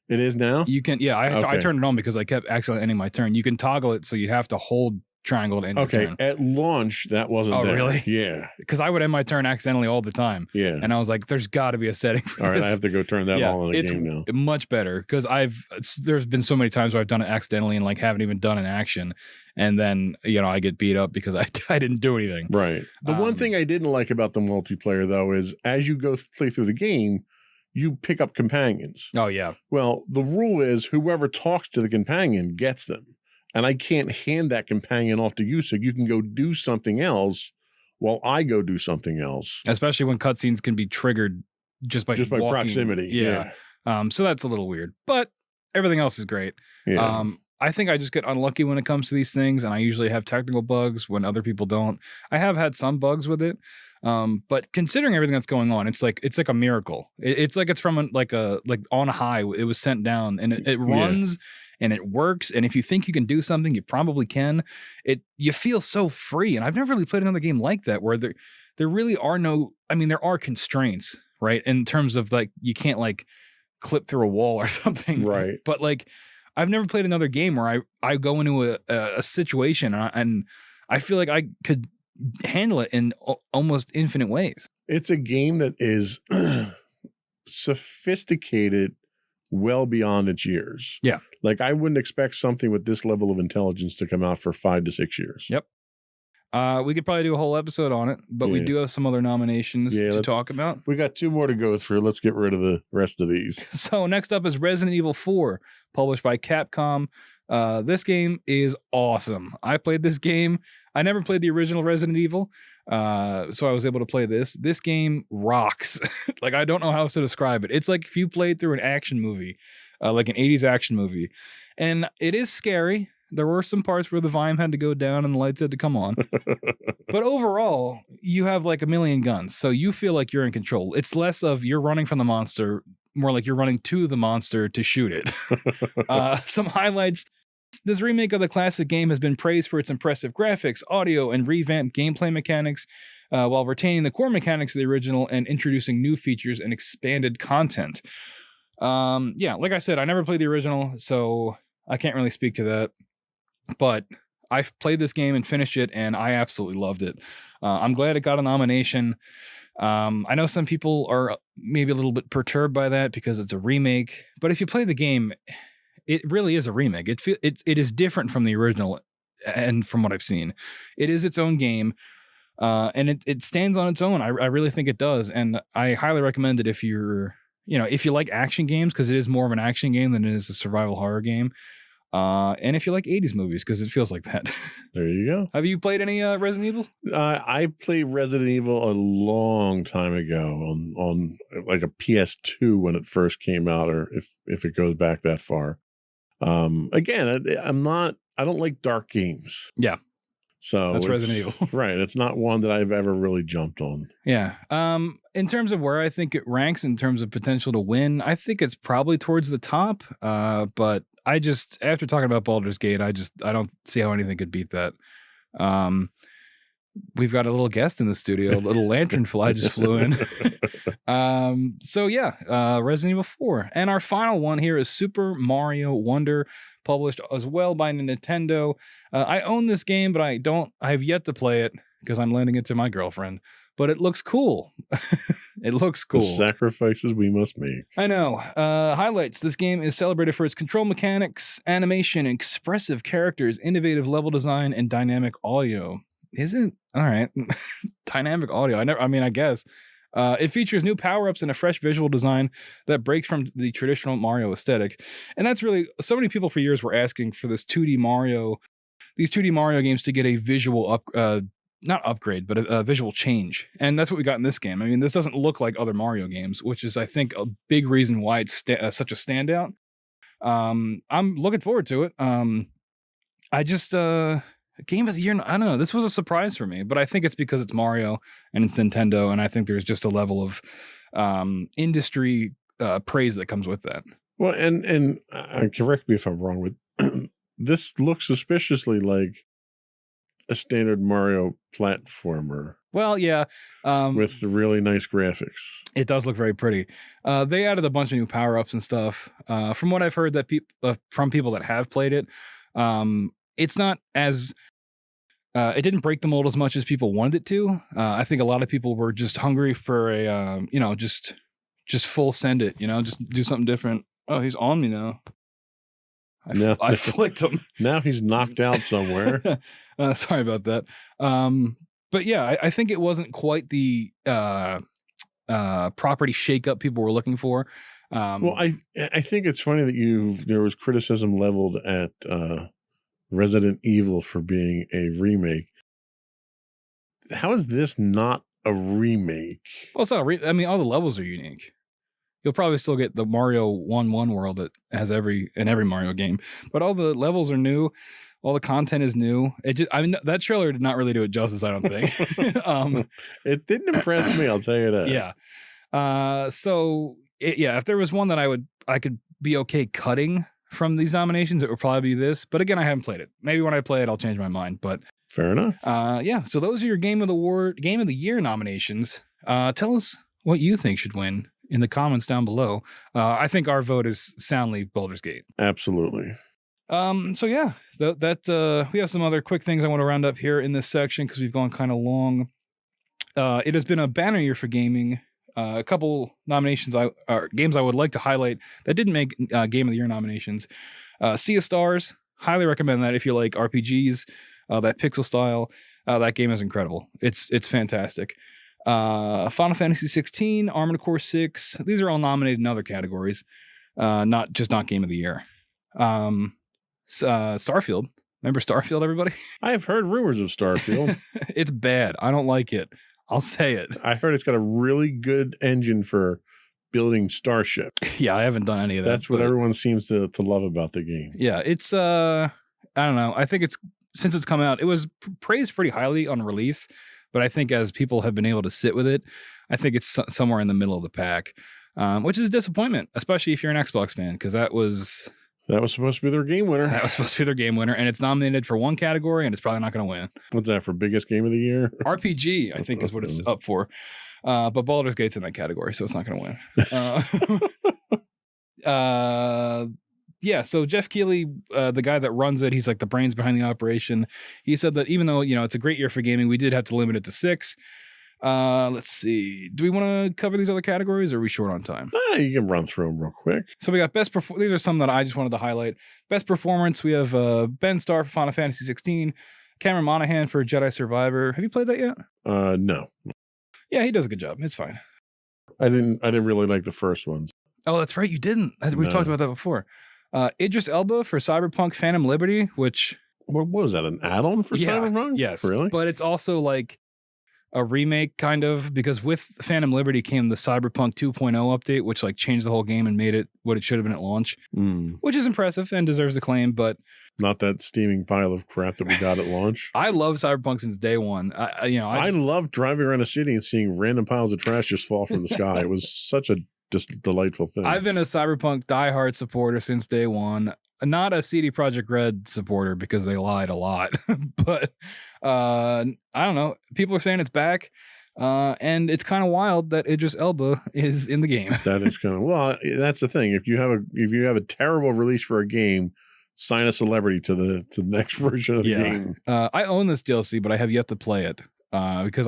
B: It is now?
D: You can, yeah, I
B: Okay.
D: turned it on because I kept accidentally ending my turn. You can toggle it so you have to hold triangle to end your
B: Okay.
D: turn.
B: At launch, that wasn't
D: Oh,
B: there.
D: really?
B: Yeah.
D: Because I would end my turn accidentally all the time.
B: Yeah.
D: And I was like, there's got to be a setting for
B: All right.
D: this.
B: I have to go turn that all in the
D: it's
B: game now.
D: much better because there's been so many times where I've done it accidentally and like haven't even done an action. And then, I get beat up because I didn't do anything.
B: Right. The one thing I didn't like about the multiplayer, though, is as you go play through the game, you pick up companions.
D: Oh, yeah.
B: Well, the rule is whoever talks to the companion gets them. And I can't hand that companion off to you so you can go do something else while I go do something else.
D: Especially when cutscenes can be triggered just by walking.
B: Proximity.
D: Yeah. So that's a little weird. But everything else is great.
B: Yeah.
D: I think I just get unlucky when it comes to these things, and I usually have technical bugs when other people don't. I have had some bugs with it, but considering everything that's going on, it's like a miracle. It's like it's from like on high. It was sent down, and it runs and it works. And if you think you can do something, you probably can. You feel so free, and I've never really played another game like that where there really are no. I mean, there are constraints, right? In terms of like you can't like clip through a wall or something,
B: Right.
D: But like. I've never played another game where I go into a situation and I feel like I could handle it in almost infinite ways.
B: It's a game that is sophisticated well beyond its years.
D: Yeah.
B: Like I wouldn't expect something with this level of intelligence to come out for 5 to 6 years.
D: Yep. We could probably do a whole episode on it, but we
B: Yeah.
D: do have some other nominations to talk about.
B: We got 2 more to go through. Let's get rid of the rest of these.
D: So next up is Resident Evil 4, published by Capcom. This game is awesome. I played this game. I never played the original Resident Evil, so I was able to play this. This game rocks. Like, I don't know how else to describe it. It's like if you played through an action movie, like an 80s action movie. And it is scary. There were some parts where the volume had to go down and the lights had to come on. But overall, you have like a million guns. So you feel like you're in control. It's less of you're running from the monster, more like you're running to the monster to shoot it. Some highlights. This remake of the classic game has been praised for its impressive graphics, audio, and revamped gameplay mechanics, while retaining the core mechanics of the original and introducing new features and expanded content. Like I said, I never played the original, so I can't really speak to that. But I've played this game and finished it, and I absolutely loved it. I'm glad it got a nomination. I know some people are maybe a little bit perturbed by that because it's a remake, but if you play the game, it really is a remake. It is different from the original, and from what I've seen, it is its own game, and it stands on its own. I really think it does, and I highly recommend it if you like action games, because it is more of an action game than it is a survival horror game. And if you like 80s movies, because it feels like that.
B: There you go.
D: Have you played any Resident Evil?
B: I played Resident Evil a long time ago on like a PS2 when it first came out, or if it goes back that far. Again, I don't like dark games.
D: Yeah.
B: So
D: That's Resident Evil.
B: Right. It's not one that I've ever really jumped on.
D: Yeah. In terms of where I think it ranks in terms of potential to win, I think it's probably towards the top. But I just, after talking about Baldur's Gate, I don't see how anything could beat that. We've got a little guest in the studio, a little lanternfly just flew in. Resident Evil 4. And our final one here is Super Mario Wonder, published as well by Nintendo. I own this game, but I have yet to play it because I'm lending it to my girlfriend. But it looks cool. It looks cool.
B: The sacrifices we must make.
D: I know. Highlights. This game is celebrated for its control mechanics, animation, expressive characters, innovative level design, and dynamic audio. Is it? All right. Dynamic audio. I guess. It features new power-ups and a fresh visual design that breaks from the traditional Mario aesthetic. And that's really, so many people for years were asking for these 2D Mario games to get a visual not upgrade, but a visual change. And that's what we got in this game. I mean, this doesn't look like other Mario games, which is, I think, a big reason why it's such a standout. I'm looking forward to it. I just, Game of the Year, I don't know. This was a surprise for me, but I think it's because it's Mario and it's Nintendo. And I think there's just a level of industry praise that comes with that.
B: Well, and correct me if I'm wrong with this looks suspiciously like a standard Mario platformer.
D: Well, yeah.
B: With really nice graphics.
D: It does look very pretty. They added a bunch of new power-ups and stuff. From what I've heard that from people that have played it, it's not as... it didn't break the mold as much as people wanted it to. I think a lot of people were just hungry for a, just full send it, just do something different. Oh, he's on me now. I flicked him.
B: Now he's knocked out somewhere.
D: Sorry about that. But yeah, I think it wasn't quite the property shakeup people were looking for.
B: Well, I think it's funny that there was criticism leveled at Resident Evil for being a remake. How is this not a remake?
D: Well, it's not. I mean, all the levels are unique. You'll probably still get the Mario 1-1 world that has every Mario game, but all the levels are new. All the content is new. That trailer did not really do it justice, I don't think.
B: It didn't impress me, I'll tell you that.
D: Yeah. If there was one that I could be okay cutting from these nominations, it would probably be this. But again, I haven't played it. Maybe when I play it, I'll change my mind. But
B: fair enough.
D: So those are your Game of the Year nominations. Tell us what you think should win in the comments down below. I think our vote is soundly Baldur's Gate.
B: Absolutely.
D: So yeah, we have some other quick things I want to round up here in this section because we've gone kind of long. It has been a banner year for gaming. A couple nominations games I would like to highlight that didn't make Game of the Year nominations. Sea of Stars, highly recommend that if you like RPGs, that pixel style. That game is incredible. It's fantastic. Final Fantasy 16, Armored Core 6. These are all nominated in other categories, not Game of the Year. Starfield. Remember Starfield, everybody?
B: I have heard rumors of Starfield.
D: It's bad. I don't like it. I'll say it.
B: I heard it's got a really good engine for building Starship.
D: Yeah, I haven't done any of that.
B: That's what everyone seems to love about the game.
D: Yeah, it's I don't know. I think since it's come out, it was praised pretty highly on release, but I think as people have been able to sit with it, I think it's somewhere in the middle of the pack, which is a disappointment, especially if you're an Xbox fan, because that was
B: supposed to be their game winner.
D: That was supposed to be their game winner, and it's nominated for one category, and it's probably not going to win.
B: What's that for? Biggest game of the year?
D: RPG, I think, is what it's up for. But Baldur's Gate's in that category, so it's not going to win. Yeah, so Jeff Keighley, the guy that runs it, he's like the brains behind the operation. He said that even though, it's a great year for gaming, we did have to limit it to 6. Let's see. Do we want to cover these other categories, or are we short on time?
B: You can run through them real quick.
D: So we got these are some that I just wanted to highlight. Best performance, we have Ben Starr for Final Fantasy 16, Cameron Monaghan for Jedi Survivor. Have you played that yet?
B: No.
D: Yeah, he does a good job. It's fine.
B: I didn't really like the first ones.
D: Oh, that's right. You didn't. We've talked about that before. Idris Elba for Cyberpunk Phantom Liberty, which...
B: What was that, an add-on for Cyberpunk?
D: Yes.
B: Really?
D: But it's also like a remake, kind of, because with Phantom Liberty came the Cyberpunk 2.0 update, which like changed the whole game and made it what it should have been at launch, which is impressive and deserves acclaim, but...
B: Not that steaming pile of crap that we got at launch.
D: I love Cyberpunk since day one. I
B: love driving around a city and seeing random piles of trash just fall from the sky. It was such a just delightful thing.
D: I've been a Cyberpunk diehard supporter since day one. Not a CD Projekt Red supporter because they lied a lot, but I don't know. People are saying it's back, and it's kind of wild that Idris Elba is in the game.
B: That is kind of that's the thing. If you have a terrible release for a game, sign a celebrity to the next version of the game.
D: I own this DLC, but I have yet to play it because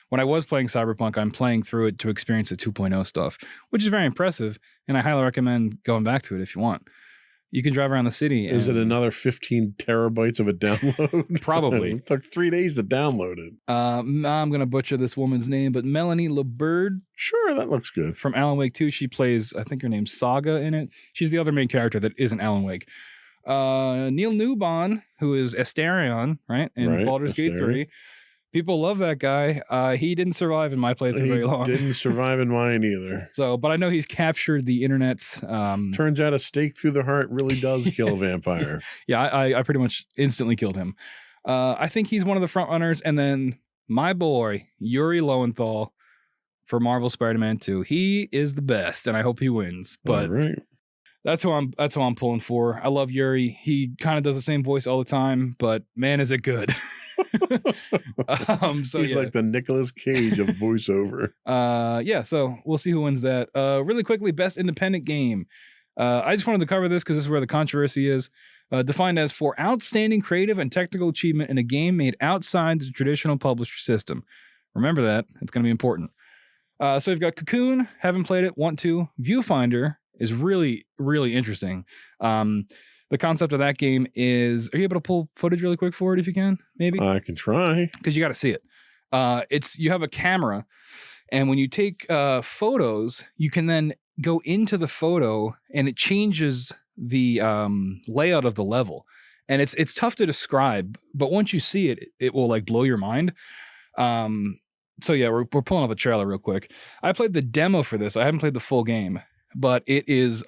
D: when I was playing Cyberpunk, I'm playing through it to experience the 2.0 stuff, which is very impressive, and I highly recommend going back to it if you want. You can drive around the city.
B: Is it another 15 terabytes of a download?
D: Probably.
B: It took 3 days to download it.
D: I'm going to butcher this woman's name, but Melanie LeBird.
B: Sure, that looks good.
D: From Alan Wake 2. She plays, I think her name's Saga in it. She's the other main character that isn't Alan Wake. Neil Newbon, who is Asterion, right? In Baldur's Gate 3. People love that guy. He didn't survive in my playthrough very long.
B: Didn't survive in mine either.
D: So, but I know he's captured the internet's.
B: Turns out a stake through the heart really does kill a vampire.
D: Yeah, I pretty much instantly killed him. I think he's one of the front runners, and then my boy Yuri Lowenthal for Marvel Spider-Man 2. He is the best, and I hope he wins. But
B: All right.
D: that's who I'm pulling for. I love Yuri. He kind of does the same voice all the time, but man, is it good. So
B: He's
D: yeah.
B: like the Nicolas Cage of voiceover.
D: Yeah, so we'll see who wins that. Really quickly, best independent game. I just wanted to cover this because this is where the controversy is. Defined as for outstanding creative and technical achievement in a game made outside the traditional publisher system. Remember that. It's going to be important. So we've got Cocoon. Haven't played it. Want to. Viewfinder is really, really interesting. The concept of that game is, are you able to pull footage really quick for it if you can? Maybe?
B: I can try.
D: Because you got to see it. You have a camera, and when you take photos, you can then go into the photo, and it changes the layout of the level. And it's tough to describe, but once you see it, it will like blow your mind. So yeah, we're pulling up a trailer real quick. I played the demo for this. I haven't played the full game, but it is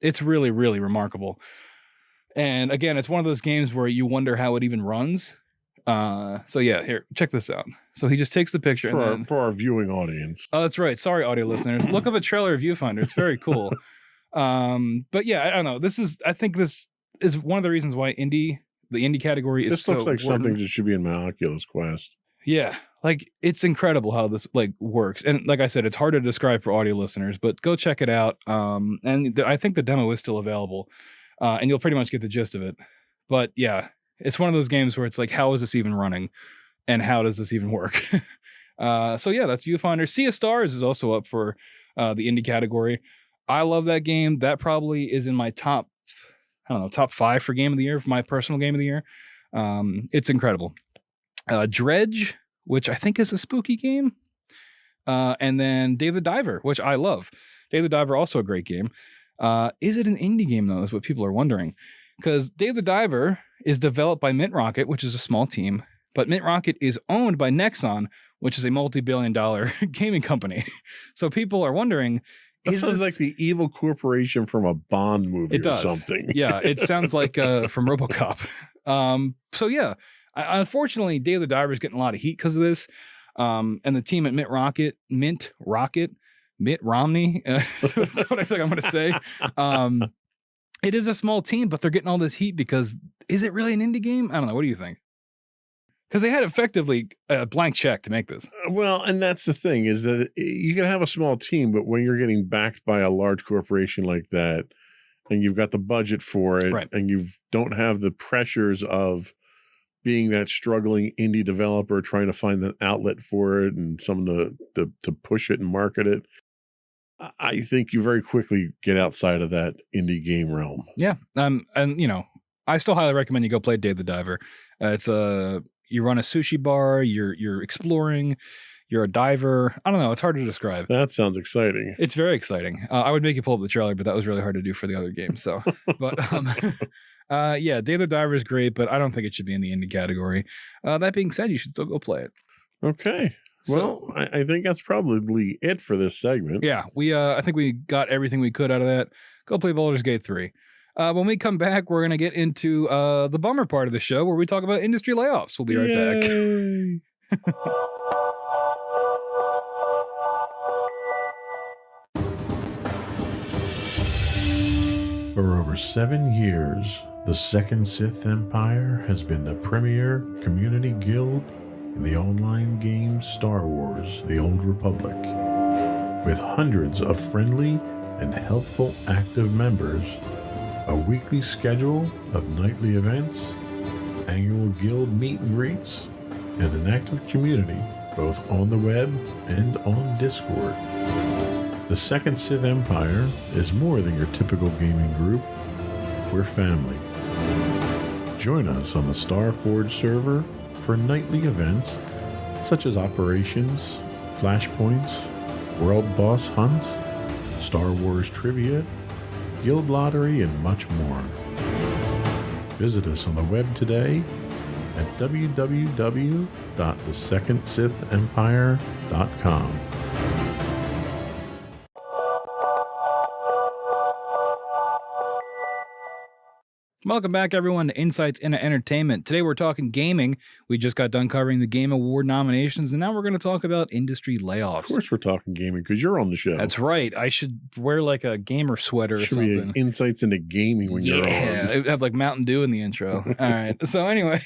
D: it's really, really remarkable. And again, it's one of those games where you wonder how it even runs. So yeah, here, check this out. So he just takes the picture
B: For our viewing audience.
D: Oh, that's right. Sorry, audio listeners. Look up a trailer of Viewfinder. It's very cool. But yeah, I don't know. I think this is one of the reasons why the indie category is
B: This looks
D: so
B: like something
D: important.
B: that should be in my Oculus Quest.
D: Yeah, like it's incredible how this like works. And like I said, it's hard to describe for audio listeners, but go check it out. And I think the demo is still available, and you'll pretty much get the gist of it. But yeah, it's one of those games where it's like, how is this even running, and how does this even work? So yeah, that's Viewfinder. Sea of Stars is also up for the indie category. I love that game. That probably is in my top 5 for game of the year, for my personal game of the year. It's incredible. Dredge, which I think is a spooky game. And then Dave the Diver, which I love. Dave the Diver, also a great game. Is it an indie game, though, is what people are wondering. Because Dave the Diver is developed by Mint Rocket, which is a small team. But Mint Rocket is owned by Nexon, which is a multi-billion-dollar gaming company. So people are wondering,
B: That sounds like the evil corporation from a Bond movie
D: It does.
B: or something.
D: Yeah, it sounds like from RoboCop. So yeah, unfortunately, Dave the Diver is getting a lot of heat because of this. And the team at Mitt Romney, that's what I think I'm going to say. It is a small team, but they're getting all this heat because is it really an indie game? I don't know. What do you think? Because they had effectively a blank check to make this.
B: Well, and that's the thing is that you can have a small team, but when you're getting backed by a large corporation like that, and you've got the budget for it,
D: Right.
B: and you don't have the pressures of being that struggling indie developer trying to find an outlet for it and someone to push it and market it, I think you very quickly get outside of that indie game realm.
D: Yeah. And you know, I still highly recommend you go play Dave the Diver. It's you run a sushi bar, you're exploring, you're a diver. I don't know, it's hard to describe.
B: That sounds exciting.
D: It's very exciting. I would make you pull up the trailer, but that was really hard to do for the other game. So, but yeah, Dave the Diver is great, but I don't think it should be in the indie category. That being said, you should still go play it.
B: Okay. Well, I think that's probably it for this segment.
D: Yeah, I think we got everything we could out of that. Go play Baldur's Gate 3. When we come back, we're going to get into the bummer part of the show where we talk about industry layoffs. We'll be right back.
B: Yay. For over 7 years, the Second Sith Empire has been the premier community guild in the online game Star Wars: The Old Republic. With hundreds of friendly and helpful active members, a weekly schedule of nightly events, annual guild meet and greets, and an active community both on the web and on Discord. The Second Sith Empire is more than your typical gaming group. We're family. Join us on the Starforge server for nightly events such as operations, flashpoints, world boss hunts, Star Wars trivia, guild lottery, and much more. Visit us on the web today at www.thesecondsithempire.com.
D: Welcome back, everyone, to Insights into Entertainment. Today we're talking gaming. We just got done covering the Game Award nominations, and now we're going to talk about industry layoffs.
B: Of course we're talking gaming because you're on the show.
D: That's right. I should wear like a gamer sweater or
B: Should
D: something.
B: be insights into gaming when you're on.
D: Yeah, it would have like Mountain Dew in the intro. All right. So anyway,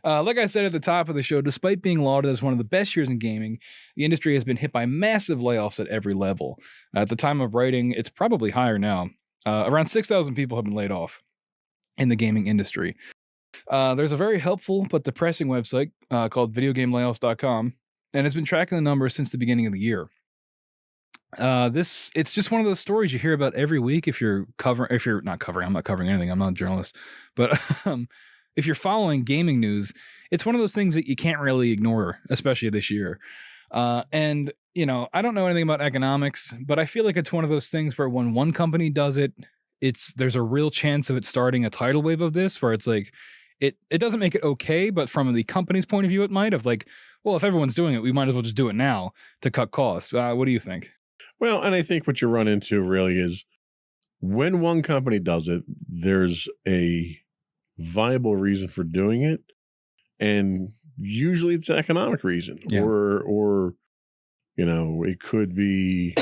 D: like I said at the top of the show, despite being lauded as one of the best years in gaming, the industry has been hit by massive layoffs at every level. At the time of writing, it's probably higher now. Around 6,000 people have been laid off in the gaming industry. There's a very helpful but depressing website called videogamelayoffs.com, and it's been tracking the numbers since the beginning of the year. It's just one of those stories you hear about every week if you're not covering, I'm not covering anything, I'm not a journalist, but if you're following gaming news, it's one of those things that you can't really ignore, especially this year. And you know, I don't know anything about economics, but I feel like it's one of those things where when one company does it, there's a real chance of it starting a tidal wave of this, where it's like it doesn't make it okay, but from the company's point of view, it might have like, well, if everyone's doing it, we might as well just do it now to cut costs. What do you think?
B: Well, and I think what you run into really is when one company does it, there's a viable reason for doing it, and usually it's an economic reason,
D: Yeah.
B: or you know, it could be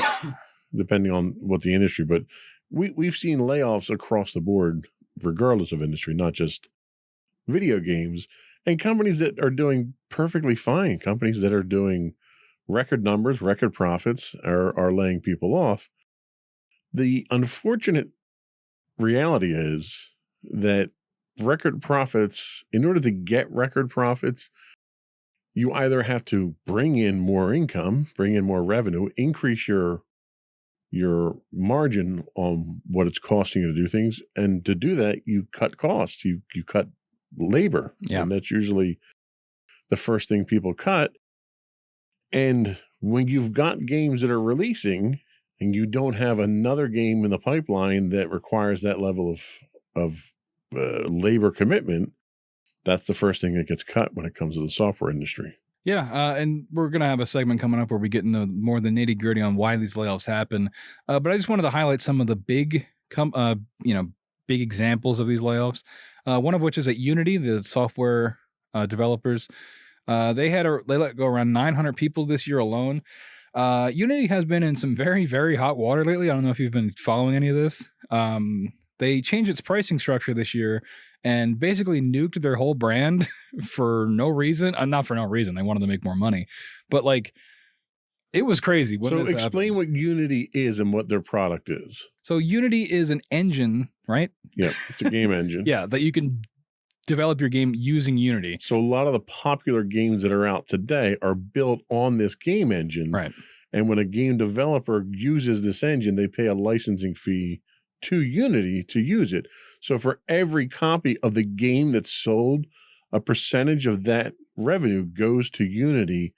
B: depending on what the industry, but we've seen layoffs across the board, regardless of industry, not just video games, and companies that are doing perfectly fine, companies that are doing record numbers, record profits are laying people off. The unfortunate reality is that record profits, in order to get record profits, you either have to bring in more income, bring in more revenue, increase your margin on what it's costing you to do things. And to do that, you cut costs, you cut labor.
D: Yeah.
B: And that's usually the first thing people cut. And when you've got games that are releasing and you don't have another game in the pipeline that requires that level of labor commitment, that's the first thing that gets cut when it comes to the software industry.
D: Yeah, and we're going to have a segment coming up where we get into more the nitty gritty on why these layoffs happen. But I just wanted to highlight some of the big examples of these layoffs. One of which is at Unity, the software developers. They let go around 900 people this year alone. Unity has been in some very, very hot water lately. I don't know if you've been following any of this. They changed its pricing structure this year and basically nuked their whole brand for no reason. Not for no reason. They wanted to make more money. But like, it was crazy.
B: So explain what Unity is and what their product is.
D: So Unity is an engine, right?
B: Yeah, it's a game engine.
D: Yeah, that you can develop your game using Unity.
B: So a lot of the popular games that are out today are built on this game engine.
D: Right.
B: And when a game developer uses this engine, they pay a licensing fee to Unity to use it. So for every copy of the game that's sold, a percentage of that revenue goes to Unity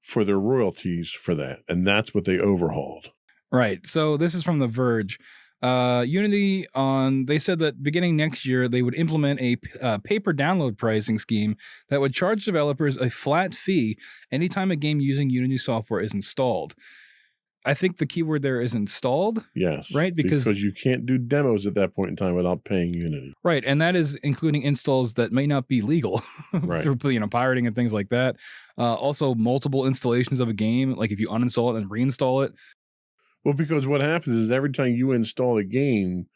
B: for their royalties for that. And that's what they overhauled.
D: Right. So this is from The Verge. Unity they said that beginning next year, they would implement a pay per download pricing scheme that would charge developers a flat fee anytime a game using Unity software is installed. I think the keyword there is installed.
B: Yes.
D: Right? Because
B: you can't do demos at that point in time without paying Unity.
D: Right. And that is including installs that may not be legal
B: Right.
D: through pirating and things like that. Also, multiple installations of a game, like if you uninstall it and reinstall it.
B: Well, because what happens is every time you install a game,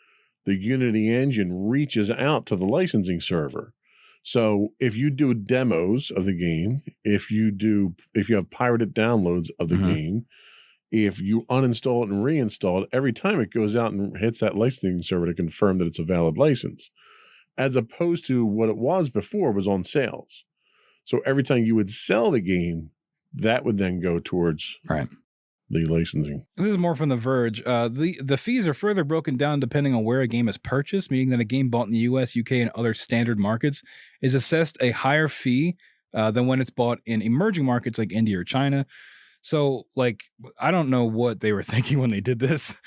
B: the Unity engine reaches out to the licensing server. So if you do demos of the game, if you have pirated downloads of the game, if you uninstall it and reinstall it, every time it goes out and hits that licensing server to confirm that it's a valid license, as opposed to what it was before was on sales. So every time you would sell the game, that would then go towards the licensing.
D: This is more from The Verge. The fees are further broken down depending on where a game is purchased, meaning that a game bought in the US, UK, and other standard markets is assessed a higher fee than when it's bought in emerging markets like India or China. So, like, I don't know what they were thinking when they did this.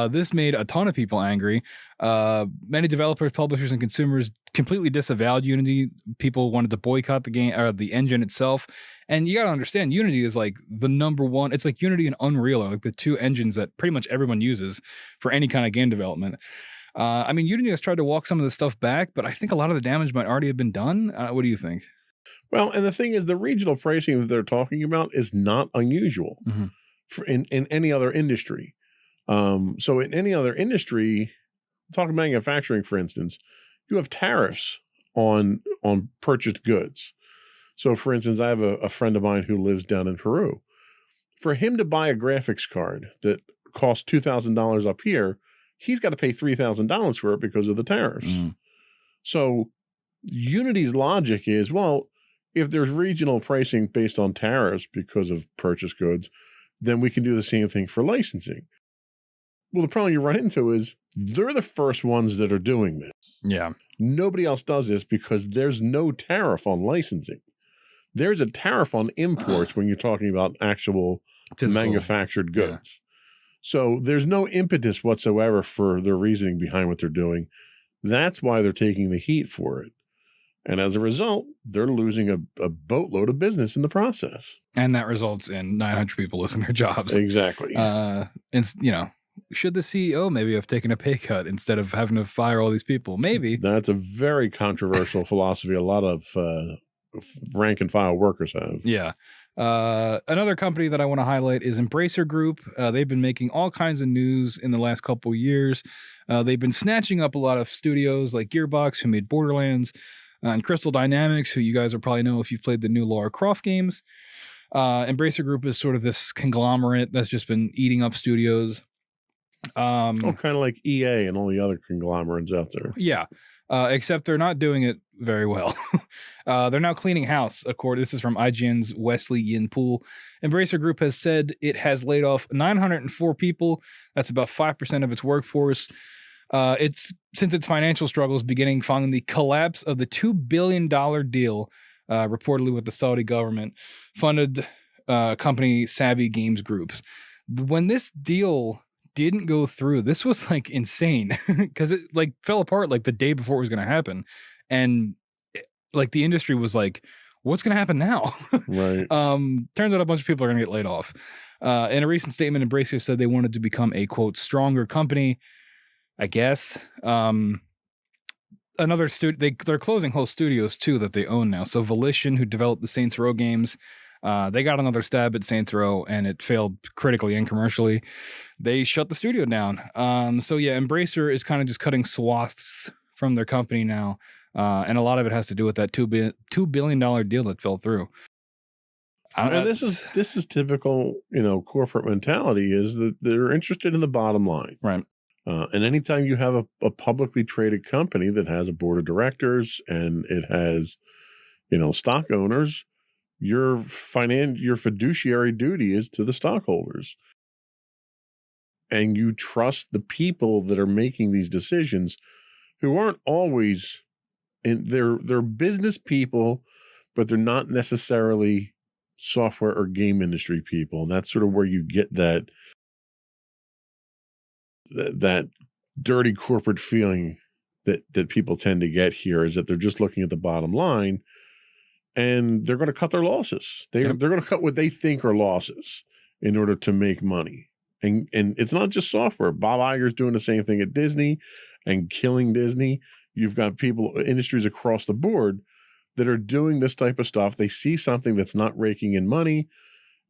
D: This made a ton of people angry. Many developers, publishers, and consumers completely disavowed Unity. People wanted to boycott the game or the engine itself. And you got to understand, Unity is like the number one. It's like Unity and Unreal are like the two engines that pretty much everyone uses for any kind of game development. I mean, Unity has tried to walk some of this stuff back, but I think a lot of the damage might already have been done. What do you think?
B: Well, and the thing is, the regional pricing that they're talking about is not unusual in any other industry. So in any other industry, talking manufacturing, for instance, you have tariffs on purchased goods. So, for instance, I have a friend of mine who lives down in Peru. For him to buy a graphics card that costs $2,000 up here, he's got to pay $3,000 for it because of the tariffs. So Unity's logic is, well, if there's regional pricing based on tariffs because of purchased goods, then we can do the same thing for licensing. Well, the problem you run into is they're the first ones that are doing this.
D: Yeah.
B: Nobody else does this because there's no tariff on licensing. There's a tariff on imports when you're talking about actual
D: Physical.
B: manufactured goods. So there's no impetus whatsoever for their reasoning behind what they're doing. That's why they're taking the heat for it. And as a result, they're losing a boatload of business in the process.
D: And that results in 900 people losing their jobs.
B: Exactly.
D: And, you know, should the CEO maybe have taken a pay cut instead of having to fire all these people? Maybe.
B: That's a very controversial philosophy a lot of rank and file workers have.
D: Yeah. Another company that I want to highlight is Embracer Group. They've been making all kinds of news in the last couple of years. They've been snatching up a lot of studios like Gearbox, who made Borderlands, and Crystal Dynamics, who you guys will probably know if you've played the new Lara Croft games. Embracer Group is sort of this conglomerate that's just been eating up studios.
B: Kind of like EA and all the other conglomerates out there.
D: Yeah. Except they're not doing it very well. They're now cleaning house. This is from IGN's Wesley Yin-Poole. Embracer Group has said it has laid off 904 people. That's about 5% of its workforce. It's since its financial struggles beginning following the collapse of the $2 billion deal, reportedly with the Saudi government, funded company Savvy Games Groups. When this deal didn't go through, this was like insane because it like fell apart like the day before it was going to happen. And like the industry was like, what's going to happen now?
B: Right.
D: Turns out a bunch of people are going to get laid off. In a recent statement, Embracer said they wanted to become a, quote, stronger company, I guess. Another they're closing whole studios too that they own now. So Volition, who developed the Saints Row games, they got another stab at Saints Row and it failed critically and commercially. They shut the studio down. So yeah, Embracer is kind of just cutting swaths from their company now. And a lot of it has to do with that $2 billion deal that fell through.
B: And this is typical, corporate mentality is that they're interested in the bottom line.
D: Right.
B: And anytime you have a publicly traded company that has a board of directors and it has, stock owners, your fiduciary duty is to the stockholders. And you trust the people that are making these decisions who aren't always they're business people, but they're not necessarily software or game industry people. And that's sort of where you get that dirty corporate feeling that people tend to get here, is that they're just looking at the bottom line and they're going to cut their losses. They're going to cut what they think are losses in order to make money. And it's not just software. Bob Iger's doing the same thing at Disney and killing Disney. You've got industries across the board that are doing this type of stuff. They see something that's not raking in money.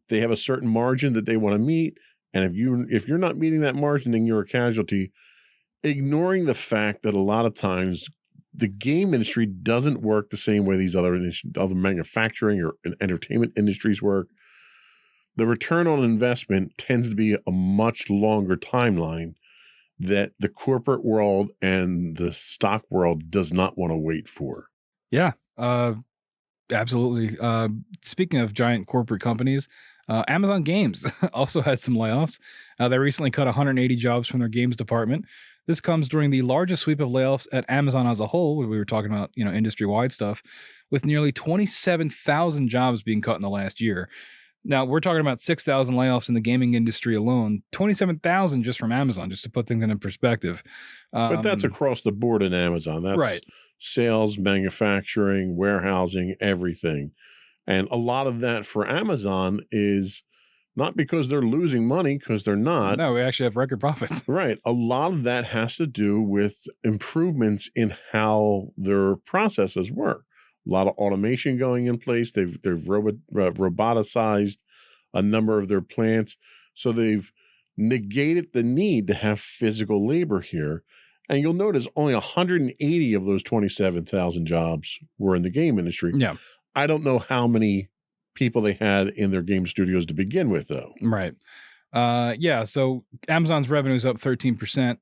B: They have a certain margin that they want to meet. And if you're not meeting that margin, then you're a casualty. Ignoring the fact that a lot of times the game industry doesn't work the same way these other manufacturing or entertainment industries work. The return on investment tends to be a much longer timeline that the corporate world and the stock world does not want to wait for.
D: Yeah, absolutely. Speaking of giant corporate companies, Amazon Games also had some layoffs. They recently cut 180 jobs from their games department. This comes during the largest sweep of layoffs at Amazon as a whole, where we were talking about, industry-wide stuff, with nearly 27,000 jobs being cut in the last year. Now, we're talking about 6,000 layoffs in the gaming industry alone, 27,000 just from Amazon, just to put things in perspective.
B: But that's across the board in Amazon. That's
D: right.
B: Sales, manufacturing, warehousing, everything. And a lot of that for Amazon is not because they're losing money, because they're not.
D: No, we actually have record profits.
B: Right. A lot of that has to do with improvements in how their processes work. A lot of automation going in place. They've roboticized a number of their plants. So they've negated the need to have physical labor here. And you'll notice only 180 of those 27,000 jobs were in the game industry.
D: Yeah.
B: I don't know how many people they had in their game studios to begin with, though.
D: Right. Yeah. So Amazon's revenue is up 13%.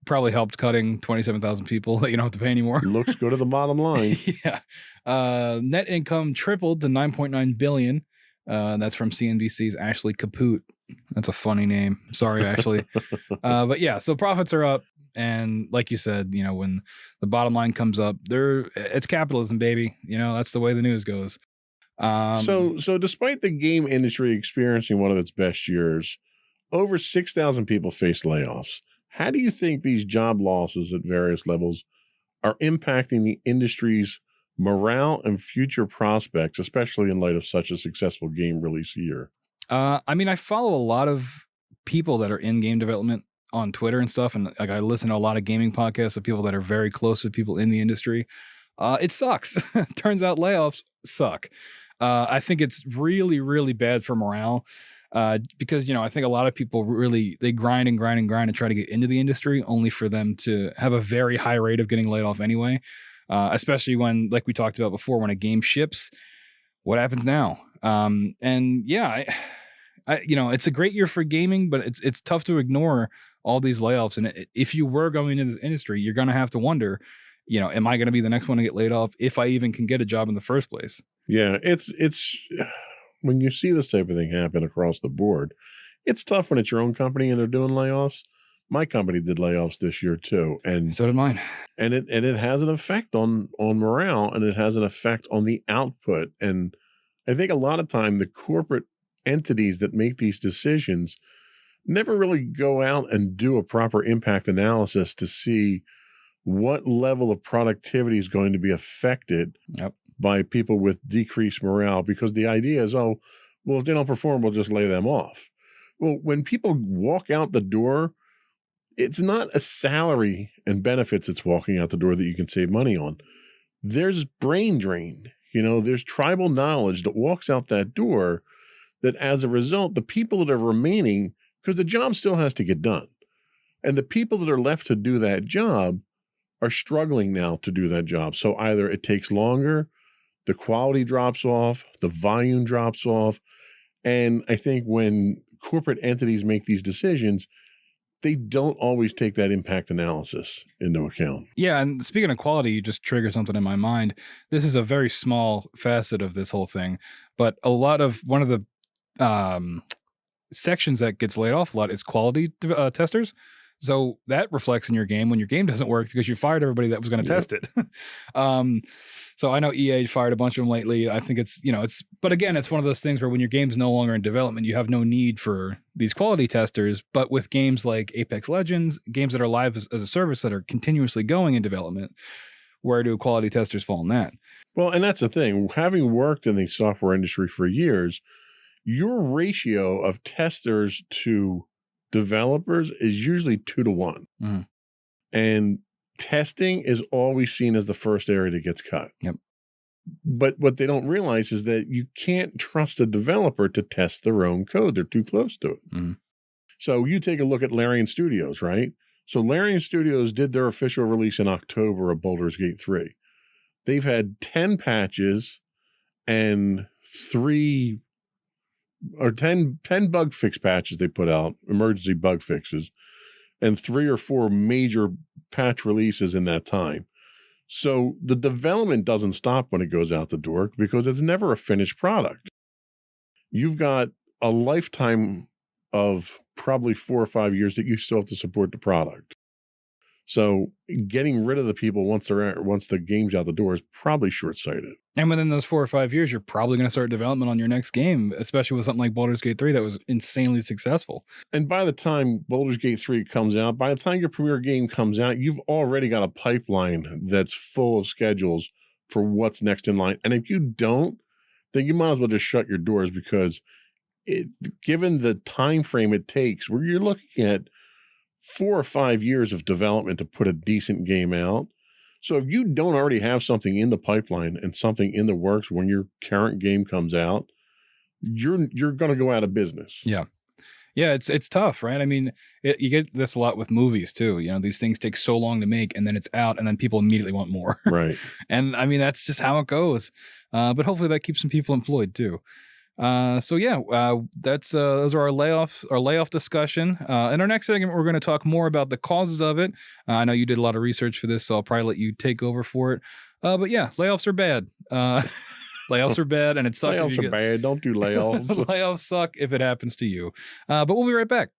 D: Probably helped cutting 27,000 people that you don't have to pay anymore.
B: Looks good at the bottom line.
D: Yeah. Net income tripled to $9.9 billion. That's from CNBC's Ashley Kaput. That's a funny name. Sorry, Ashley. But yeah, so profits are up. And like you said, you know, when the bottom line comes up, it's capitalism, baby. You know, that's the way the news goes.
B: So despite the game industry experiencing one of its best years, over 6,000 people face layoffs. How do you think these job losses at various levels are impacting the industry's morale and future prospects, especially in light of such a successful game release year?
D: I mean, I follow a lot of people that are in game development on Twitter and stuff. And like, I listen to a lot of gaming podcasts of people that are very close to people in the industry. It sucks. Turns out layoffs suck. I think it's really, really bad for morale. Because, you know, I think a lot of people they grind and try to get into the industry only for them to have a very high rate of getting laid off anyway. Especially when, like we talked about before, when a game ships, what happens now? And yeah, I you know, it's a great year for gaming, but it's tough to ignore all these layoffs. And if you were going into this industry, you're going to have to wonder, you know, am I going to be the next one to get laid off if I even can get a job in the first place?
B: Yeah, it's when you see this type of thing happen across the board, it's tough when it's your own company and they're doing layoffs. My company did layoffs this year too, and
D: so did mine.
B: And it has an effect on morale, and it has an effect on the output. And I think a lot of time the corporate entities that make these decisions never really go out and do a proper impact analysis to see what level of productivity is going to be affected by people with decreased morale, because the idea is, oh, well, if they don't perform, we'll just lay them off. Well, when people walk out the door, it's not a salary and benefits that's walking out the door that you can save money on. There's brain drain. You know, there's tribal knowledge that walks out that door that as a result, the people that are remaining, because the job still has to get done, and the people that are left to do that job are struggling now to do that job. So either it takes longer, the quality drops off, the volume drops off. And I think when corporate entities make these decisions, they don't always take that impact analysis into account.
D: Yeah, and speaking of quality, you just triggered something in my mind. This is a very small facet of this whole thing, but one of the sections that gets laid off a lot is quality testers. So that reflects in your game when your game doesn't work because you fired everybody that was going to test it. So I know EA fired a bunch of them lately. I think but again, it's one of those things where when your game's no longer in development, you have no need for these quality testers. But with games like Apex Legends, games that are live as a service that are continuously going in development, where do quality testers fall in that?
B: Well, and that's the thing. Having worked in the software industry for years, your ratio of testers to developers is usually 2 to 1.
D: Mm-hmm.
B: And testing is always seen as the first area that gets cut.
D: Yep.
B: But what they don't realize is that you can't trust a developer to test their own code. They're too close to it.
D: Mm-hmm.
B: So you take a look at Larian Studios, right? So Larian Studios did their official release in October of Baldur's Gate 3. They've had 10 patches and 10 bug fix patches they put out, emergency bug fixes, and 3 or 4 major patch releases in that time. So the development doesn't stop when it goes out the door because it's never a finished product. You've got a lifetime of probably 4 or 5 years that you still have to support the product. So getting rid of the people once the game's out the door is probably short-sighted.
D: And within those 4 or 5 years, you're probably going to start development on your next game, especially with something like Baldur's Gate 3 that was insanely successful.
B: And by the time Baldur's Gate 3 comes out, by the time your premier game comes out, you've already got a pipeline that's full of schedules for what's next in line. And if you don't, then you might as well just shut your doors, because given the time frame it takes, where you're looking at 4 or 5 years of development to put a decent game out. So if you don't already have something in the pipeline and something in the works when your current game comes out, you're going to go out of business.
D: Yeah. Yeah, it's tough, right? I mean, you get this a lot with movies too. You know, these things take so long to make, and then it's out, and then people immediately want more.
B: Right.
D: And I mean, that's just how it goes. But hopefully that keeps some people employed too. Those are our layoff discussion. In our next segment, we're going to talk more about the causes of it. I know you did a lot of research for this, so I'll probably let you take over for it. But yeah, layoffs are bad. Layoffs are bad, and it sucks.
B: Layoffs are bad. Don't do layoffs.
D: Layoffs suck if it happens to you. But we'll be right back.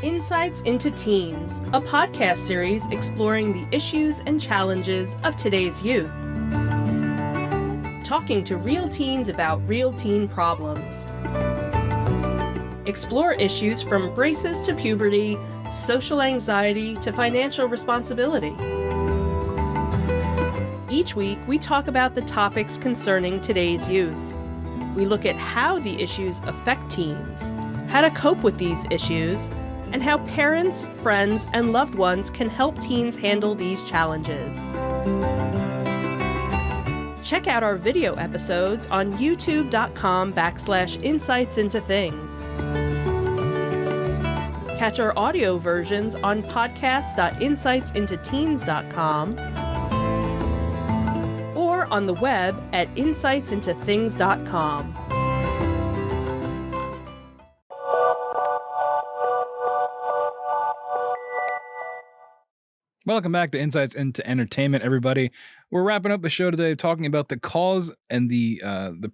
A: Insights into Teens, a podcast series exploring the issues and challenges of today's youth. Talking to real teens about real teen problems. Explore issues from braces to puberty, social anxiety to financial responsibility. Each week, we talk about the topics concerning today's youth. We look at how the issues affect teens, how to cope with these issues, and how parents, friends, and loved ones can help teens handle these challenges. Check out our video episodes on youtube.com/insightsintothings. Catch our audio versions on podcast.insightsintoteens.com or on the web at insightsintothings.com.
D: Welcome back to Insights into Entertainment, everybody. We're wrapping up the show today talking about the cause and the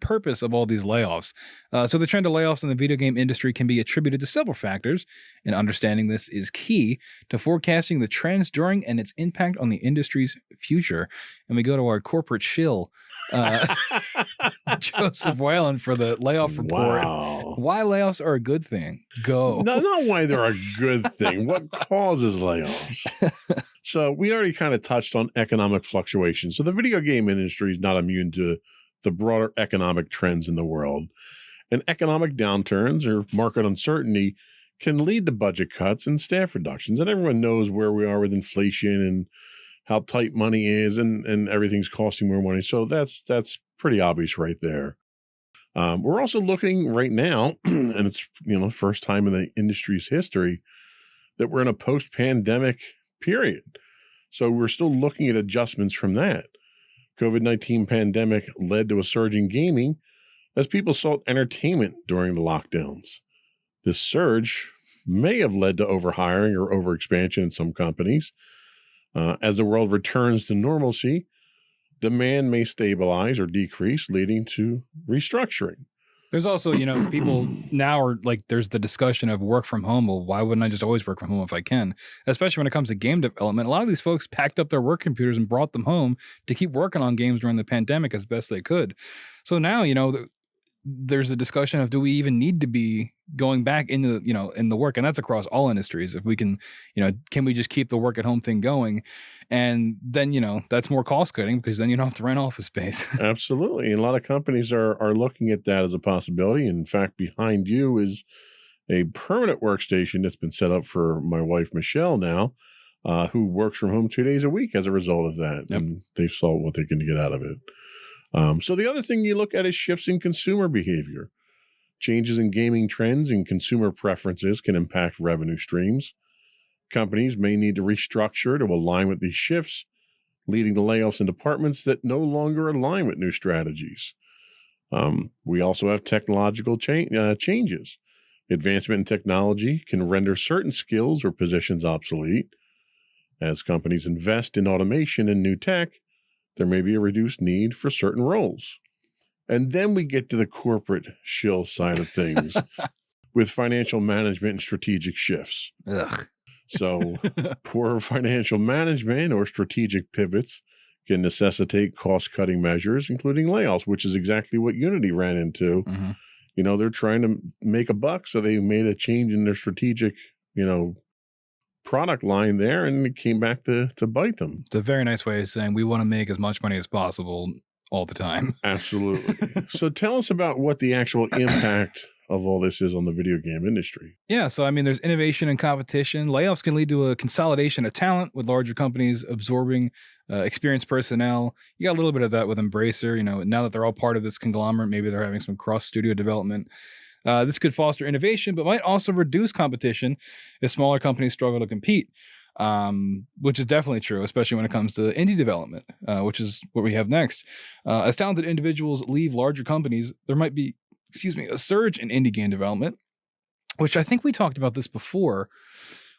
D: purpose of all these layoffs. So the trend of layoffs in the video game industry can be attributed to several factors, and understanding this is key to forecasting the trends during and its impact on the industry's future. And we go to our corporate shill, Joseph Whalen, for the layoff report.
B: Wow.
D: Why layoffs are a good thing. Go.
B: No, not why they're a good thing. What causes layoffs? So we already kind of touched on economic fluctuations. So the video game industry is not immune to the broader economic trends in the world. And economic downturns or market uncertainty can lead to budget cuts and staff reductions. And everyone knows where we are with inflation and how tight money is, and everything's costing more money. So that's pretty obvious right there. We're also looking right now, and it's first time in the industry's history that we're in a post-pandemic period. So we're still looking at adjustments from that. COVID-19 pandemic led to a surge in gaming as people sought entertainment during the lockdowns. This surge may have led to overhiring or overexpansion in some companies. As the world returns to normalcy, demand may stabilize or decrease, leading to restructuring.
D: There's also, people now are like, there's the discussion of work from home. Well, why wouldn't I just always work from home if I can? Especially when it comes to game development. A lot of these folks packed up their work computers and brought them home to keep working on games during the pandemic as best they could. So now, there's a discussion of, do we even need to be going back into, in the work? And that's across all industries. If we can, can we just keep the work at home thing going? And then, that's more cost cutting, because then you don't have to rent office space.
B: Absolutely. And a lot of companies are looking at that as a possibility. In fact, behind you is a permanent workstation that's been set up for my wife, Michelle, now, who works from home 2 days a week as a result of that.
D: Yep.
B: And they saw what they can get out of it. So the other thing you look at is shifts in consumer behavior. Changes in gaming trends and consumer preferences can impact revenue streams. Companies may need to restructure to align with these shifts, leading to layoffs in departments that no longer align with new strategies. We also have technological changes. Advancement in technology can render certain skills or positions obsolete. As companies invest in automation and new tech, there may be a reduced need for certain roles. And then we get to the corporate shill side of things with financial management and strategic shifts.
D: Ugh.
B: So poor financial management or strategic pivots can necessitate cost-cutting measures, including layoffs, which is exactly what Unity ran into.
D: Mhm.
B: You know, they're trying to make a buck, so they made a change in their strategic, product line there, and it came back to bite them.
D: It's a very nice way of saying we want to make as much money as possible all the time.
B: Absolutely. So tell us about what the actual impact of all this is on the video game industry.
D: Yeah, so I mean, there's innovation and competition. Layoffs can lead to a consolidation of talent, with larger companies absorbing experienced personnel. You got a little bit of that with Embracer. Now that they're all part of this conglomerate, maybe they're having some cross-studio development. This could foster innovation, but might also reduce competition if smaller companies struggle to compete, which is definitely true, especially when it comes to indie development, which is what we have next. As talented individuals leave larger companies, there might be a surge in indie game development, which I think we talked about this before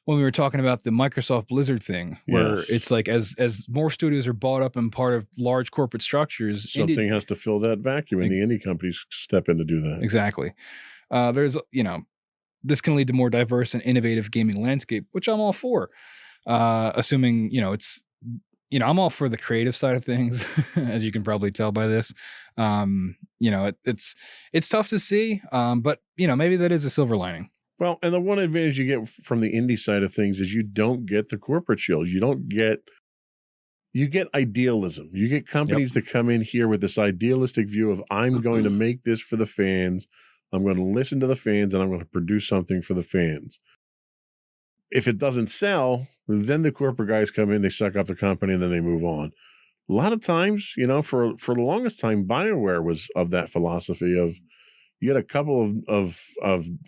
D: when we were talking about the Microsoft Blizzard thing, where
B: Yes.
D: it's like as more studios are bought up and part of large corporate structures,
B: Something has to fill that vacuum, and the indie companies step in to do that.
D: Exactly. There's, this can lead to more diverse and innovative gaming landscape, which I'm all for. Assuming, I'm all for the creative side of things, as you can probably tell by this. It's tough to see, but maybe that is a silver lining.
B: Well, and the one advantage you get from the indie side of things is you don't get the corporate shield. You get idealism. You get companies that come in here with this idealistic view of, I'm going to make this for the fans. I'm going to listen to the fans, and I'm going to produce something for the fans. If it doesn't sell, then the corporate guys come in, they suck up the company, and then they move on. A lot of times, for the longest time, BioWare was of that philosophy of, you had a couple of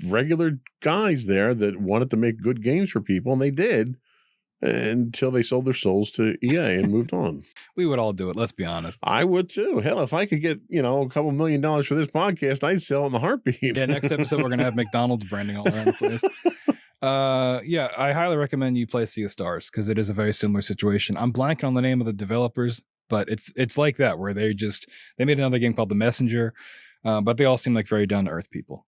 B: regular guys there that wanted to make good games for people, and they did, until they sold their souls to EA and moved on.
D: We would all do it, let's be honest.
B: I would too. Hell, if I could get, a couple $1 million for this podcast, I'd sell it in a heartbeat.
D: Yeah, next episode we're gonna have McDonald's branding all around the place. Yeah, I highly recommend you play Sea of Stars because it is a very similar situation. I'm blanking on the name of the developers, but it's like that, where they made another game called The Messenger, but they all seem like very down-to-earth people.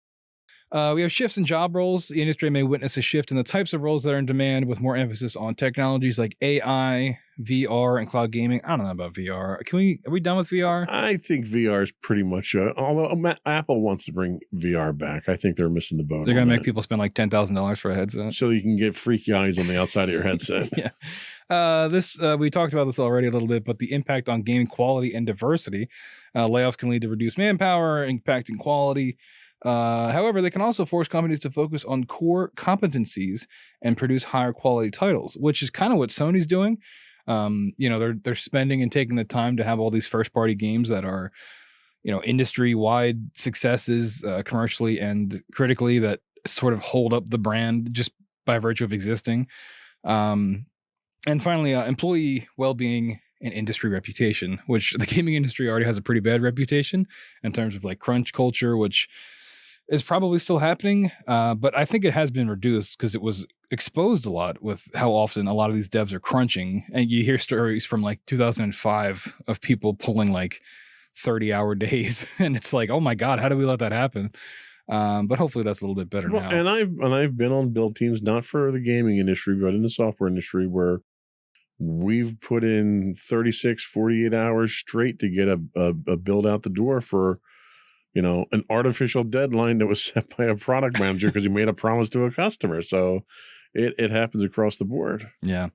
D: We have shifts in job roles. The industry may witness a shift in the types of roles that are in demand, with more emphasis on technologies like AI, VR, and cloud gaming. I don't know about VR. Are we done with VR?
B: I think VR is pretty much, although Apple wants to bring VR back, I think they're missing the boat.
D: They're going to make people spend like $10,000 for a headset.
B: So you can get freaky eyes on the outside of your headset.
D: Yeah. We talked about this already a little bit, but the impact on gaming quality and diversity. Layoffs can lead to reduced manpower, impacting quality. However, they can also force companies to focus on core competencies and produce higher quality titles, which is kind of what Sony's doing. They're spending and taking the time to have all these first party games that are, industry wide successes, commercially and critically, that sort of hold up the brand just by virtue of existing. And finally, employee well-being and industry reputation, which the gaming industry already has a pretty bad reputation in terms of like crunch culture, which is probably still happening. But I think it has been reduced because it was exposed a lot with how often a lot of these devs are crunching. And you hear stories from like 2005 of people pulling like 30-hour days. And it's like, oh my God, how did we let that happen? But hopefully that's a little bit better now.
B: And I've been on build teams, not for the gaming industry, but in the software industry, where we've put in 36, 48 hours straight to get a build out the door for, an artificial deadline that was set by a product manager because he made a promise to a customer. So it happens across the board.
D: Yeah.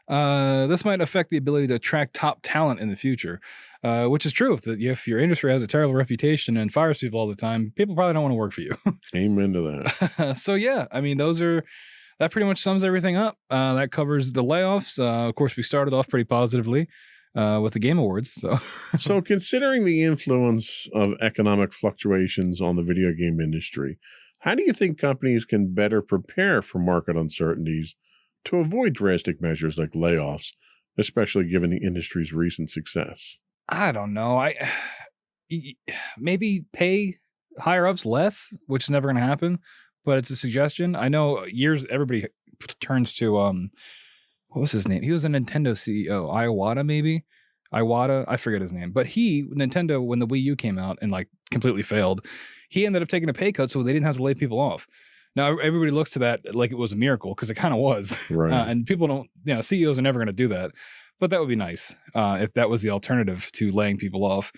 D: This might affect the ability to attract top talent in the future, which is true. If your industry has a terrible reputation and fires people all the time, people probably don't want to work for you.
B: Amen to that.
D: So yeah, I mean, that pretty much sums everything up. That covers the layoffs. Of course, we started off pretty positively with the Game Awards.
B: So considering the influence of economic fluctuations on the video game industry, how do you think companies can better prepare for market uncertainties to avoid drastic measures like layoffs, especially given the industry's recent success?
D: I don't know. Maybe pay higher ups less, which is never going to happen, but it's a suggestion. I know everybody turns to what was his name? He was a Nintendo CEO, Iwata maybe. Iwata, I forget his name, but Nintendo, when the Wii U came out and like completely failed, he ended up taking a pay cut so they didn't have to lay people off. Now everybody looks to that like it was a miracle, because it kind of was.
B: Right.
D: And people don't, CEOs are never going to do that, but that would be nice if that was the alternative to laying people off.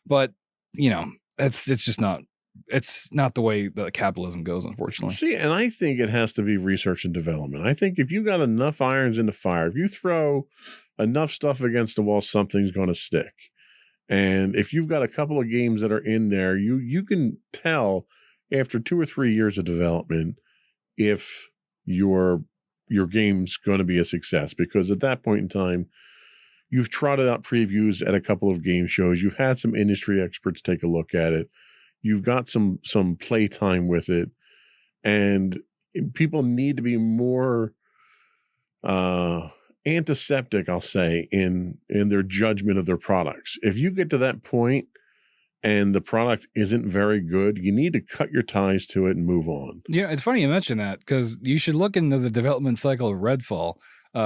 D: But it's not the way that capitalism goes, unfortunately.
B: See, and I think it has to be research and development. I think if you got enough irons in the fire, if you throw enough stuff against the wall, something's going to stick. And if you've got a couple of games that are in there, you can tell after 2 or 3 years of development if your game's going to be a success, because at that point in time, you've trotted out previews at a couple of game shows. You've had some industry experts take a look at it. You've got some play time with it, and people need to be more antiseptic, I'll say, in their judgment of their products. If you get to that point and the product isn't very good, you need to cut your ties to it and move on.
D: Yeah, it's funny you mentioned that, because you should look into the development cycle of Redfall.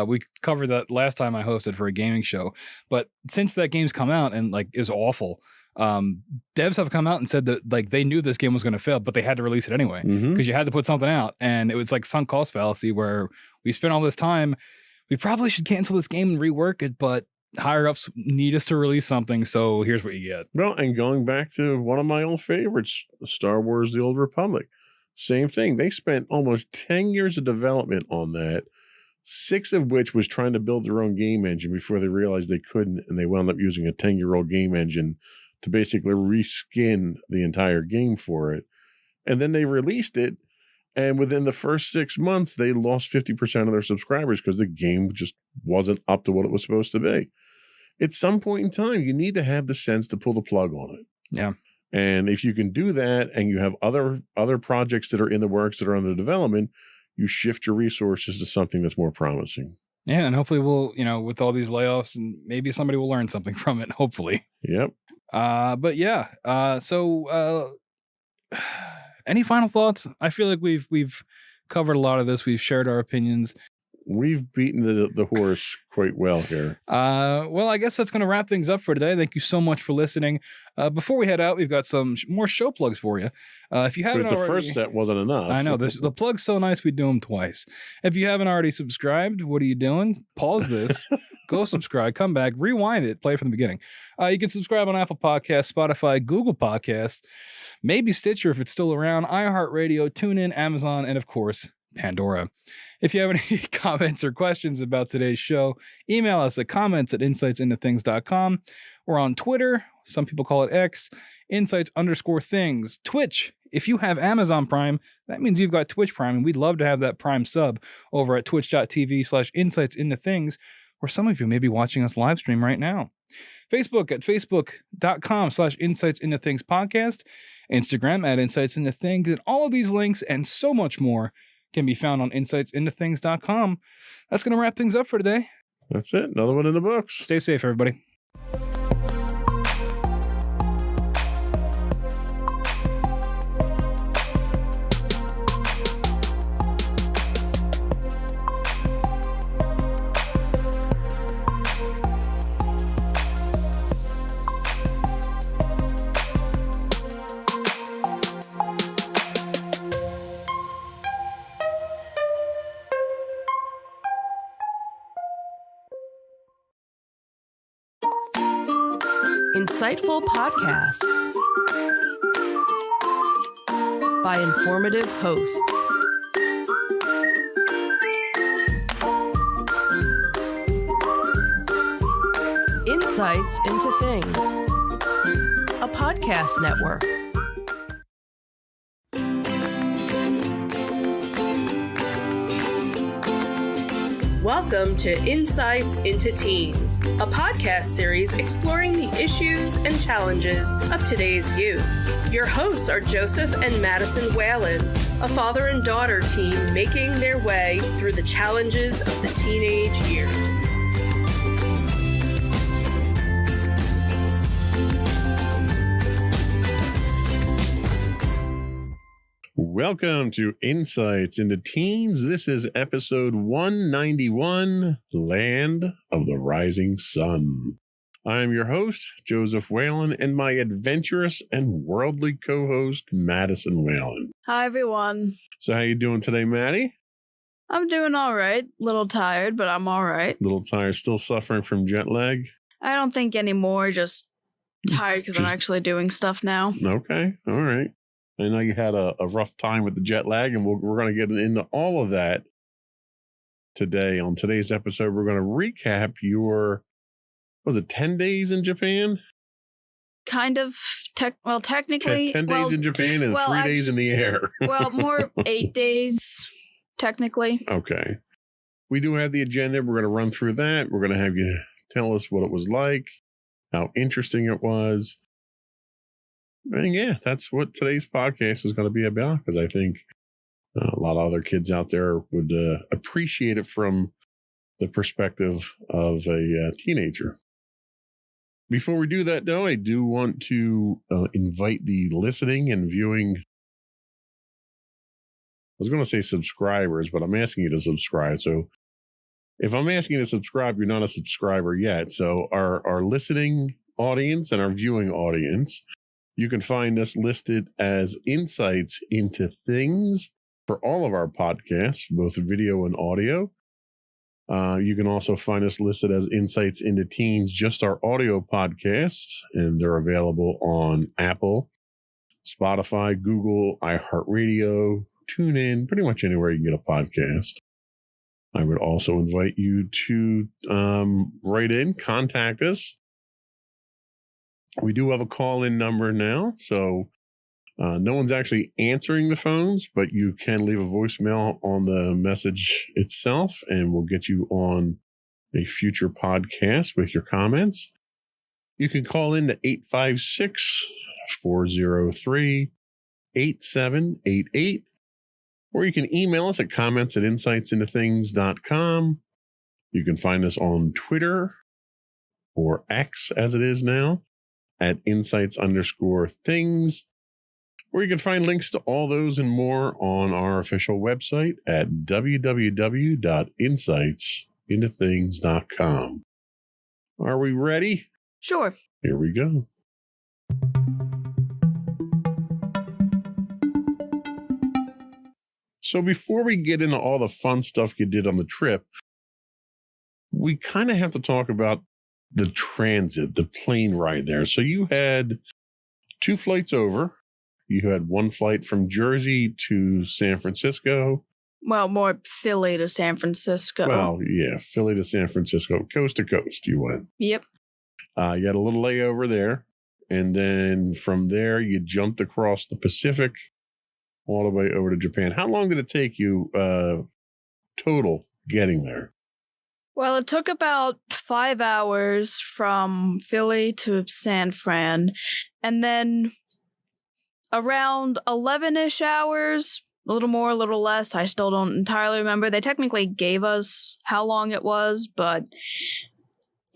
D: We covered that last time I hosted for a gaming show, but since that game's come out and like is awful, devs have come out and said that like they knew this game was going to fail, but they had to release it anyway, because you had to put something out, and it was like sunk cost fallacy where we spent all this time. We probably should cancel this game and rework it, but higher ups need us to release something, so here's what you get.
B: Well, and going back to one of my old favorites, Star Wars: The Old Republic, same thing. They spent almost 10 years of development on that, 6 of which was trying to build their own game engine before they realized they couldn't, and they wound up using a 10-year-old game engine to basically reskin the entire game for it. And then they released it, and within the first 6 months, they lost 50% of their subscribers because the game just wasn't up to what it was supposed to be. At some point in time, you need to have the sense to pull the plug on it.
D: Yeah.
B: And if you can do that, and you have other projects that are in the works that are under development, you shift your resources to something that's more promising.
D: Yeah, and hopefully we'll, with all these layoffs, and maybe somebody will learn something from it, hopefully.
B: Yep.
D: But yeah, so any final thoughts? I feel like we've covered a lot of this. We've shared our opinions.
B: We've beaten the horse quite well here.
D: Well, I guess that's going to wrap things up for today. Thank you so much for listening. Before we head out, we've got some more show plugs for you. If you haven't
B: But the
D: already,
B: first set wasn't enough.
D: I know the plug's so nice we do them twice. If you haven't already subscribed, what are you doing? Pause this, go subscribe, come back, rewind it, play from the beginning. You can subscribe on Apple Podcasts, Spotify, Google Podcasts, maybe Stitcher if it's still around, iHeartRadio, TuneIn, Amazon, and of course, Pandora. If you have any comments or questions about today's show, email us at comments@insightsintothings.com. We're on Twitter. Some people call it X, insights_things. Twitch. If you have Amazon Prime, that means you've got Twitch Prime, and we'd love to have that Prime sub over at twitch.tv/insightsintothings, where some of you may be watching us live stream right now. Facebook at facebook.com/insightsintothingspodcast. Instagram at insightsintothings. And all of these links and so much more can be found on insightsintothings.com. That's going to wrap things up for today.
B: That's it. Another one in the books.
D: Stay safe, everybody.
A: Insightful podcasts by informative hosts. Insights into Things, a podcast network. Welcome to Insights into Teens, a podcast series exploring the issues and challenges of today's youth. Your hosts are Joseph and Madison Whalen, a father and daughter team making their way through the challenges of the teenage years.
B: Welcome to Insights into Teens. This is episode 191, Land of the Rising Sun. I am your host, Joseph Whalen, and my adventurous and worldly co-host, Madison Whalen.
E: Hi, everyone.
B: So how you doing today, Maddie?
E: I'm doing all right. Little tired, but I'm all right.
B: Little tired, still suffering from jet lag?
E: I don't think anymore, just tired because I'm
B: Just-
E: actually doing stuff now.
B: Okay, all right. I know you had a rough time with the jet lag, and we're going to get into all of that today. On today's episode, we're going to recap your, was it 10 days in Japan?
E: Kind of, technically.
B: 10 days in Japan and 3 days in the air.
E: Well, more 8 days, technically.
B: Okay. We do have the agenda. We're going to run through that. We're going to have you tell us what it was like, how interesting it was. And yeah, that's what today's podcast is going to be about, because I think a lot of other kids out there would appreciate it from the perspective of a teenager. Before we do that, though, I do want to invite the listening and viewing. I was going to say subscribers, but I'm asking you to subscribe. So if I'm asking you to subscribe, you're not a subscriber yet. So our listening audience and our viewing audience, you can find us listed as Insights into Things for all of our podcasts, both video and audio. You can also find us listed as Insights into Teens, just our audio podcasts, and they're available on Apple, Spotify, Google, iHeartRadio, TuneIn, pretty much anywhere you can get a podcast. I would also invite you to write in, contact us. We do have a call-in number now, so no one's actually answering the phones, but you can leave a voicemail on the message itself, and we'll get you on a future podcast with your comments. You can call in to 856-403-8788, or you can email us at comments@insightsintothings.com. You can find us on Twitter, or X as it is now, at insights_things. Or you can find links to all those and more on our official website at www.insightsintothings.com. Are we ready?
E: Sure.
B: Here we go. So before we get into all the fun stuff you did on the trip, we kind of have to talk about the transit, the plane ride there. So you had 2 flights over. You had 1 flight from Jersey to San Francisco.
E: Well, more Philly to San Francisco.
B: Well, yeah, Philly to San Francisco, coast to coast you went.
E: Yep.
B: You had a little layover there. And then from there, you jumped across the Pacific all the way over to Japan. How long did it take you total getting there?
E: Well, it took about 5 hours from Philly to San Fran, and then around 11-ish hours, a little more, a little less. I still don't entirely remember. They technically gave us how long it was, but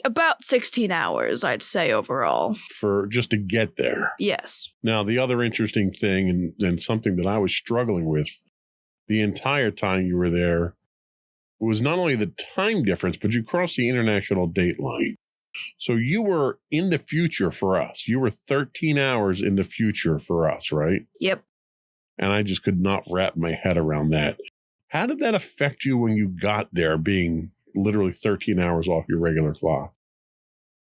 E: about 16 hours, I'd say, overall.
B: For just to get there.
E: Yes.
B: Now, the other interesting thing, and something that I was struggling with the entire time you were there, was not only the time difference, but you crossed the international date line. So you were in the future for us. You were 13 hours in the future for us, right?
E: Yep.
B: And I just could not wrap my head around that. How did that affect you when you got there, being literally 13 hours off your regular clock?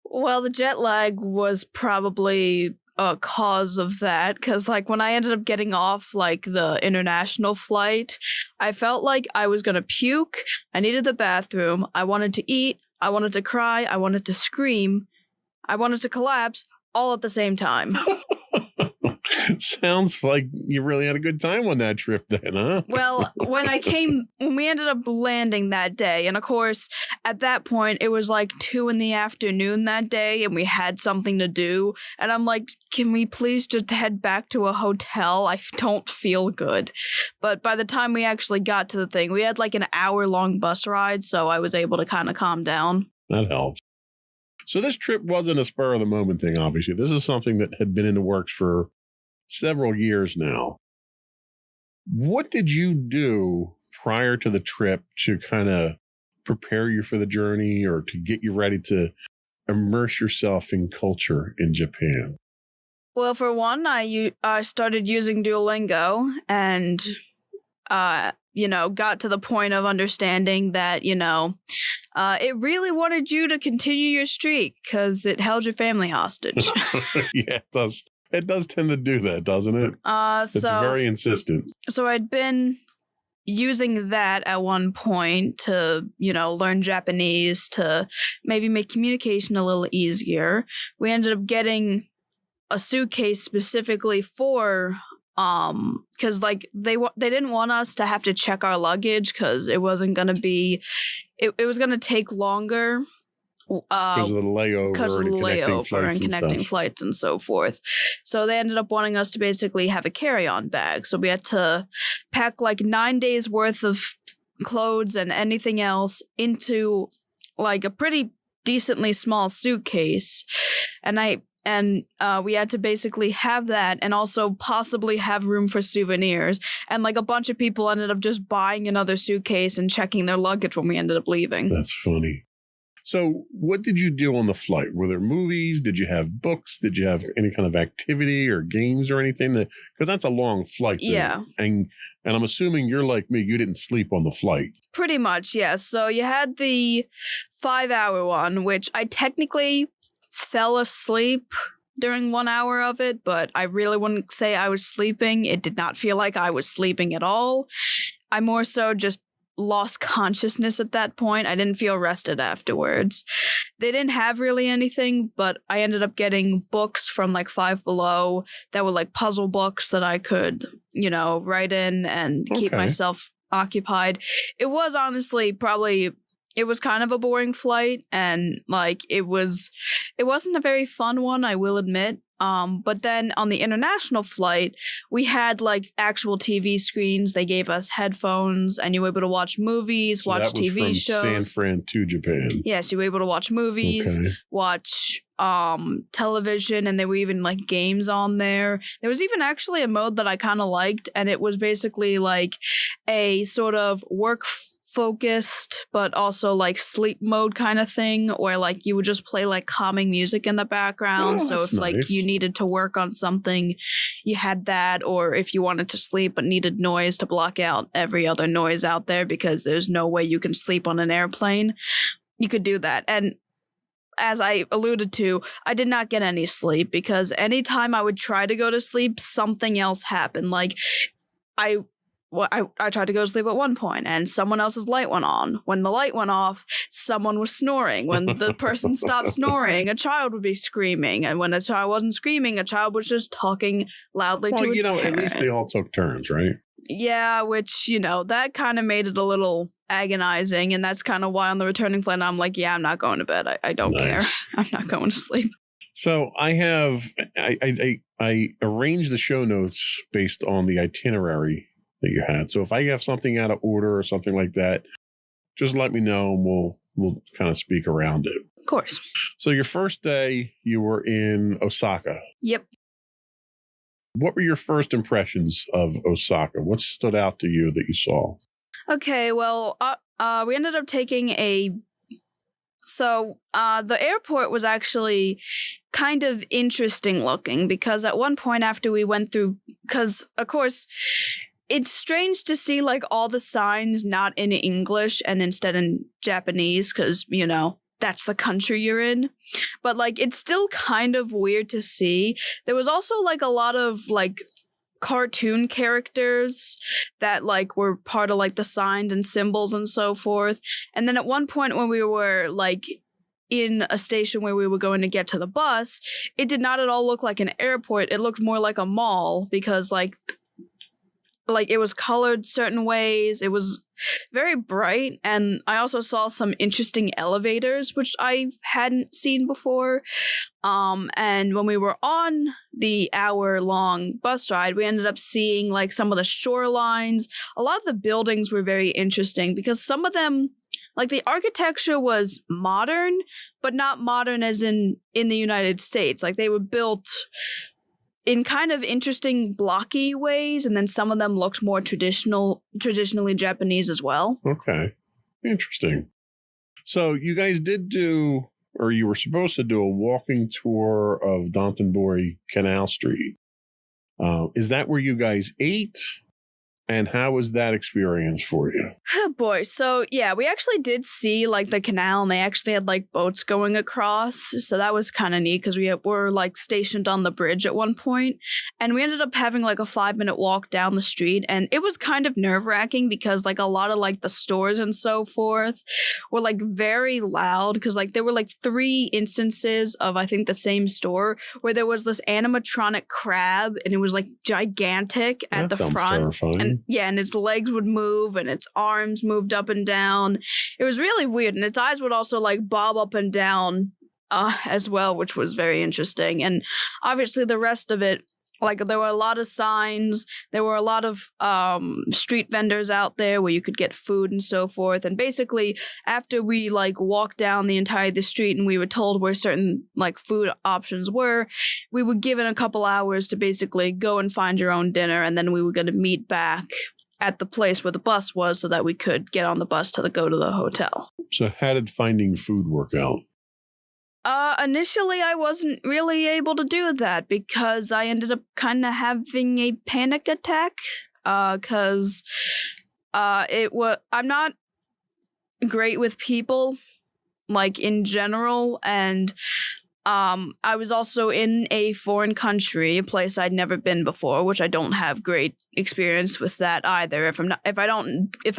E: Well, the jet lag was probably a cause of that, because when I ended up getting off the international flight, I felt like I was gonna puke. I needed the bathroom. I wanted to eat. I wanted to cry. I wanted to scream. I wanted to collapse all at the same time.
B: Sounds like you really had a good time on that trip then, huh?
E: Well, when we ended up landing that day, and of course, at that point, it was 2 p.m. that day, and we had something to do, and I'm like, can we please just head back to a hotel? I don't feel good. But by the time we actually got to the thing, we had an hour-long bus ride, so I was able to kind of calm down.
B: That helps. So this trip wasn't a spur-of-the-moment thing, obviously. This is something that had been in the works for several years now. What did you do prior to the trip to kind of prepare you for the journey, or to get you ready to immerse yourself in culture in Japan?
E: Well, for one, I started using Duolingo and, got to the point of understanding that, it really wanted you to continue your streak because it held your family hostage.
B: Yeah, it does. It does tend to do that, doesn't it? It's very insistent.
E: So I'd been using that at one point to, learn Japanese to maybe make communication a little easier. We ended up getting a suitcase specifically for because like they didn't want us to have to check our luggage because it wasn't going to be it was going to take longer
B: Because of the layover
E: and connecting flights and so forth. So they ended up wanting us to basically have a carry-on bag. So we had to pack like 9 days worth of clothes and anything else into like a pretty decently small suitcase. And we had to basically have that and also possibly have room for souvenirs. And like a bunch of people ended up just buying another suitcase and checking their luggage when we ended up leaving.
B: That's funny. So what did you do on the flight? Were there movies? Did you have books? Did you have any kind of activity or games or anything? Because that's a long flight.
E: Yeah.
B: And I'm assuming you're like me. You didn't sleep on the flight.
E: Pretty much, yes. So you had the 5-hour one, which I technically fell asleep during 1 hour of it, but I really wouldn't say I was sleeping. It did not feel like I was sleeping at all. I more so just lost consciousness at that point. I didn't feel rested afterwards. They didn't have really anything, but I ended up getting books from like Five Below that were like puzzle books that I could, write in and keep myself occupied. It was honestly it was kind of a boring flight, and like it wasn't a very fun one, I will admit. But then on the international flight, we had like actual TV screens. They gave us headphones, and you were able to watch movies, watch TV shows.
B: San Fran to Japan.
E: Yes, you were able to watch movies, watch television, and there were even like games on there. There was even actually a mode that I kind of liked, and it was basically like a sort of work focused but also like sleep mode kind of thing, where like you would just play like calming music in the background. So if like you needed to work on something, you had that, or if you wanted to sleep but needed noise to block out every other noise out there because there's no way you can sleep on an airplane, you could do that. And as I alluded to, I did not get any sleep because anytime I would try to go to sleep, something else happened. Like I tried to go to sleep at one point and someone else's light went on. When the light went off, someone was snoring. When the person stopped snoring, a child would be screaming. And when a child wasn't screaming, a child was just talking loudly to its parent.
B: At least they all took turns, right?
E: Yeah, which, that kind of made it a little agonizing. And that's kind of why on the returning flight, I'm like, yeah, I'm not going to bed. I don't care. I'm not going to sleep.
B: So I arranged the show notes based on the itinerary that you had. So if I have something out of order or something like that, just let me know and we'll kind of speak around it.
E: Of course.
B: So your first day, you were in Osaka.
E: Yep.
B: What were your first impressions of Osaka? What stood out to you that you saw?
E: Okay, well, we ended up taking the airport was actually kind of interesting looking because at one point after we went through, because of course, it's strange to see like all the signs not in English and instead in Japanese because, that's the country you're in. But like it's still kind of weird to see. There was also like a lot of like cartoon characters that like were part of like the signs and symbols and so forth. And then at one point when we were like in a station where we were going to get to the bus, it did not at all look like an airport. It looked more like a mall because like it was colored certain ways. It was very bright. And I also saw some interesting elevators, which I hadn't seen before. And when we were on the hour-long bus ride, we ended up seeing like some of the shorelines. A lot of the buildings were very interesting because some of them, like the architecture was modern, but not modern as in the United States. Like they were built in kind of interesting blocky ways, and then some of them looked more traditionally Japanese as well.
B: Okay. Interesting. So you guys did do or you were supposed to do a walking tour of Downton Canal Street. Is that where you guys ate? And how was that experience for you?
E: Oh boy. So yeah, we actually did see like the canal, and they actually had like boats going across. So that was kind of neat because we were like stationed on the bridge at one point, and we ended up having like a 5-minute walk down the street, and it was kind of nerve-wracking because like a lot of like the stores and so forth were like very loud because like there were like 3 instances of I think the same store where there was this animatronic crab, and it was like gigantic at the
B: sounds
E: front.
B: terrifying.
E: And yeah, and its legs would move and its arms moved up and down. It was really weird. And its eyes would also like bob up and down as well, which was very interesting. And obviously the rest of it, like there were a lot of signs. There were a lot of street vendors out there where you could get food and so forth. And basically, after we like walked down the entire the street and we were told where certain like food options were, we were given a couple hours to basically go and find your own dinner, and then we were going to meet back at the place where the bus was so that we could get on the bus to go to the hotel.
B: So how did finding food work out?
E: Initially I wasn't really able to do that because I ended up kind of having a panic attack. Cause I'm not great with people, like in general, and I was also in a foreign country, a place I'd never been before, which I don't have great experience with that either. If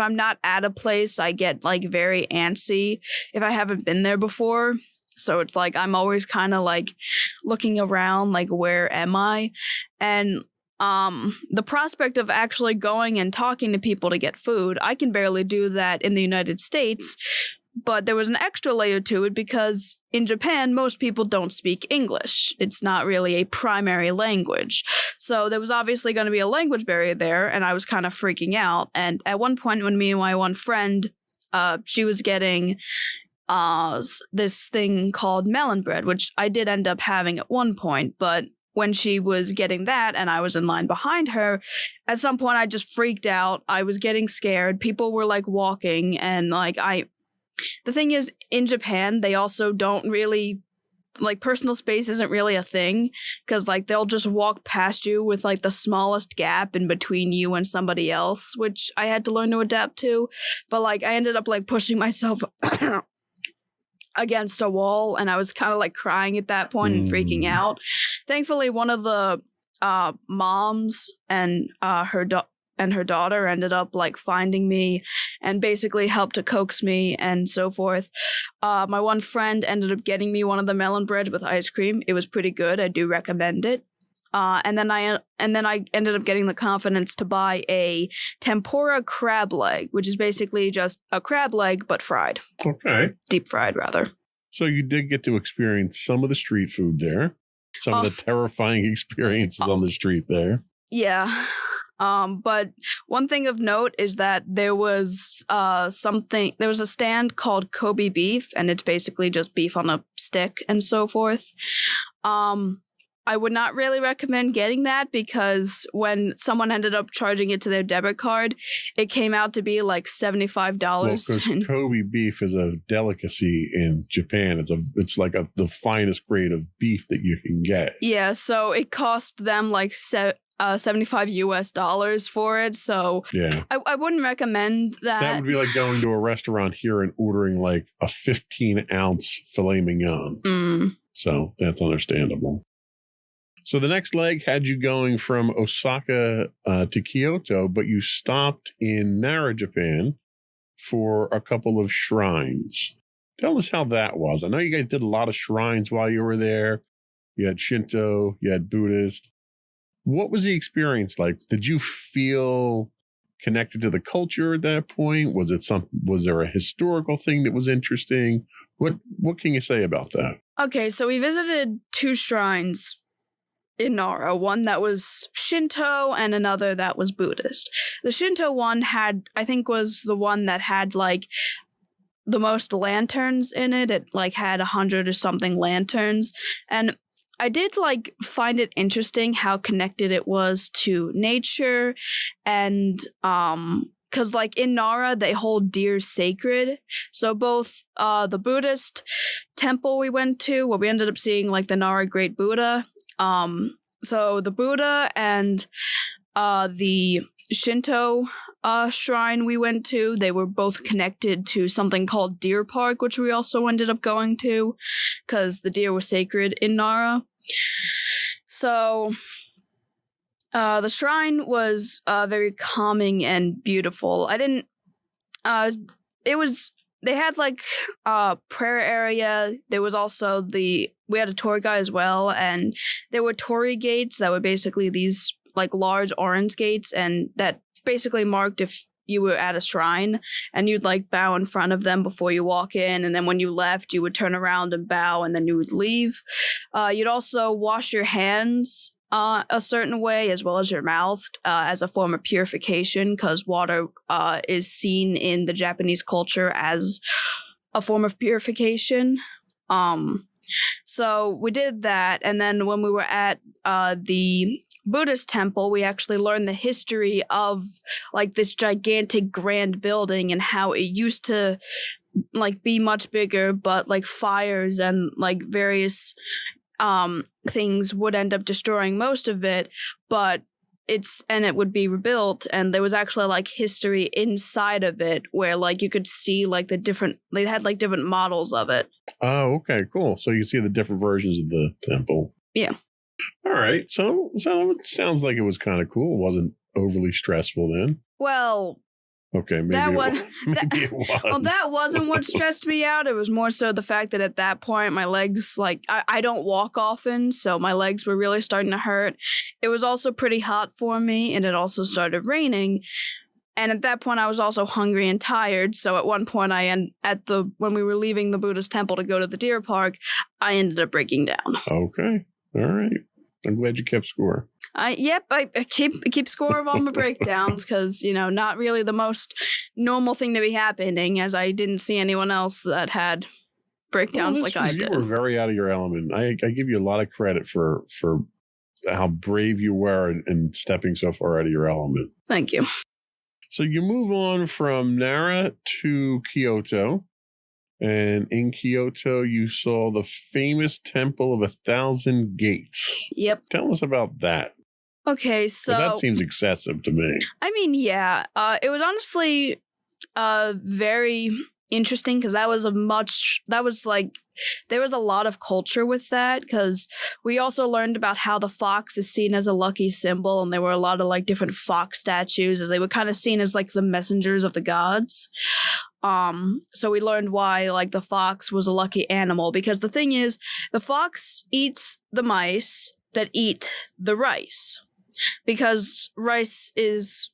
E: I'm not at a place, I get like very antsy if I haven't been there before. So it's like I'm always kind of like looking around, like, where am I? And the prospect of actually going and talking to people to get food, I can barely do that in the United States. But there was an extra layer to it because in Japan, most people don't speak English. It's not really a primary language. So there was obviously going to be a language barrier there, and I was kind of freaking out. And at one point when me and my one friend, she was getting this thing called melon bread, which I did end up having at one point, but when she was getting that and I was in line behind her, at some point I just freaked out. I was getting scared. People were like walking, and like the thing is, in Japan, they also don't really, like, personal space isn't really a thing, because like they'll just walk past you with like the smallest gap in between you and somebody else, which I had to learn to adapt to. But like I ended up like pushing myself against a wall, and I was kind of like crying at that point and freaking out. Thankfully, one of the moms and her daughter ended up like finding me and basically helped to coax me and so forth. My one friend ended up getting me one of the melon breads with ice cream. It was pretty good. I do recommend it. And then I ended up getting the confidence to buy a tempura crab leg, which is basically just a crab leg but fried.
B: Okay.
E: Deep fried, rather.
B: So you did get to experience some of the street food there, some of the terrifying experiences on the street there.
E: Yeah. But one thing of note is that there was a stand called Kobe beef, and it's basically just beef on a stick and so forth. I would not really recommend getting that because when someone ended up charging it to their debit card, it came out to be like $75.
B: Well, because Kobe beef is a delicacy in Japan. It's like the finest grade of beef that you can get.
E: Yeah, so it cost them like $75 for it. So
B: yeah,
E: I wouldn't recommend that.
B: That would be like going to a restaurant here and ordering like a 15-ounce filet mignon. So that's understandable. So the next leg had you going from Osaka to Kyoto, but you stopped in Nara, Japan for a couple of shrines. Tell us how that was. I know you guys did a lot of shrines while you were there. You had Shinto, you had Buddhist. What was the experience like? Did you feel connected to the culture at that point? Was there a historical thing that was interesting? What can you say about that?
E: Okay, so we visited 2 shrines in Nara, one that was Shinto and another that was Buddhist. The Shinto one was the one that had like the most lanterns in it. It like had 100 or something lanterns. And I did like find it interesting how connected it was to nature and because like in Nara, they hold deer sacred. So both the Buddhist temple we went to, where we ended up seeing like the Nara Great Buddha. So the Buddha and the Shinto shrine we went to, they were both connected to something called Deer Park, which we also ended up going to because the deer were sacred in Nara. So the shrine was very calming and beautiful. They had like a prayer area. There was also we had a tour guide as well, and there were torii gates that were basically these like large orange gates, and that basically marked if you were at a shrine, and you'd like bow in front of them before you walk in, and then when you left, you would turn around and bow, and then you would leave. You'd also wash your hands a certain way, as well as your mouth, as a form of purification, because water is seen in the Japanese culture as a form of purification. So we did that, and then when we were at the Buddhist temple, we actually learned the history of like this gigantic grand building and how it used to like be much bigger, but like fires and like various things would end up destroying most of it, but it would be rebuilt, and there was actually like history inside of it where like you could see like they had like different models of it.
B: Oh, okay, cool. So you can see the different versions of the temple.
E: Yeah.
B: All right. So it sounds like it was kind of cool. It wasn't overly stressful then.
E: Well,
B: okay, maybe it was.
E: Well, that wasn't what stressed me out. It was more so the fact that at that point, my legs, like, I don't walk often, so my legs were really starting to hurt. It was also pretty hot for me, and it also started raining. And at that point, I was also hungry and tired. So at one point, when we were leaving the Buddhist temple to go to the deer park, I ended up breaking down.
B: Okay. All right. I'm glad you kept score.
E: I keep score of all my breakdowns because, not really the most normal thing to be happening, as I didn't see anyone else that had breakdowns like I did.
B: You were very out of your element. I give you a lot of credit for how brave you were in stepping so far out of your element.
E: Thank you.
B: So you move on from Nara to Kyoto. And in Kyoto, you saw the famous Temple of 1,000 Gates.
E: Yep.
B: Tell us about that.
E: Okay, so...
B: that seems excessive to me.
E: I mean, yeah. It was honestly very interesting because there was a lot of culture with that, because we also learned about how the fox is seen as a lucky symbol, and there were a lot of like different fox statues, as they were kind of seen as like the messengers of the gods. So we learned why like the fox was a lucky animal, because the thing is, the fox eats the mice that eat the rice, because rice is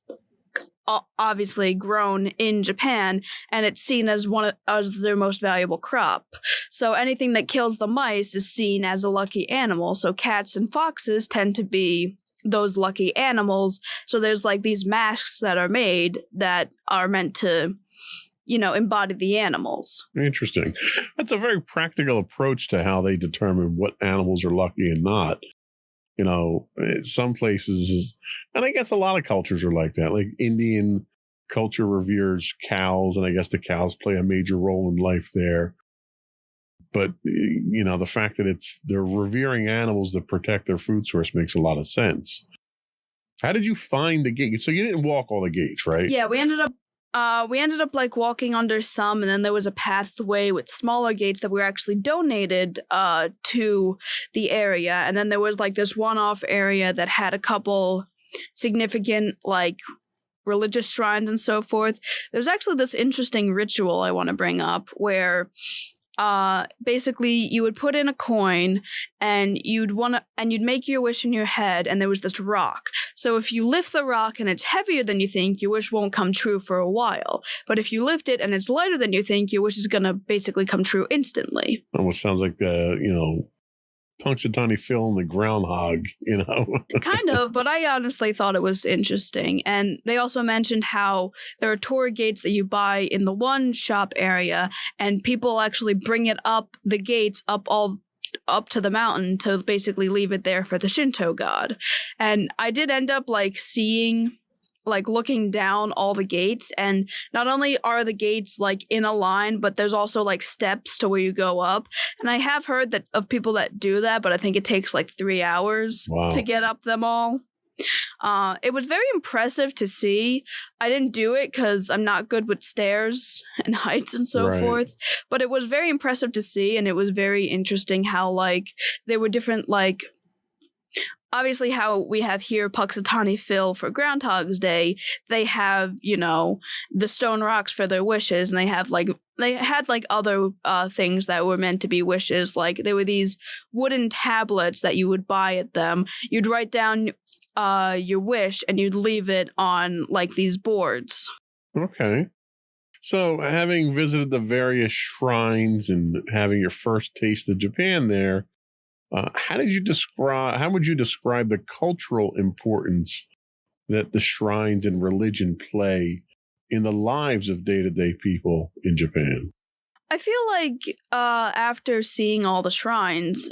E: obviously grown in Japan, and it's seen as as their most valuable crop. So anything that kills the mice is seen as a lucky animal. So cats and foxes tend to be those lucky animals. So there's like these masks that are made that are meant to, embody the animals.
B: Interesting. That's a very practical approach to how they determine what animals are lucky and not. Some places, and I guess a lot of cultures are like that. Like Indian culture reveres cows, and I guess the cows play a major role in life there. But, the fact that they're revering animals that protect their food source makes a lot of sense. How did you find the gate? So you didn't walk all the gates, right?
E: Yeah, we ended up like walking under some, and then there was a pathway with smaller gates that were actually donated to the area. And then there was like this one-off area that had a couple significant like religious shrines and so forth. There's actually this interesting ritual I want to bring up where basically you would put in a coin and you'd make your wish in your head, and there was this rock. So if you lift the rock and it's heavier than you think, your wish won't come true for a while. But if you lift it and it's lighter than you think, your wish is going to basically come true instantly.
B: Almost sounds like Punxsutawney Phil and the groundhog,
E: Kind of, but I honestly thought it was interesting. And they also mentioned how there are tour gates that you buy in the one shop area, and people actually bring it up the gates up to the mountain to basically leave it there for the Shinto god. And I did end up like seeing like looking down all the gates, and not only are the gates like in a line, but there's also like steps to where you go up. And I have heard that of people that do that, but I think it takes like 3 hours
B: Wow.
E: to get up them all. It was very impressive to see. I didn't do it because I'm not good with stairs and heights and so
B: Right.
E: forth, but it was very impressive to see, and it was very interesting how like there were different like obviously how we have here Puxatawny Phil for Groundhog's Day. They have, you know, the stone rocks for their wishes, and they had like other things that were meant to be wishes. Like there were these wooden tablets that you would buy at them. You'd write down your wish and you'd leave it on like these boards.
B: Okay. So, having visited the various shrines and having your first taste of Japan there, how would you describe the cultural importance that the shrines and religion play in the lives of day-to-day people in Japan?
E: I feel like after seeing all the shrines,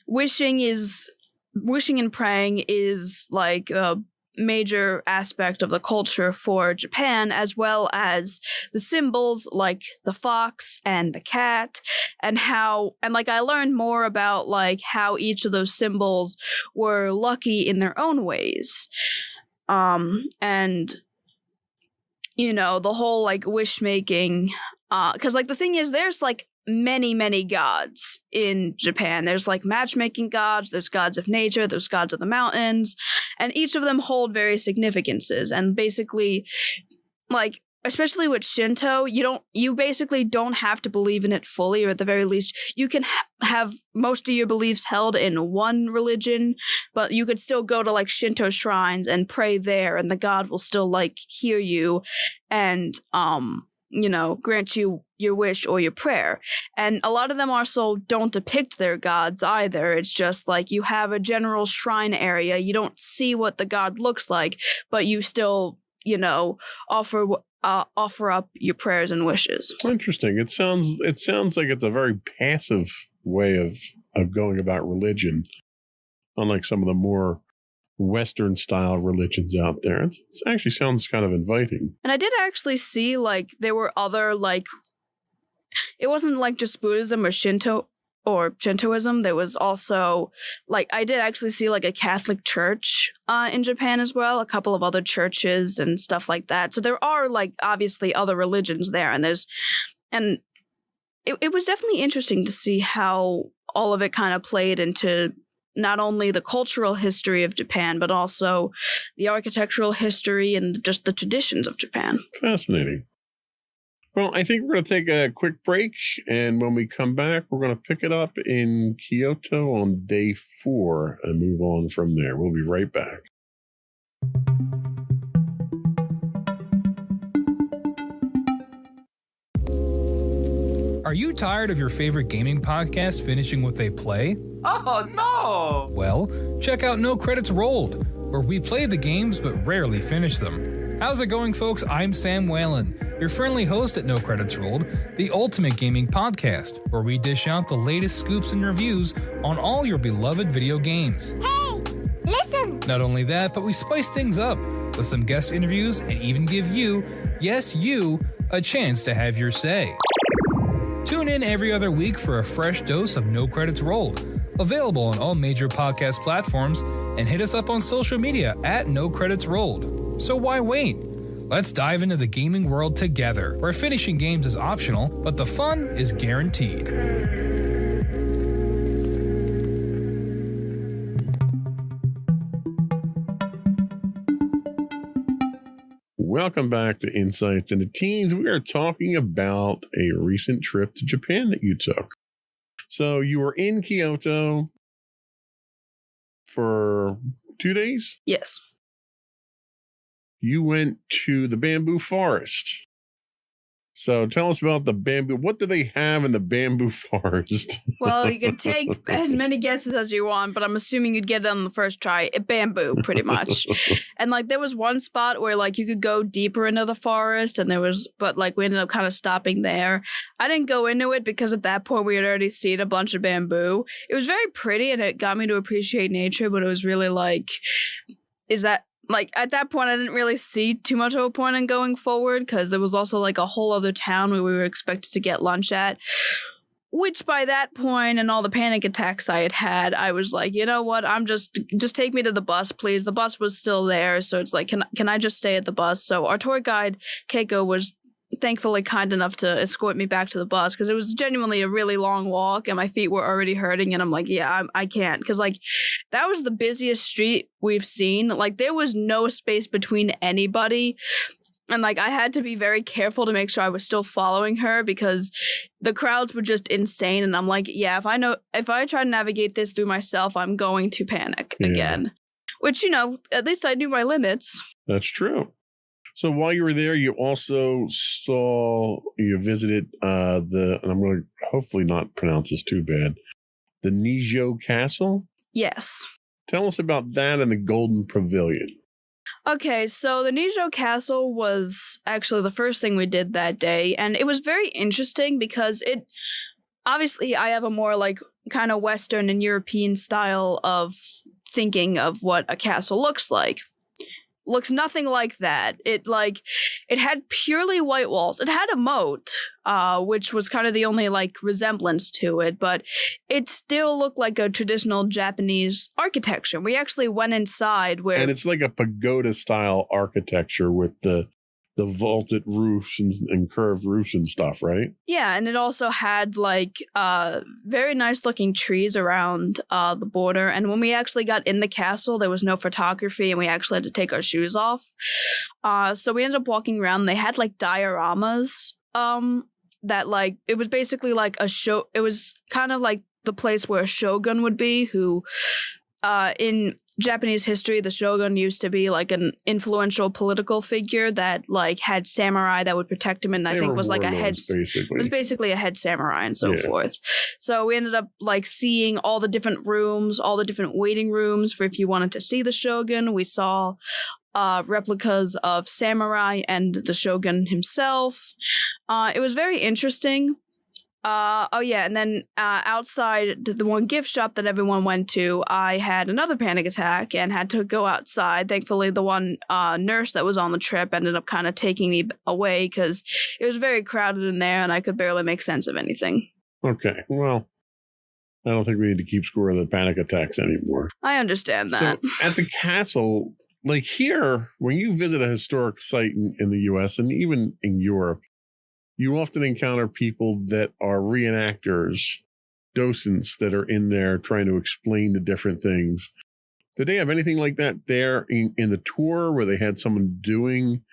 E: wishing and praying is like a major aspect of the culture for Japan, as well as the symbols like the fox and the cat, and like I learned more about like how each of those symbols were lucky in their own ways. And you know, the whole like wish making, because like the thing is, there's like many gods in Japan. There's like matchmaking gods, there's gods of nature, there's gods of the mountains, and each of them hold various significances. And basically, like especially with Shinto, you basically don't have to believe in it fully, or at the very least you can have most of your beliefs held in one religion, but you could still go to like Shinto shrines and pray there, and the god will still like hear you and you know, grant you your wish or your prayer. And a lot of them also don't depict their gods either. It's just like you have a general shrine area. You don't see what the god looks like, but you still, you know, offer up your prayers and wishes.
B: Interesting. It sounds like it's a very passive way of going about religion, unlike some of the more Western style religions out there. It actually sounds kind of inviting.
E: And I did actually see like there were other like, it wasn't like just Buddhism or Shintoism. There was also like, I did actually see like a Catholic church in Japan as well, a couple of other churches and stuff like that. So there are like obviously other religions there, and it was definitely interesting to see how all of it kind of played into not only the cultural history of Japan, but also the architectural history and just the traditions of Japan.
B: Fascinating. Well, I think we're going to take a quick break, and when we come back, we're going to pick it up in Kyoto on day 4 and move on from there. We'll be right back.
D: Are you tired of your favorite gaming podcast finishing with a play?
F: Oh, no!
D: Well, check out No Credits Rolled, where we play the games but rarely finish them. How's it going, folks? I'm Sam Whalen, your friendly host at No Credits Rolled, the ultimate gaming podcast, where we dish out the latest scoops and reviews on all your beloved video games.
G: Hey, listen!
D: Not only that, but we spice things up with some guest interviews and even give you, yes, you, a chance to have your say. Tune in every other week for a fresh dose of No Credits Rolled, available on all major podcast platforms, and hit us up on social media at No Credits Rolled. So why wait? Let's dive into the gaming world together, where finishing games is optional, but the fun is guaranteed.
B: Welcome back to Insights into Teens. We are talking about a recent trip to Japan that you took. So you were in Kyoto for 2 days?
E: Yes.
B: You went to the bamboo forest. So tell us about the bamboo. What do they have in the bamboo forest?
E: Well, you could take as many guesses as you want, but I'm assuming you'd get it on the first try. Bamboo, pretty much. And like there was one spot where like you could go deeper into the forest, and but like we ended up kind of stopping there. I didn't go into it because at that point we had already seen a bunch of bamboo. It was very pretty and it got me to appreciate nature, but it was really like, is that like at that point I didn't really see too much of a point in going forward because there was also like a whole other town where we were expected to get lunch at. Which by that point and all the panic attacks I had, I was like, you know what? I'm just take me to the bus, please. The bus was still there, so it's like, can I just stay at the bus? So our tour guide Keiko was thankfully kind enough to escort me back to the bus because it was genuinely a really long walk and my feet were already hurting. And I'm like, yeah, I can't, because like that was the busiest street we've seen. Like there was no space between anybody. And, like, I had to be very careful to make sure I was still following her because the crowds were just insane. And I'm like, yeah, if I try to navigate this through myself, I'm going to panic again. Which, at least I knew my limits.
B: That's true. So while you were there, you also visited and I'm going to hopefully not pronounce this too bad, the Nijo Castle?
E: Yes.
B: Tell us about that and the Golden Pavilion.
E: Okay, so the Nijo Castle was actually the first thing we did that day, and it was very interesting because obviously I have a more like kind of Western and European style of thinking of what a castle looks like. Looks nothing like that. It had purely white walls. It had a moat, which was kind of the only like resemblance to it, but it still looked like a traditional Japanese architecture. We actually went inside
B: and it's like a pagoda style architecture with the vaulted roofs and curved roofs and stuff, right?
E: Yeah, and it also had like very nice looking trees around the border. And when we actually got in the castle, there was no photography and we actually had to take our shoes off. So we ended up walking around. They had like dioramas that like, it was basically like a show. It was kind of like the place where a shogun would be, who in Japanese history, the shogun used to be like an influential political figure that like had samurai that would protect him, and I think was like a head. It was basically a head samurai and so forth. So we ended up like seeing all the different rooms, all the different waiting rooms for if you wanted to see the shogun. We saw replicas of samurai and the shogun himself. It was very interesting. And then outside the one gift shop that everyone went to, I had another panic attack and had to go outside. Thankfully, the one nurse that was on the trip ended up kind of taking me away because it was very crowded in there and I could barely make sense of anything.
B: Okay, well, I don't think we need to keep score of the panic attacks anymore.
E: I understand that.
B: So at the castle, like here, when you visit a historic site in the U.S. and even in Europe, you often encounter people that are reenactors, docents that are in there trying to explain the different things. Did they have anything like that there in the tour where they had someone doing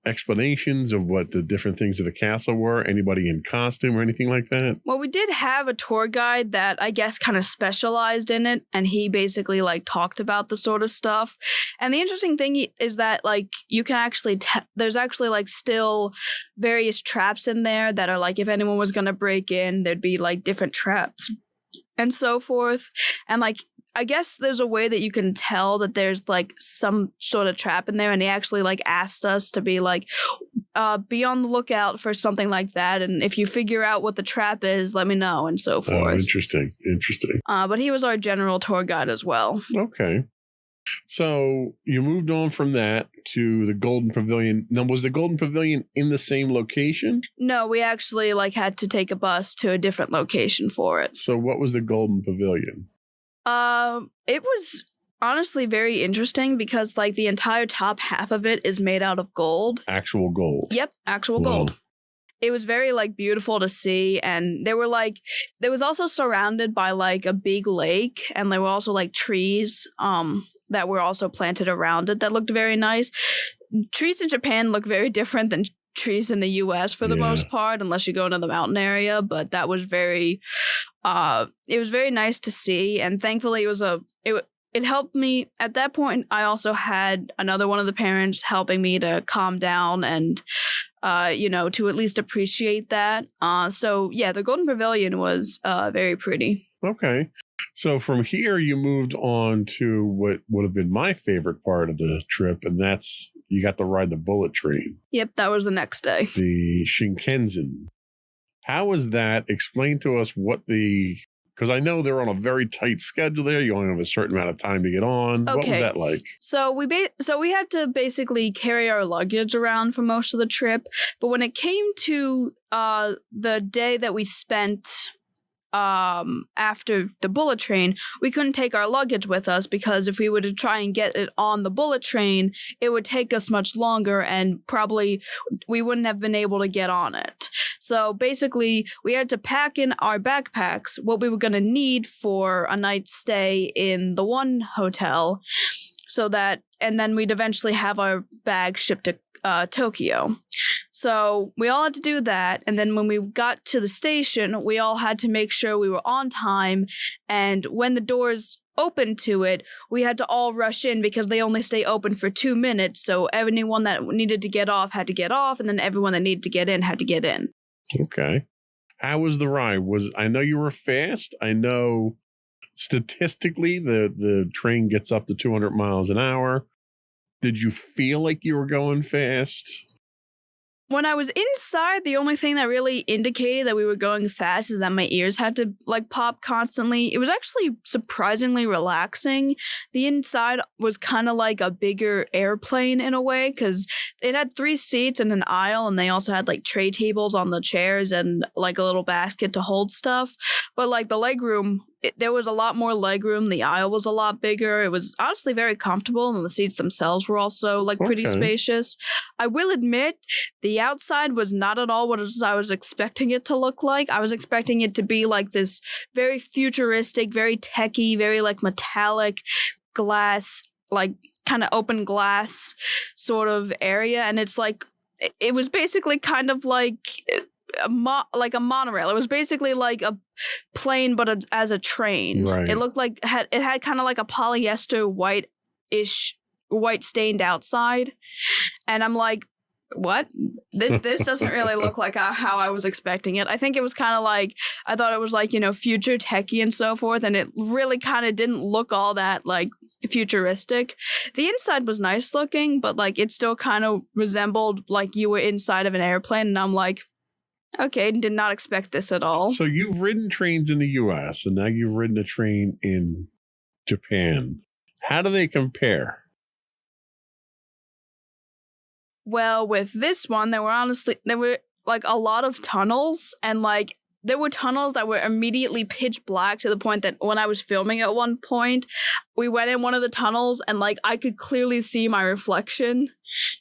B: explanations of what the different things of the castle were? Anybody in costume or anything like that?
E: Well, we did have a tour guide that I guess kind of specialized in it, and he basically like talked about the sort of stuff. And the interesting thing is that like you can actually there's actually like still various traps in there that are like if anyone was going to break in, there'd be like different traps and so forth. And like I guess there's a way that you can tell that there's like some sort of trap in there, and he actually like asked us to be like be on the lookout for something like that, and if you figure out what the trap is, let me know, and so forth.
B: Oh, interesting.
E: But he was our general tour guide as well.
B: Okay. So you moved on from that to the Golden Pavilion. Now, was the Golden Pavilion in the same location?
E: No, we actually like had to take a bus to a different location for it.
B: So what was the Golden Pavilion?
E: It was honestly very interesting because like the entire top half of it is made out of gold.
B: Actual gold.
E: Yep, actual gold. It was very like beautiful to see, and there was also surrounded by like a big lake, and there were also like trees that were also planted around it that looked very nice. Trees in Japan look very different than trees in the US for the most part, unless you go into the mountain area, but that was very it was very nice to see, and thankfully it helped me. At that point, I also had another one of the parents helping me to calm down and to at least appreciate that. So yeah, the Golden Pavilion was very pretty.
B: Okay. So from here, you moved on to what would have been my favorite part of the trip, and that's you got to ride the bullet train.
E: Yep, that was the next day.
B: The Shinkansen. How was that? Explain to us what the Because I know they're on a very tight schedule there. You only have a certain amount of time to get on. What was
E: Okay.
B: that like?
E: So we had to basically carry our luggage around for most of the trip. But when it came to the day that we spent after the bullet train, we couldn't take our luggage with us because if we were to try and get it on the bullet train, it would take us much longer and probably we wouldn't have been able to get on it. So basically, we had to pack in our backpacks what we were going to need for a night's stay in the one hotel, and then we'd eventually have our bag shipped to Tokyo. So we all had to do that, and then when we got to the station, we all had to make sure we were on time, and when the doors opened to it, we had to all rush in because they only stay open for 2 minutes, so anyone that needed to get off had to get off, and then everyone that needed to get in had to get in.
B: Okay. How was the ride? I know you were fast. I know statistically the train gets up to 200 miles an hour. Did you feel like you were going fast?
E: When I was inside, the only thing that really indicated that we were going fast is that my ears had to pop constantly. It was actually surprisingly relaxing. The inside was kind of like a bigger airplane in a way because it had 3 seats and an aisle, and they also had tray tables on the chairs and a little basket to hold stuff. But the leg room, there was a lot more leg room. The aisle was a lot bigger. It was honestly very comfortable, and the seats themselves were also pretty spacious. I will admit, the outside was not at all what I was expecting it to look like. I was expecting it to be this very futuristic, very techy, very metallic glass, kind of open glass sort of area, and it's it was basically kind of like a monorail. It was basically like a plane, but as a train.
B: Right.
E: It looked like it had kind of like a polyester white stained outside, and I'm like, what? This doesn't really look like how I was expecting it. I think it was kind of I thought it was future techie and so forth, and it really kind of didn't look all that futuristic. The inside was nice looking, but it still kind of resembled you were inside of an airplane, and I'm like, okay, did not expect this at all.
B: So you've ridden trains in the U.S. and now you've ridden a train in Japan. How do they compare?
E: Well, with this one, there were a lot of tunnels, and there were tunnels that were immediately pitch black to the point that when I was filming at one point, we went in one of the tunnels and I could clearly see my reflection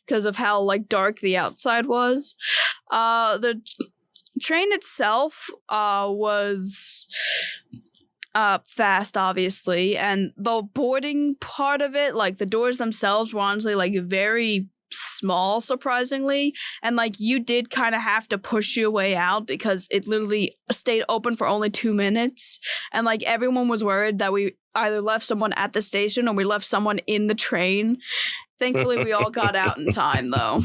E: because of how dark the outside was. The train itself was fast, obviously, and the boarding part of it, the doors themselves were honestly very small, surprisingly, and you did kind of have to push your way out because it literally stayed open for only 2 minutes, and everyone was worried that we either left someone at the station or we left someone in the train. Thankfully, we all got out in time, though.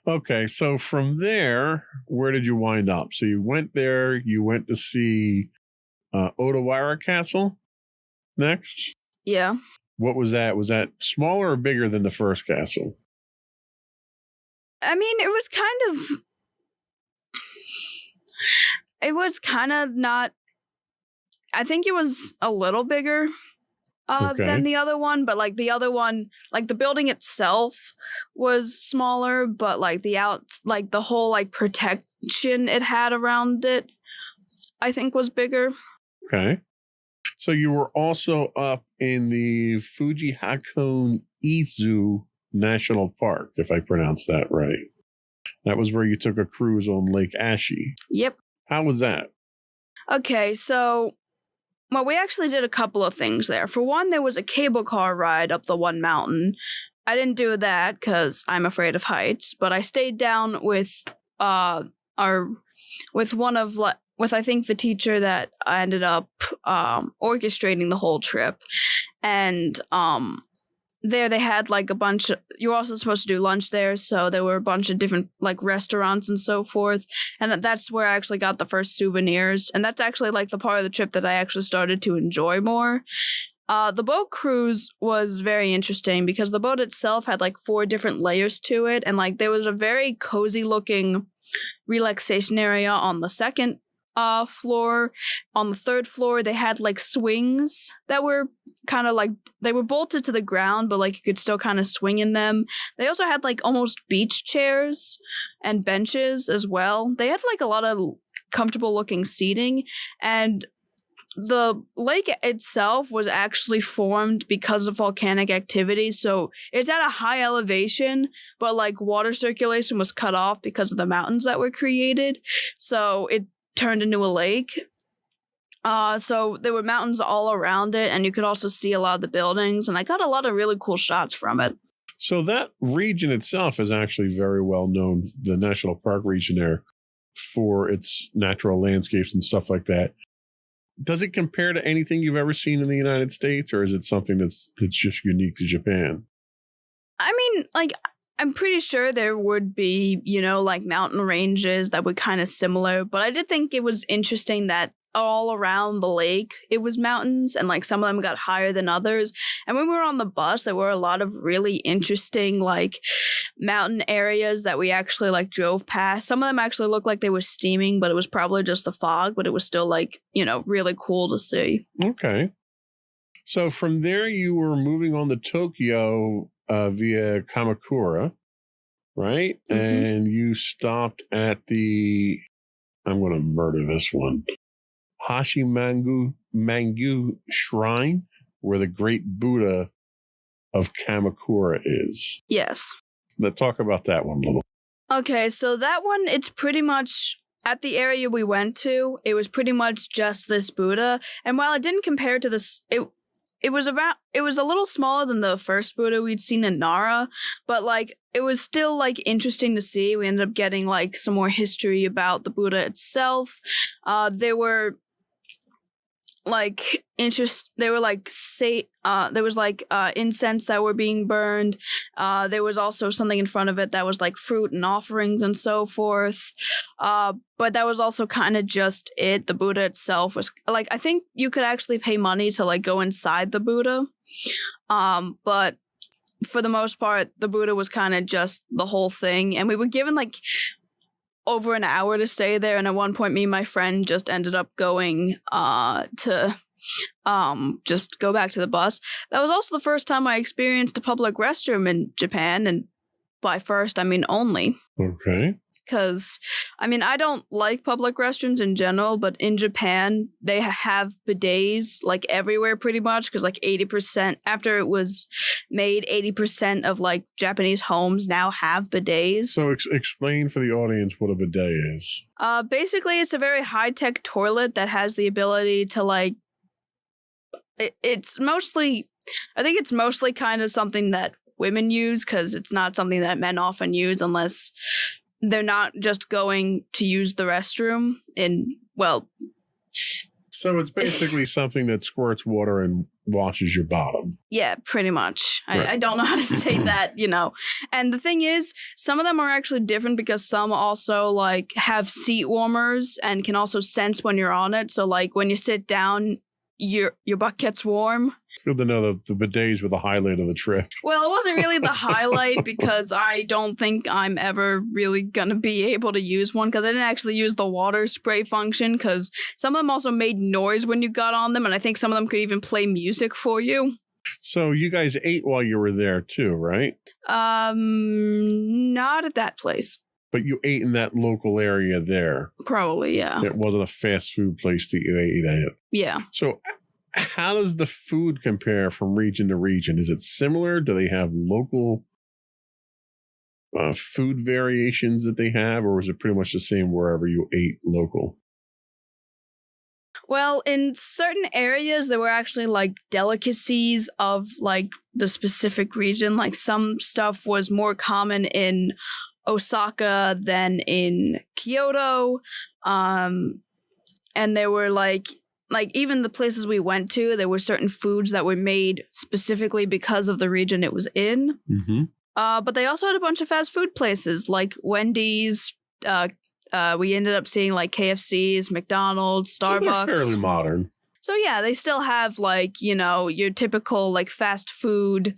B: Okay, so from there, where did you wind up? So you went there, you went to see Odawara Castle next?
E: Yeah.
B: What was that? Was that smaller or bigger than the first castle?
E: I mean, it was kind of not, I think it was a little bigger than the other one, but the other one, the building itself was smaller, but the whole protection it had around it, I think was bigger.
B: Okay. So you were also up in the Fuji Hakone Izu National Park, if I pronounced that right. That was where you took a cruise on Lake Ashi.
E: Yep.
B: How was that?
E: Okay, so, well, we actually did a couple of things there. For one, there was a cable car ride up the one mountain. I didn't do that because I'm afraid of heights, but I stayed down with I think the teacher that I ended up orchestrating the whole trip, and there they had a bunch of, you were also supposed to do lunch there, so there were a bunch of different restaurants and so forth, and that's where I actually got the first souvenirs, and that's actually the part of the trip that I actually started to enjoy more. The boat cruise was very interesting because the boat itself had 4 different layers to it, and there was a very cozy looking relaxation area on the second floor. On the third floor, they had like swings that were kind of like, they were bolted to the ground, but like you could still kind of swing in them. They also had like almost beach chairs and benches as well. They had like a lot of comfortable looking seating, and the lake itself was actually formed because of volcanic activity. So it's at a high elevation, but like water circulation was cut off because of the mountains that were created. So it turned into a lake. So there were mountains all around it, and you could also see a lot of the buildings, and I got a lot of really cool shots from it.
B: So that region itself is actually very well known, the national park region there, for its natural landscapes and stuff like that. Does it compare to anything you've ever seen in the United States, or is it something that's just unique to Japan?
E: I mean, like, I'm pretty sure there would be, you know, like mountain ranges that were kind of similar, but I did think it was interesting that all around the lake it was mountains, and like some of them got higher than others. And when we were on the bus, there were a lot of really interesting like mountain areas that we actually like drove past. Some of them actually looked like they were steaming, but it was probably just the fog, but it was still like, you know, really cool to see.
B: Okay. So from there you were moving on to Tokyo via Kamakura, right?
E: Mhm.
B: And you stopped at the, I'm going to murder this one, Mangu Shrine, where the great Buddha of Kamakura is.
E: Yes.
B: Let's talk about that one a little.
E: Okay, so that one, it's pretty much at the area we went to, it was pretty much just this Buddha. And while it didn't compare to this, it was a little smaller than the first Buddha we'd seen in Nara, but like it was still like interesting to see. We ended up getting like some more history about the Buddha itself. There were like there was like incense that were being burned. There was also something in front of it that was like fruit and offerings and so forth. But that was also kind of just it. The Buddha itself was like, I think you could actually pay money to like go inside the Buddha. But for the most part, the Buddha was kind of just the whole thing. And we were given like over an hour to stay there, and at one point me and my friend just ended up going to just go back to the bus. That was also the first time I experienced a public restroom in Japan, and by first I mean only.
B: Okay.
E: Because, I mean, I don't like public restrooms in general, but in Japan, they have bidets, like, everywhere pretty much, because, like, 80%, after it was made, 80% of, like, Japanese homes now have bidets.
B: So explain for the audience what a bidet is.
E: Basically, it's a very high-tech toilet that has the ability to, like, it's mostly, I think it's mostly kind of something that women use, because it's not something that men often use unless they're not just going to use the restroom
B: So it's basically something that squirts water and washes your bottom.
E: Yeah, pretty much.
B: Right.
E: I don't know how to say that, you know. And the thing is, some of them are actually different because some also like have seat warmers and can also sense when you're on it. So like when you sit down, your butt gets warm.
B: It's good to know that the bidets were the highlight of the trip.
E: Well, it wasn't really the highlight because I don't think I'm ever really going to be able to use one because I didn't actually use the water spray function because some of them also made noise when you got on them, and I think some of them could even play music for you.
B: So you guys ate while you were there too, right?
E: Not at that place.
B: But you ate in that local area there.
E: Probably, yeah.
B: It wasn't a fast food place to eat at.
E: Yeah.
B: So how does the food compare from region to region? Is it similar? Do they have local food variations that they have, or is it pretty much the same wherever you ate local?
E: Well, in certain areas, there were actually like delicacies of like the specific region. Like some stuff was more common in Osaka than in Kyoto. And there were like even the places we went to, there were certain foods that were made specifically because of the region it was in.
B: Mm-hmm.
E: But they also had a bunch of fast food places like Wendy's. We ended up seeing like KFC's, McDonald's, Starbucks.
B: So they're fairly modern.
E: So yeah, they still have like, you know, your typical like fast food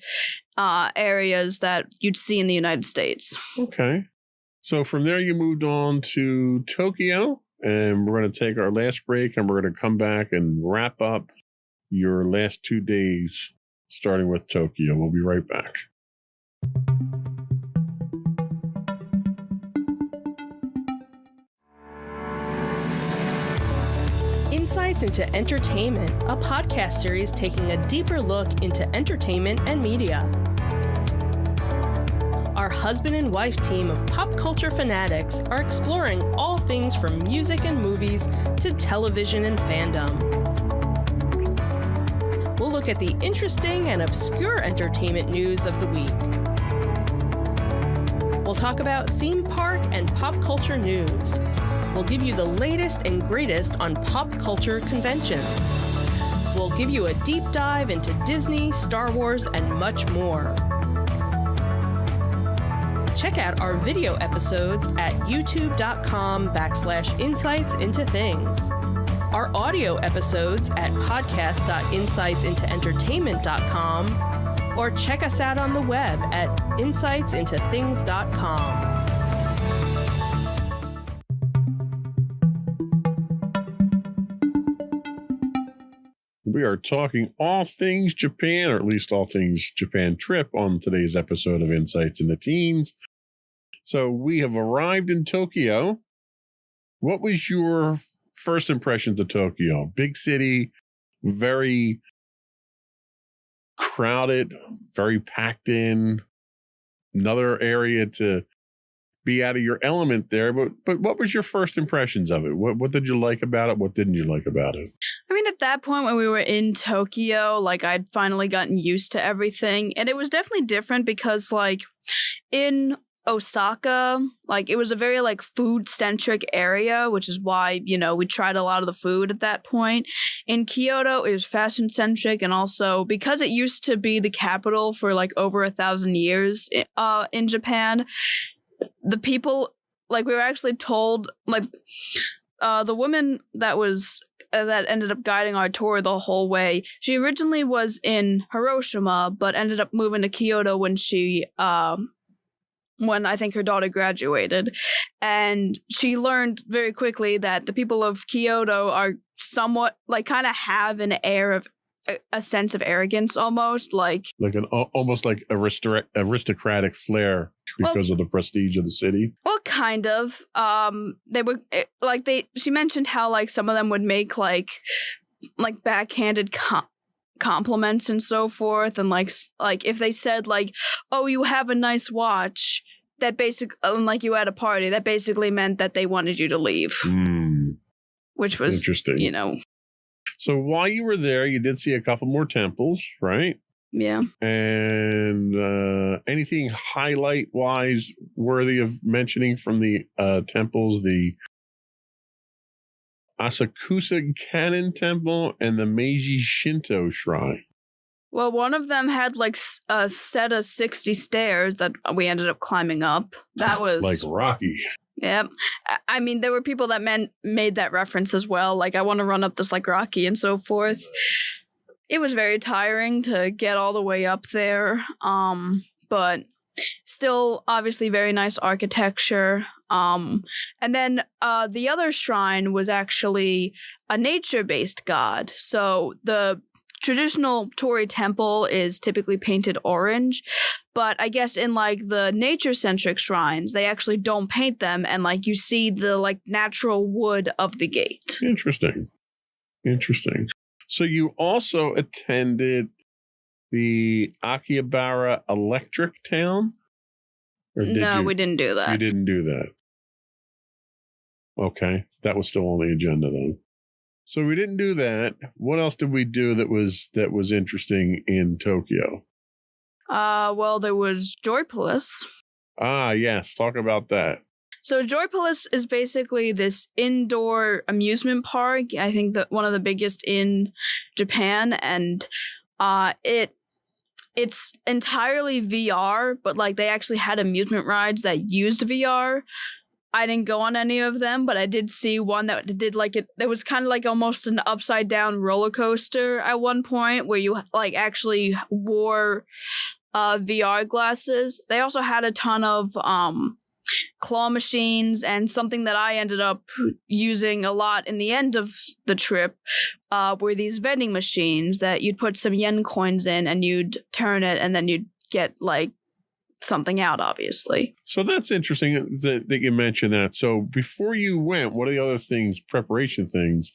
E: areas that you'd see in the United States.
B: Okay. So from there you moved on to Tokyo, and we're going to take our last break, and we're going to come back and wrap up your last 2 days, starting with Tokyo. We'll be right back.
A: Insights into Entertainment, a podcast series taking a deeper look into entertainment and media. Our husband and wife team of pop culture fanatics are exploring all things from music and movies to television and fandom. We'll look at the interesting and obscure entertainment news of the week. We'll talk about theme park and pop culture news. We'll give you the latest and greatest on pop culture conventions. We'll give you a deep dive into Disney, Star Wars, and much more. Check out our video episodes at youtube.com/insightsintothings. Our audio episodes at podcast.insightsintoentertainment.com, or check us out on the web at insightsintothings.com.
B: We are talking all things Japan, or at least all things Japan trip, on today's episode of Insights into Teens. So we have arrived in Tokyo. What was your first impressions of Tokyo? Big city, very crowded, very packed in, another area to be out of your element there. But what was your first impressions of it? What did you like about it? What didn't you like about it?
E: I mean, at that point when we were in Tokyo, like I'd finally gotten used to everything. And it was definitely different because like in Osaka, like it was a very like food centric area, which is why, you know, we tried a lot of the food at that point. In Kyoto, it was fashion centric, and also because it used to be the capital for like over 1,000 years in Japan, the people, like we were actually told, like the woman that was that ended up guiding our tour the whole way, she originally was in Hiroshima but ended up moving to Kyoto when when I think her daughter graduated. And she learned very quickly that the people of Kyoto are somewhat, like, kind of have an air of a sense of arrogance almost, like
B: an almost like aristocratic flair because of the prestige of the city.
E: Well, kind of. They would she mentioned how like some of them would make like backhanded compliments and so forth, and like if they said like, "Oh, you have a nice watch," that like you at a party, that basically meant that they wanted you to leave. Which was
B: interesting,
E: you know.
B: So while you were there, you did see a couple more temples, right?
E: Yeah. And
B: anything highlight-wise worthy of mentioning from the temples? The Asakusa Kannon Temple and the Meiji Shinto Shrine.
E: Well, one of them had like a set of 60 stairs that we ended up climbing up. That was
B: like Rocky.
E: Yeah. I mean, there were people that made that reference as well. Like, I want to run up this like Rocky and so forth. It was very tiring to get all the way up there. But still obviously very nice architecture. And then the other shrine was actually a nature-based god. So the traditional Torii temple is typically painted orange, but I guess in like the nature-centric shrines, they actually don't paint them, and like you see the like natural wood of the gate.
B: Interesting. So you also attended the Akihabara Electric Town?
E: No, we didn't do that.
B: You didn't do that. Okay, that was still on the agenda then. So we didn't do that. What else did we do that was interesting in Tokyo?
E: Well, there was Joypolis.
B: Ah, yes. Talk about that.
E: So Joypolis is basically this indoor amusement park. I think that one of the biggest in Japan, and it's entirely VR, but like they actually had amusement rides that used VR. I didn't go on any of them, but I did see one that did like it. There was kind of like almost an upside down roller coaster at one point where you like actually wore VR glasses. They also had a ton of claw machines, and something that I ended up using a lot in the end of the trip were these vending machines that you'd put some yen coins in and you'd turn it and then you'd get like something out, obviously.
B: So that's interesting that you mentioned that. So before you went, one of the other things, preparation things,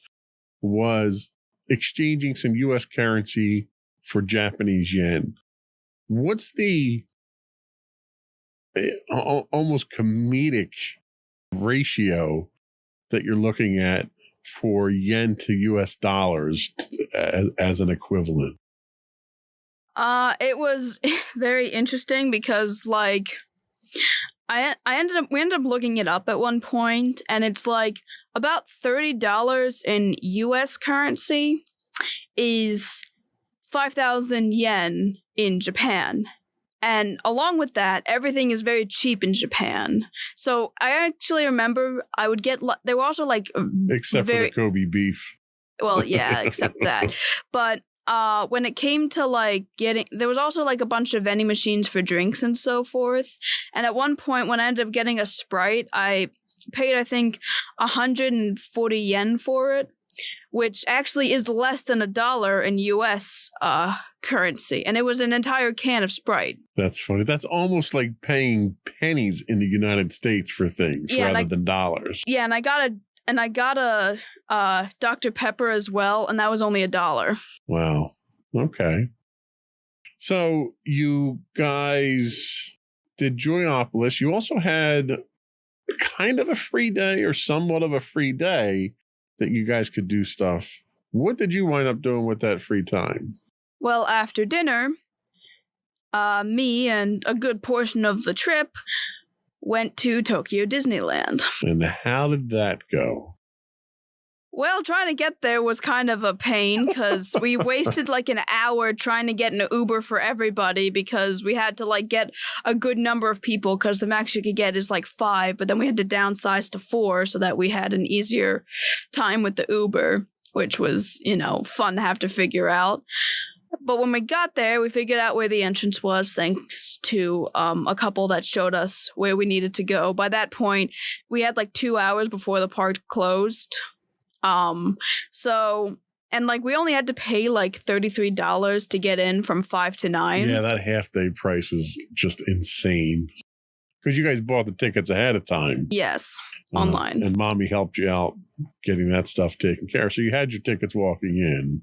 B: was exchanging some U.S. currency for Japanese yen. What's the almost comedic ratio that you're looking at for yen to US dollars as an equivalent?
E: It was very interesting because like we ended up looking it up at one point, and it's like about $30 in US currency is 5,000 yen in Japan. And along with that, everything is very cheap in Japan. So I actually remember I would get, they were also like,
B: except for the Kobe beef.
E: Well, yeah, except that. But when it came to like there was also like a bunch of vending machines for drinks and so forth. And at one point when I ended up getting a Sprite, I paid, I think, 140 yen for it, which actually is less than $1 in US currency. And it was an entire can of Sprite.
B: That's funny. That's almost like paying pennies in the United States for things rather than dollars.
E: Yeah, and I got a Dr. Pepper as well, and that was only $1.
B: Wow. Okay. So you guys did Joyopolis. You also had kind of a free day or somewhat of a free day that you guys could do stuff. What did you wind up doing with that free time?
E: Well, after dinner, me and a good portion of the trip went to Tokyo Disneyland.
B: And how did that go?
E: Well, trying to get there was kind of a pain because we wasted like an hour trying to get an Uber for everybody because we had to like get a good number of people because the max you could get is like 5, but then we had to downsize to 4 so that we had an easier time with the Uber, which was, fun to have to figure out. But when we got there, we figured out where the entrance was thanks to a couple that showed us where we needed to go. By that point, we had like 2 hours before the park closed. And like we only had to pay like $33 to get in from 5 to 9.
B: Yeah, that half day price is just insane. Because you guys bought the tickets ahead of time.
E: Yes, online.
B: And mommy helped you out getting that stuff taken care of. So you had your tickets walking in.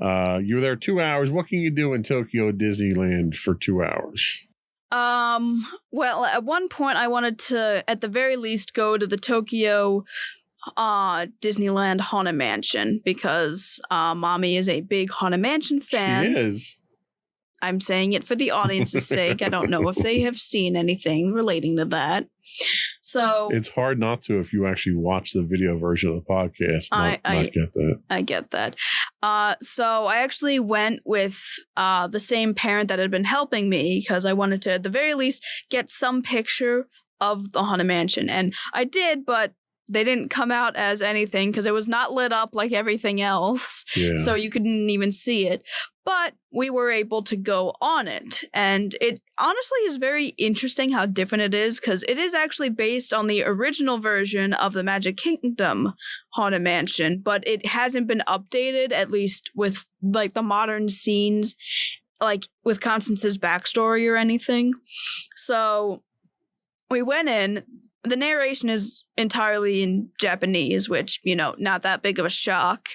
B: You were there 2 hours. What can you do in Tokyo Disneyland for 2 hours?
E: Well, at one point I wanted to, at the very least, go to the Tokyo Disneyland Haunted Mansion because mommy is a big Haunted Mansion fan.
B: She is.
E: I'm saying it for the audience's sake. I don't know if they have seen anything relating to that. So
B: it's hard not to if you actually watch the video version of the podcast. Not get that.
E: I get that. So I actually went with the same parent that had been helping me because I wanted to, at the very least, get some picture of the Haunted Mansion. And I did, but they didn't come out as anything because it was not lit up like everything else.
B: Yeah.
E: So you couldn't even see it. But we were able to go on it. And it honestly is very interesting how different it is because it is actually based on the original version of the Magic Kingdom Haunted Mansion, but it hasn't been updated, at least with like the modern scenes, like with Constance's backstory or anything. So we went in. The narration is entirely in Japanese, which, not that big of a shock.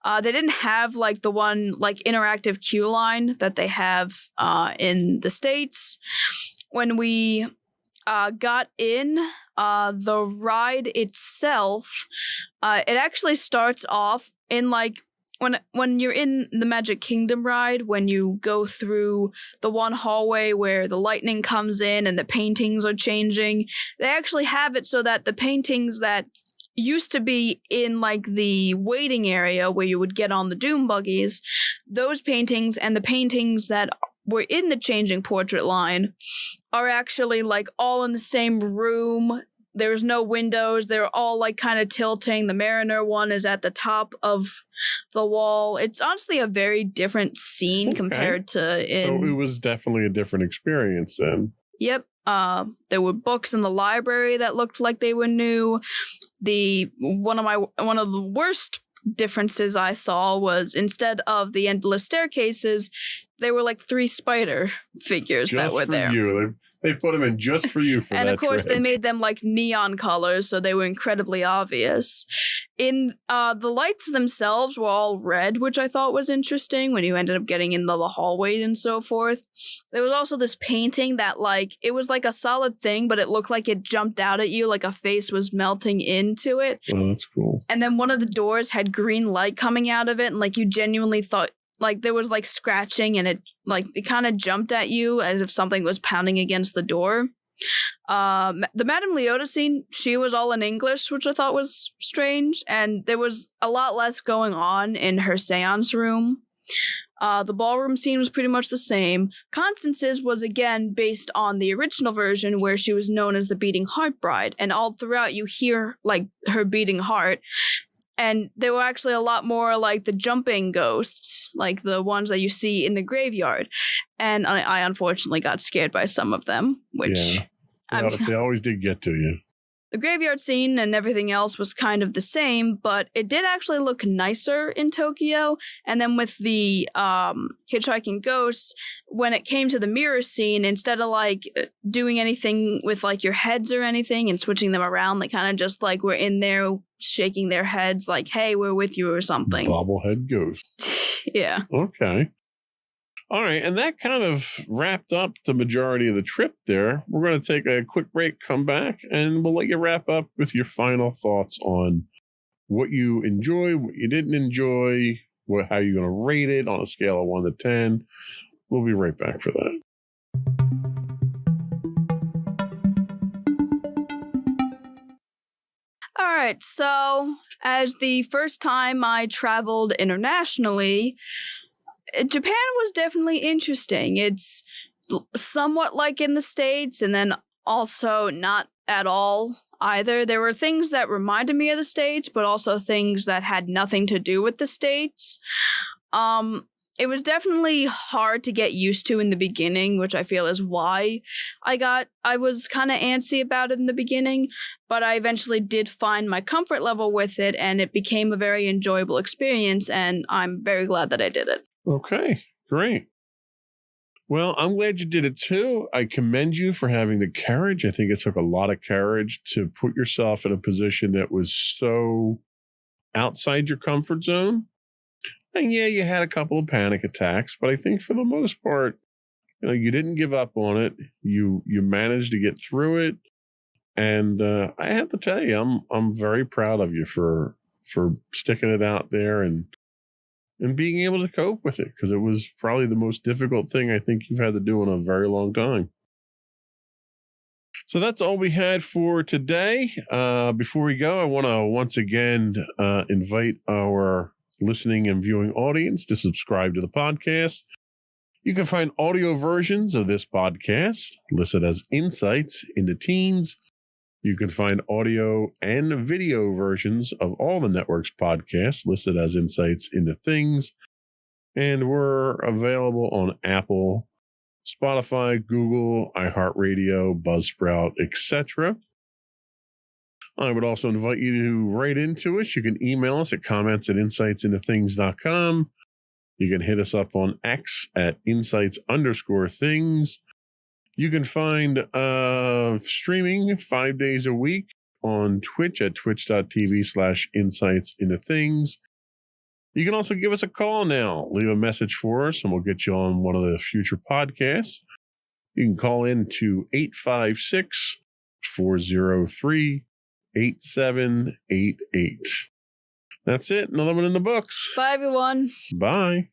E: They didn't have like the one like interactive queue line that they have in the States. When we got in, the ride itself, it actually starts off in like when you're in the Magic Kingdom ride, when you go through the one hallway where the lightning comes in and the paintings are changing, they actually have it so that the paintings that used to be in like the waiting area where you would get on the Doom buggies, those paintings and the paintings that were in the changing portrait line are actually like all in the same room. There's no windows. They're all like kind of tilting. The Mariner one is at the top of the wall. It's honestly a very different scene compared to in...
B: So it was definitely a different experience then.
E: Yep. There were books in the library that looked like they were new. One of the worst differences I saw was instead of the endless staircases, there were like 3 spider figures that were there.
B: Just for you. They put them in just for you for that
E: And of course,
B: trick.
E: they made them like neon colors, so they were incredibly obvious. In the lights themselves were all red, which I thought was interesting when you ended up getting into the hallway and so forth. There was also this painting that it was like a solid thing, but it looked like it jumped out at you, like a face was melting into it.
B: Oh, that's cool.
E: And then one of the doors had green light coming out of it, and you genuinely thought there was scratching, and it kind of jumped at you as if something was pounding against the door. The Madame Leota scene, she was all in English, which I thought was strange, and there was a lot less going on in her seance room. The ballroom scene was pretty much the same. Constance's was again based on the original version where she was known as the Beating Heart Bride, and all throughout you hear her beating heart. And there were actually a lot more the jumping ghosts, the ones that you see in the graveyard. And I unfortunately got scared by some of them, which
B: They always did get to you.
E: the graveyard scene and everything else was kind of the same, but it did actually look nicer in Tokyo. And then with the hitchhiking ghosts, when it came to the mirror scene, instead of doing anything with your heads or anything and switching them around, they kind of just were in there shaking their heads hey, we're with you or something.
B: Bobblehead ghost.
E: Yeah.
B: Okay. All right. And that kind of wrapped up the majority of the trip there. We're going to take a quick break, come back, and we'll let you wrap up with your final thoughts on what you enjoy, what you didn't enjoy, how you're going to rate it on a scale of 1 to 10. We'll be right back for that.
E: All right, so as the first time I traveled internationally, Japan was definitely interesting. It's somewhat like in the States, and then also not at all either. There were things that reminded me of the States, but also things that had nothing to do with the States. It was definitely hard to get used to in the beginning, which I feel is why I was kind of antsy about it in the beginning, but I eventually did find my comfort level with it, and it became a very enjoyable experience, and I'm very glad that I did it.
B: Okay, great. Well, I'm glad you did it too. I commend you for having the courage. I think it took a lot of courage to put yourself in a position that was so outside your comfort zone. And yeah, you had a couple of panic attacks, but I think for the most part, you didn't give up on it. You managed to get through it. And I have to tell you, I'm very proud of you for sticking it out there and being able to cope with it, because it was probably the most difficult thing I think you've had to do in a very long time. So that's all we had for today. Before we go, I want to once again invite our listening and viewing audience to subscribe to the podcast. You can find audio versions of this podcast listed as Insights into Teens. You can find audio and video versions of all the network's podcasts listed as Insights into Things. And we're available on Apple, Spotify, Google, iHeartRadio, Buzzsprout, etc. I would also invite you to write into us. You can email us at comments@insightsintothings.com. You can hit us up on X at insights_things. You can find streaming 5 days a week on Twitch at twitch.tv/insightsintothings. You can also give us a call now. Leave a message for us and we'll get you on one of the future podcasts. You can call in to 856-403-8788. That's it. Another one in the books.
E: Bye, everyone.
B: Bye.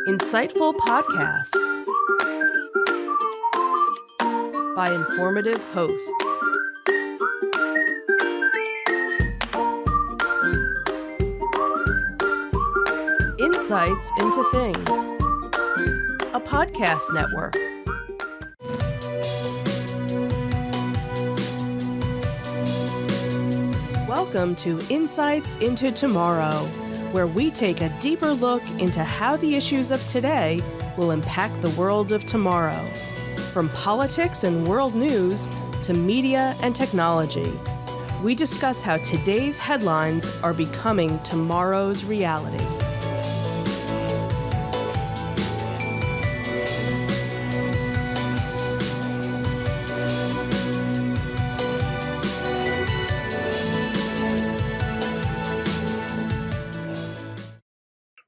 A: Insightful podcasts by informative hosts. Insights into Things, a podcast network. Welcome to Insights into Tomorrow, where we take a deeper look into how the issues of today will impact the world of tomorrow. From politics and world news to media and technology, we discuss how today's headlines are becoming tomorrow's reality.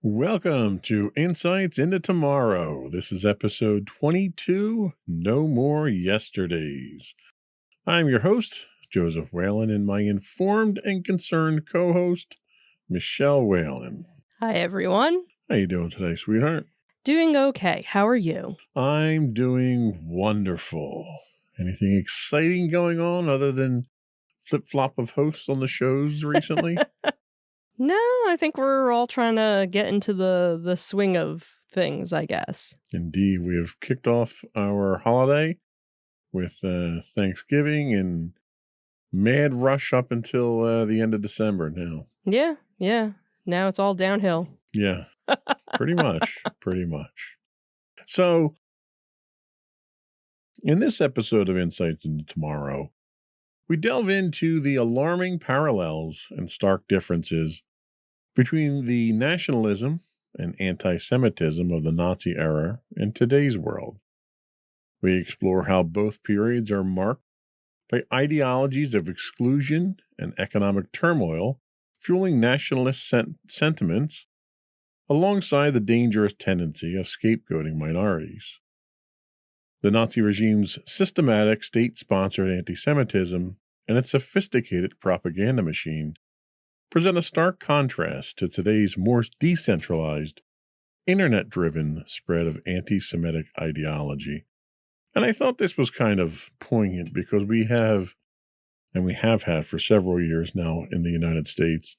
B: Welcome to Insights into Tomorrow. This is episode 22, No More Yesterdays. I'm your host, Joseph Whalen, and my informed and concerned co-host, Michelle Whalen.
C: Hi, everyone.
B: How you doing today, sweetheart?
C: Doing okay. How are you?
B: I'm doing wonderful. Anything exciting going on other than flip-flop of hosts on the shows recently?
C: No, I think we're all trying to get into the swing of things, I guess.
B: Indeed, we have kicked off our holiday with Thanksgiving and mad rush up until the end of December now.
C: Yeah. Now it's all downhill.
B: Yeah, pretty much. So, in this episode of Insights into Tomorrow, we delve into the alarming parallels and stark differences between the nationalism and anti-Semitism of the Nazi era and today's world. We explore how both periods are marked by ideologies of exclusion and economic turmoil, fueling nationalist sentiments, alongside the dangerous tendency of scapegoating minorities. The Nazi regime's systematic state-sponsored anti-Semitism and its sophisticated propaganda machine present a stark contrast to today's more decentralized, internet-driven spread of anti-Semitic ideology. And I thought this was kind of poignant because we have had for several years now in the United States,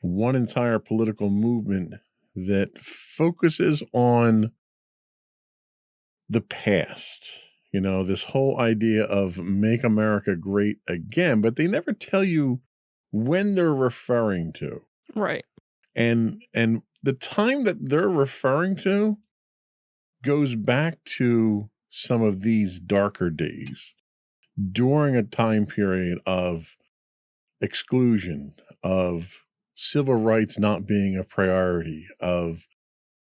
B: one entire political movement that focuses on the past. You know, this whole idea of make America great again, but they never tell you when they're referring to.
C: Right.
B: And the time that they're referring to goes back to some of these darker days during a time period of exclusion, of civil rights not being a priority, of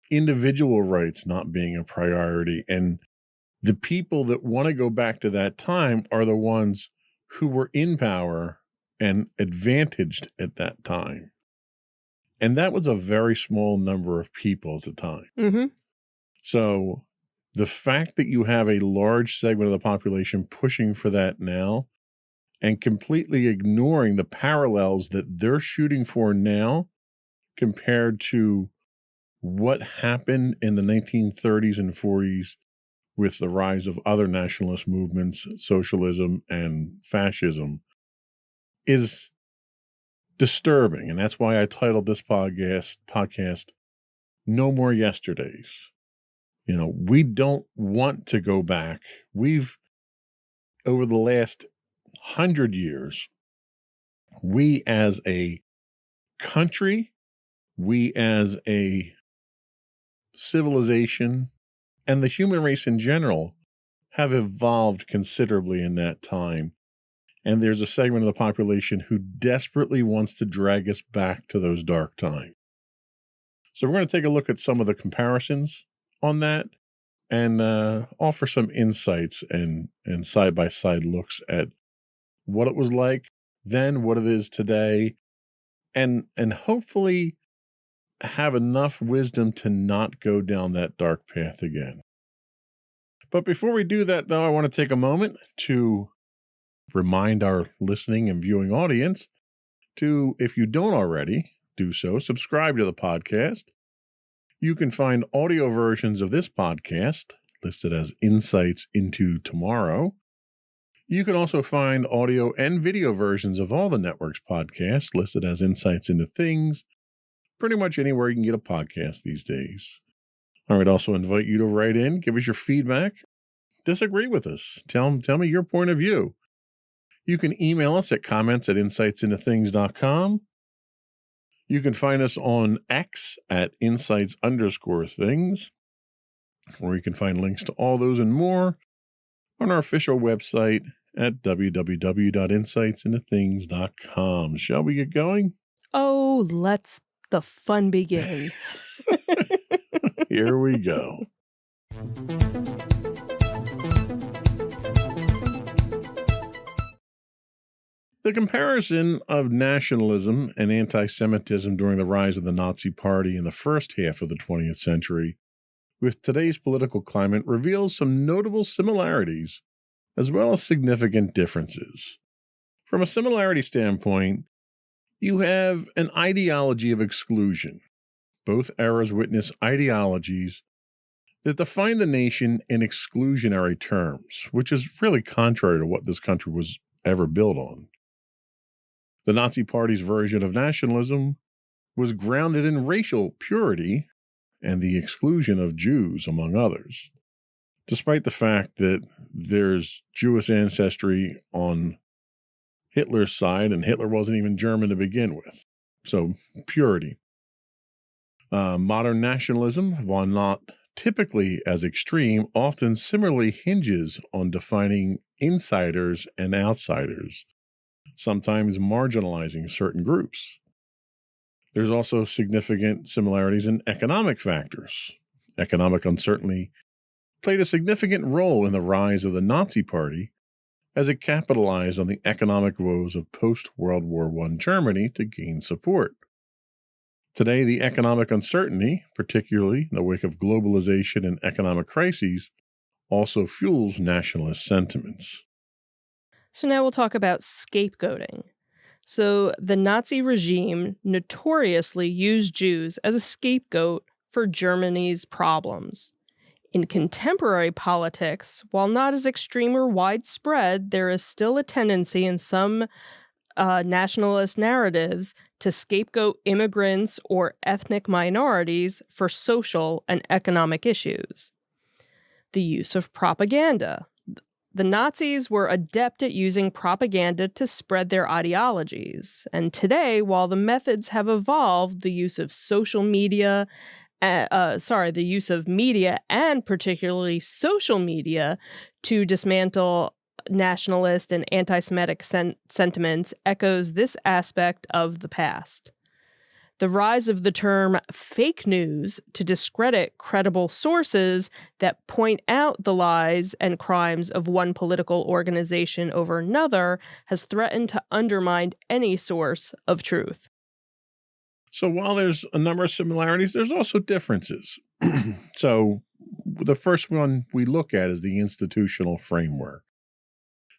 B: individual rights not being a priority. And the people that want to go back to that time are the ones who were in power and advantaged at that time. And that was a very small number of people at the time.
C: Mm-hmm.
B: So the fact that you have a large segment of the population pushing for that now and completely ignoring the parallels that they're shooting for now compared to what happened in the 1930s and 40s with the rise of other nationalist movements, socialism and fascism, is disturbing. And that's why I titled this podcast No More Yesterdays. You know, we don't want to go back. We've, over the last 100 years, we as a country, we as a civilization, and the human race in general have evolved considerably in that time. And there's a segment of the population who desperately wants to drag us back to those dark times. So we're going to take a look at some of the comparisons on that and offer some insights and side-by-side looks at what it was like then, what it is today, and hopefully have enough wisdom to not go down that dark path again. But before we do that, though, I want to take a moment to remind our listening and viewing audience to, if you don't already do so, subscribe to the podcast. You can find audio versions of this podcast listed as Insights into Tomorrow. You can also find audio and video versions of all the network's podcasts listed as Insights into Things, pretty much anywhere you can get a podcast these days. I would also invite you to write in, give us your feedback, disagree with us, tell me your point of view. You can email us at comments@insightsintothings.com. You can find us on X at insights_things, or you can find links to all those and more on our official website at www.insightsintothings.com. Shall we get going?
C: Oh, let's the fun begin.
B: Here we go. The comparison of nationalism and anti-Semitism during the rise of the Nazi Party in the first half of the 20th century with today's political climate reveals some notable similarities as well as significant differences. From a similarity standpoint, you have an ideology of exclusion. Both eras witness ideologies that define the nation in exclusionary terms, which is really contrary to what this country was ever built on. The Nazi Party's version of nationalism was grounded in racial purity and the exclusion of Jews, among others. Despite the fact that there's Jewish ancestry on Hitler's side, and Hitler wasn't even German to begin with. So, purity. Modern nationalism, while not typically as extreme, often similarly hinges on defining insiders and outsiders, sometimes marginalizing certain groups. There's also significant similarities in economic factors. Economic uncertainty played a significant role in the rise of the Nazi Party as it capitalized on the economic woes of post-World War I Germany to gain support. Today, the economic uncertainty, particularly in the wake of globalization and economic crises, also fuels nationalist sentiments.
C: So now we'll talk about scapegoating. So the Nazi regime notoriously used Jews as a scapegoat for Germany's problems. In contemporary politics, while not as extreme or widespread, there is still a tendency in some nationalist narratives to scapegoat immigrants or ethnic minorities for social and economic issues. The use of propaganda. The Nazis were adept at using propaganda to spread their ideologies. And today, while the methods have evolved, the use of media and particularly social media to dismantle nationalist and anti-Semitic sentiments echoes this aspect of the past. The rise of the term fake news to discredit credible sources that point out the lies and crimes of one political organization over another has threatened to undermine any source of truth.
B: So while there's a number of similarities, there's also differences. So the first one we look at is the institutional framework.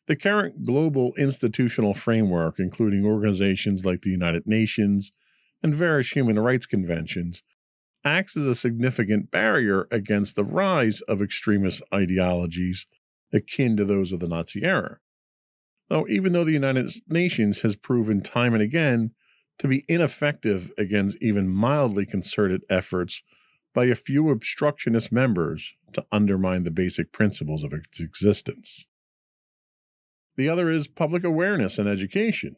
B: The current global institutional framework, including organizations like the United Nations and various human rights conventions, acts as a significant barrier against the rise of extremist ideologies akin to those of the Nazi era. Even though the United Nations has proven time and again to be ineffective against even mildly concerted efforts by a few obstructionist members to undermine the basic principles of its existence. The other is public awareness and education.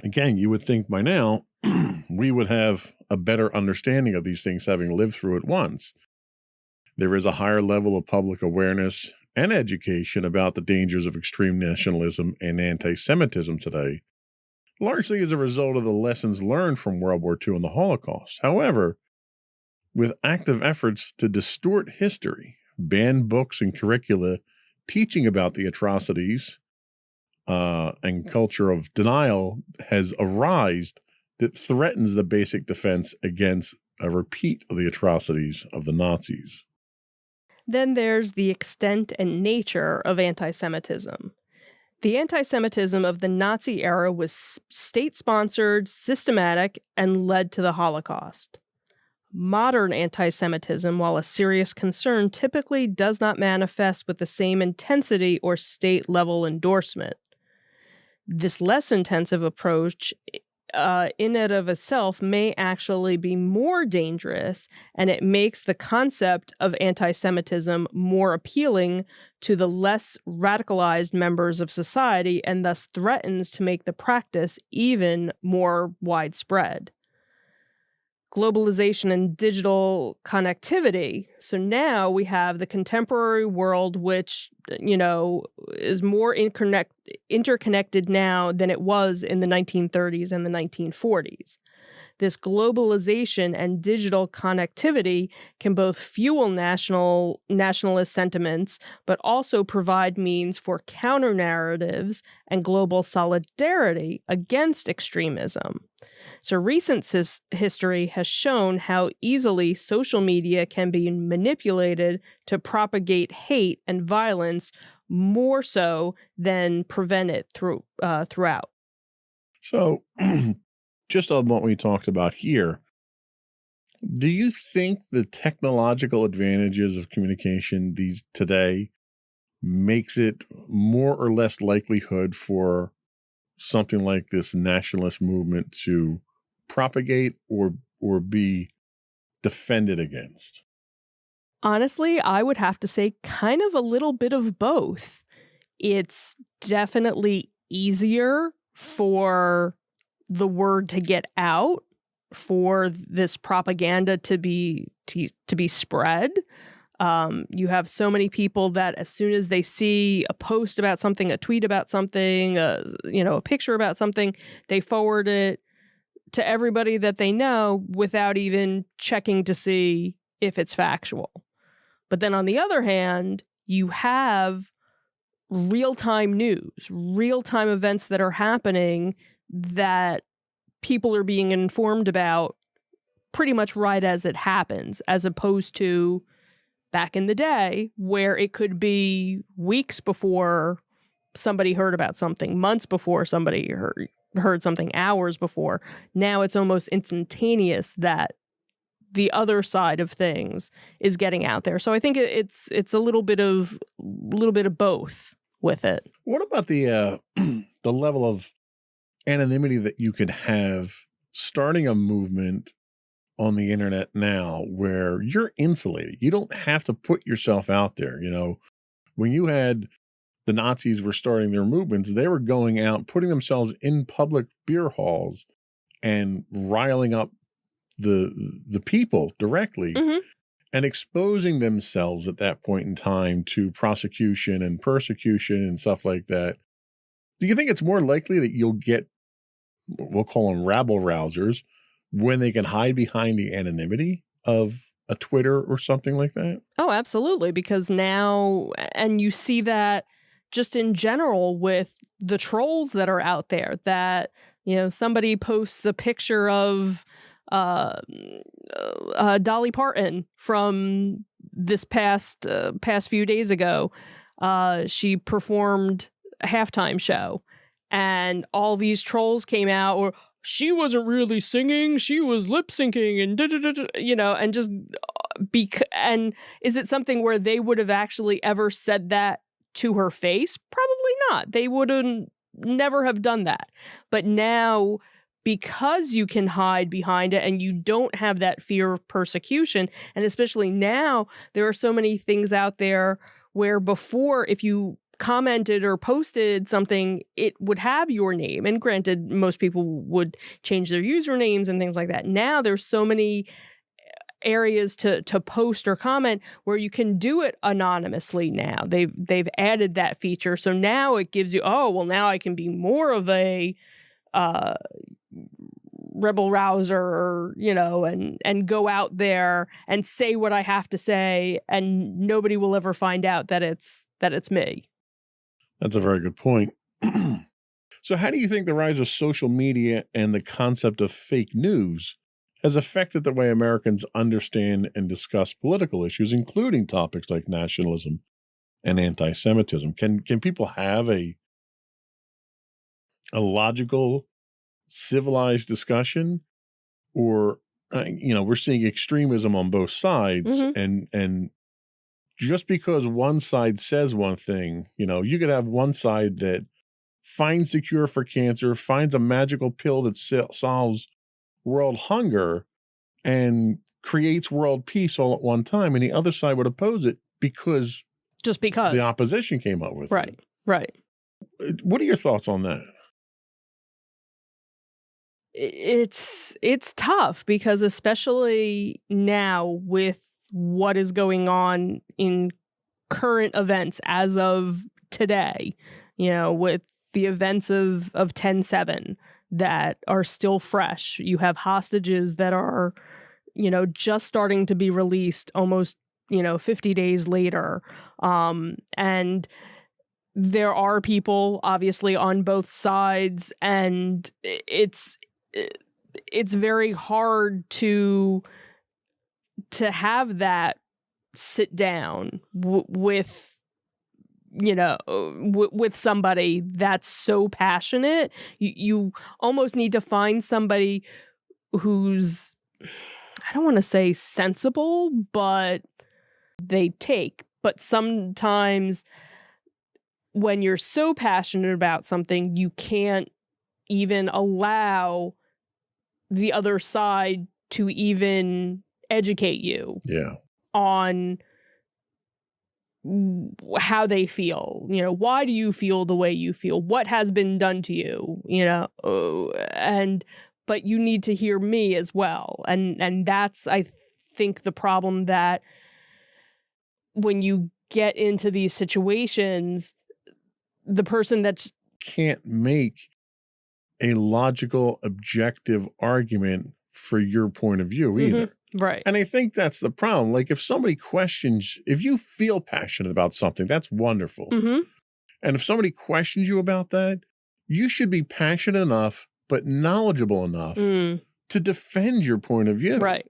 B: Again, you would think by now we would have a better understanding of these things having lived through it once. There is a higher level of public awareness and education about the dangers of extreme nationalism and anti-Semitism today, largely as a result of the lessons learned from World War II and the Holocaust. However, with active efforts to distort history, ban books and curricula teaching about the atrocities and culture of denial has arisen that threatens the basic defense against a repeat of the atrocities of the Nazis.
C: Then there's the extent and nature of anti-Semitism. The anti-Semitism of the Nazi era was state-sponsored, systematic, and led to the Holocaust. Modern anti-Semitism, while a serious concern, typically does not manifest with the same intensity or state-level endorsement. This less intensive approach in and of itself may actually be more dangerous, and it makes the concept of anti-Semitism more appealing to the less radicalized members of society, and thus threatens to make the practice even more widespread. Globalization and digital connectivity. So now we have the contemporary world, which, is more interconnected now than it was in the 1930s and the 1940s. This globalization and digital connectivity can both fuel nationalist sentiments, but also provide means for counter-narratives and global solidarity against extremism. So recent history has shown how easily social media can be manipulated to propagate hate and violence more so than prevent it throughout.
B: So, just on what we talked about here, do you think the technological advantages of communication today makes it more or less likelihood for something like this nationalist movement to propagate or be defended against?
C: Honestly, I would have to say kind of a little bit of both. It's definitely easier for the word to get out, for this propaganda to be spread. You have so many people that as soon as they see a post about something, a tweet about something, a picture about something, they forward it to everybody that they know without even checking to see if it's factual. But then on the other hand, you have real-time news, real-time events that are happening that people are being informed about pretty much right as it happens, as opposed to back in the day where it could be weeks before somebody heard about something, months before somebody heard something, hours before. Now it's almost instantaneous that the other side of things is getting out there. So I think it's a little bit of both with it.
B: What about the the level of anonymity that you could have starting a movement on the internet now where you're insulated? You don't have to put yourself out there. When you had the Nazis were starting their movements, they were going out, putting themselves in public beer halls and riling up the people directly,
C: Mm-hmm.
B: and exposing themselves at that point in time to prosecution and persecution and stuff like that. Do you think it's more likely that you'll get, we'll call them rabble rousers, when they can hide behind the anonymity of a Twitter or something like that?
C: Oh, absolutely. Because now, and you see that just in general with the trolls that are out there, that, somebody posts a picture of Dolly Parton from this past few days ago. She performed a halftime show, and all these trolls came out, or she wasn't really singing, she was lip syncing, and and just and is it something where they would have actually ever said that to her face? Probably not. They wouldn't never have done that. But now, because you can hide behind it and you don't have that fear of persecution, and especially now, there are so many things out there where before, if you commented or posted something, it would have your name. And granted, most people would change their usernames and things like that. Now there's so many areas to post or comment where you can do it anonymously now. They've added that feature. So now it gives you, now I can be more of a rebel rouser, and go out there and say what I have to say, and nobody will ever find out that it's me.
B: That's a very good point. So how do you think the rise of social media and the concept of fake news has affected the way Americans understand and discuss political issues, including topics like nationalism and anti-Semitism? Can people have a logical, civilized discussion, or we're seeing extremism on both sides, and just because one side says one thing, you could have one side that finds the cure for cancer, finds a magical pill that solves world hunger and creates world peace all at one time, and the other side would oppose it
C: just because
B: the opposition came up with it.
C: Right.
B: What are your thoughts on that?
C: It's tough because especially now with what is going on in current events as of today, with the events of 10/7 that are still fresh. You have hostages that are, just starting to be released almost, 50 days later. And there are people obviously on both sides, and it's very hard to have that sit down with with somebody that's so passionate. You almost need to find somebody who's, I don't want to say sensible, but but sometimes when you're so passionate about something, you can't even allow the other side to even educate you on how they feel. Why do you feel the way you feel? What has been done to you? But you need to hear me as well. And that's, I think, the problem, that when you get into these situations, the person that's
B: can't make a logical, objective argument for your point of view either.
C: Right.
B: And I think that's the problem. Like, if somebody questions, if you feel passionate about something, that's wonderful. And if somebody questions you about that, you should be passionate enough, but knowledgeable enough to defend your point of view.
C: Right.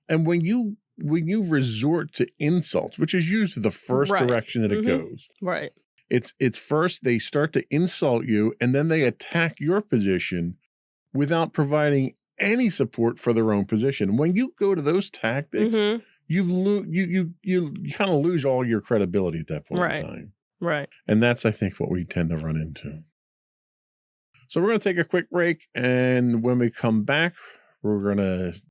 B: And when you resort to insults, which is usually the first direction that it goes.
C: Right.
B: It's first they start to insult you, and then they attack your position without providing any support for their own position. When you go to those tactics, you kind of lose all your credibility at that point in time.
C: Right.
B: And that's, I think, what we tend to run into. So we're going to take a quick break, and when we come back, we're going to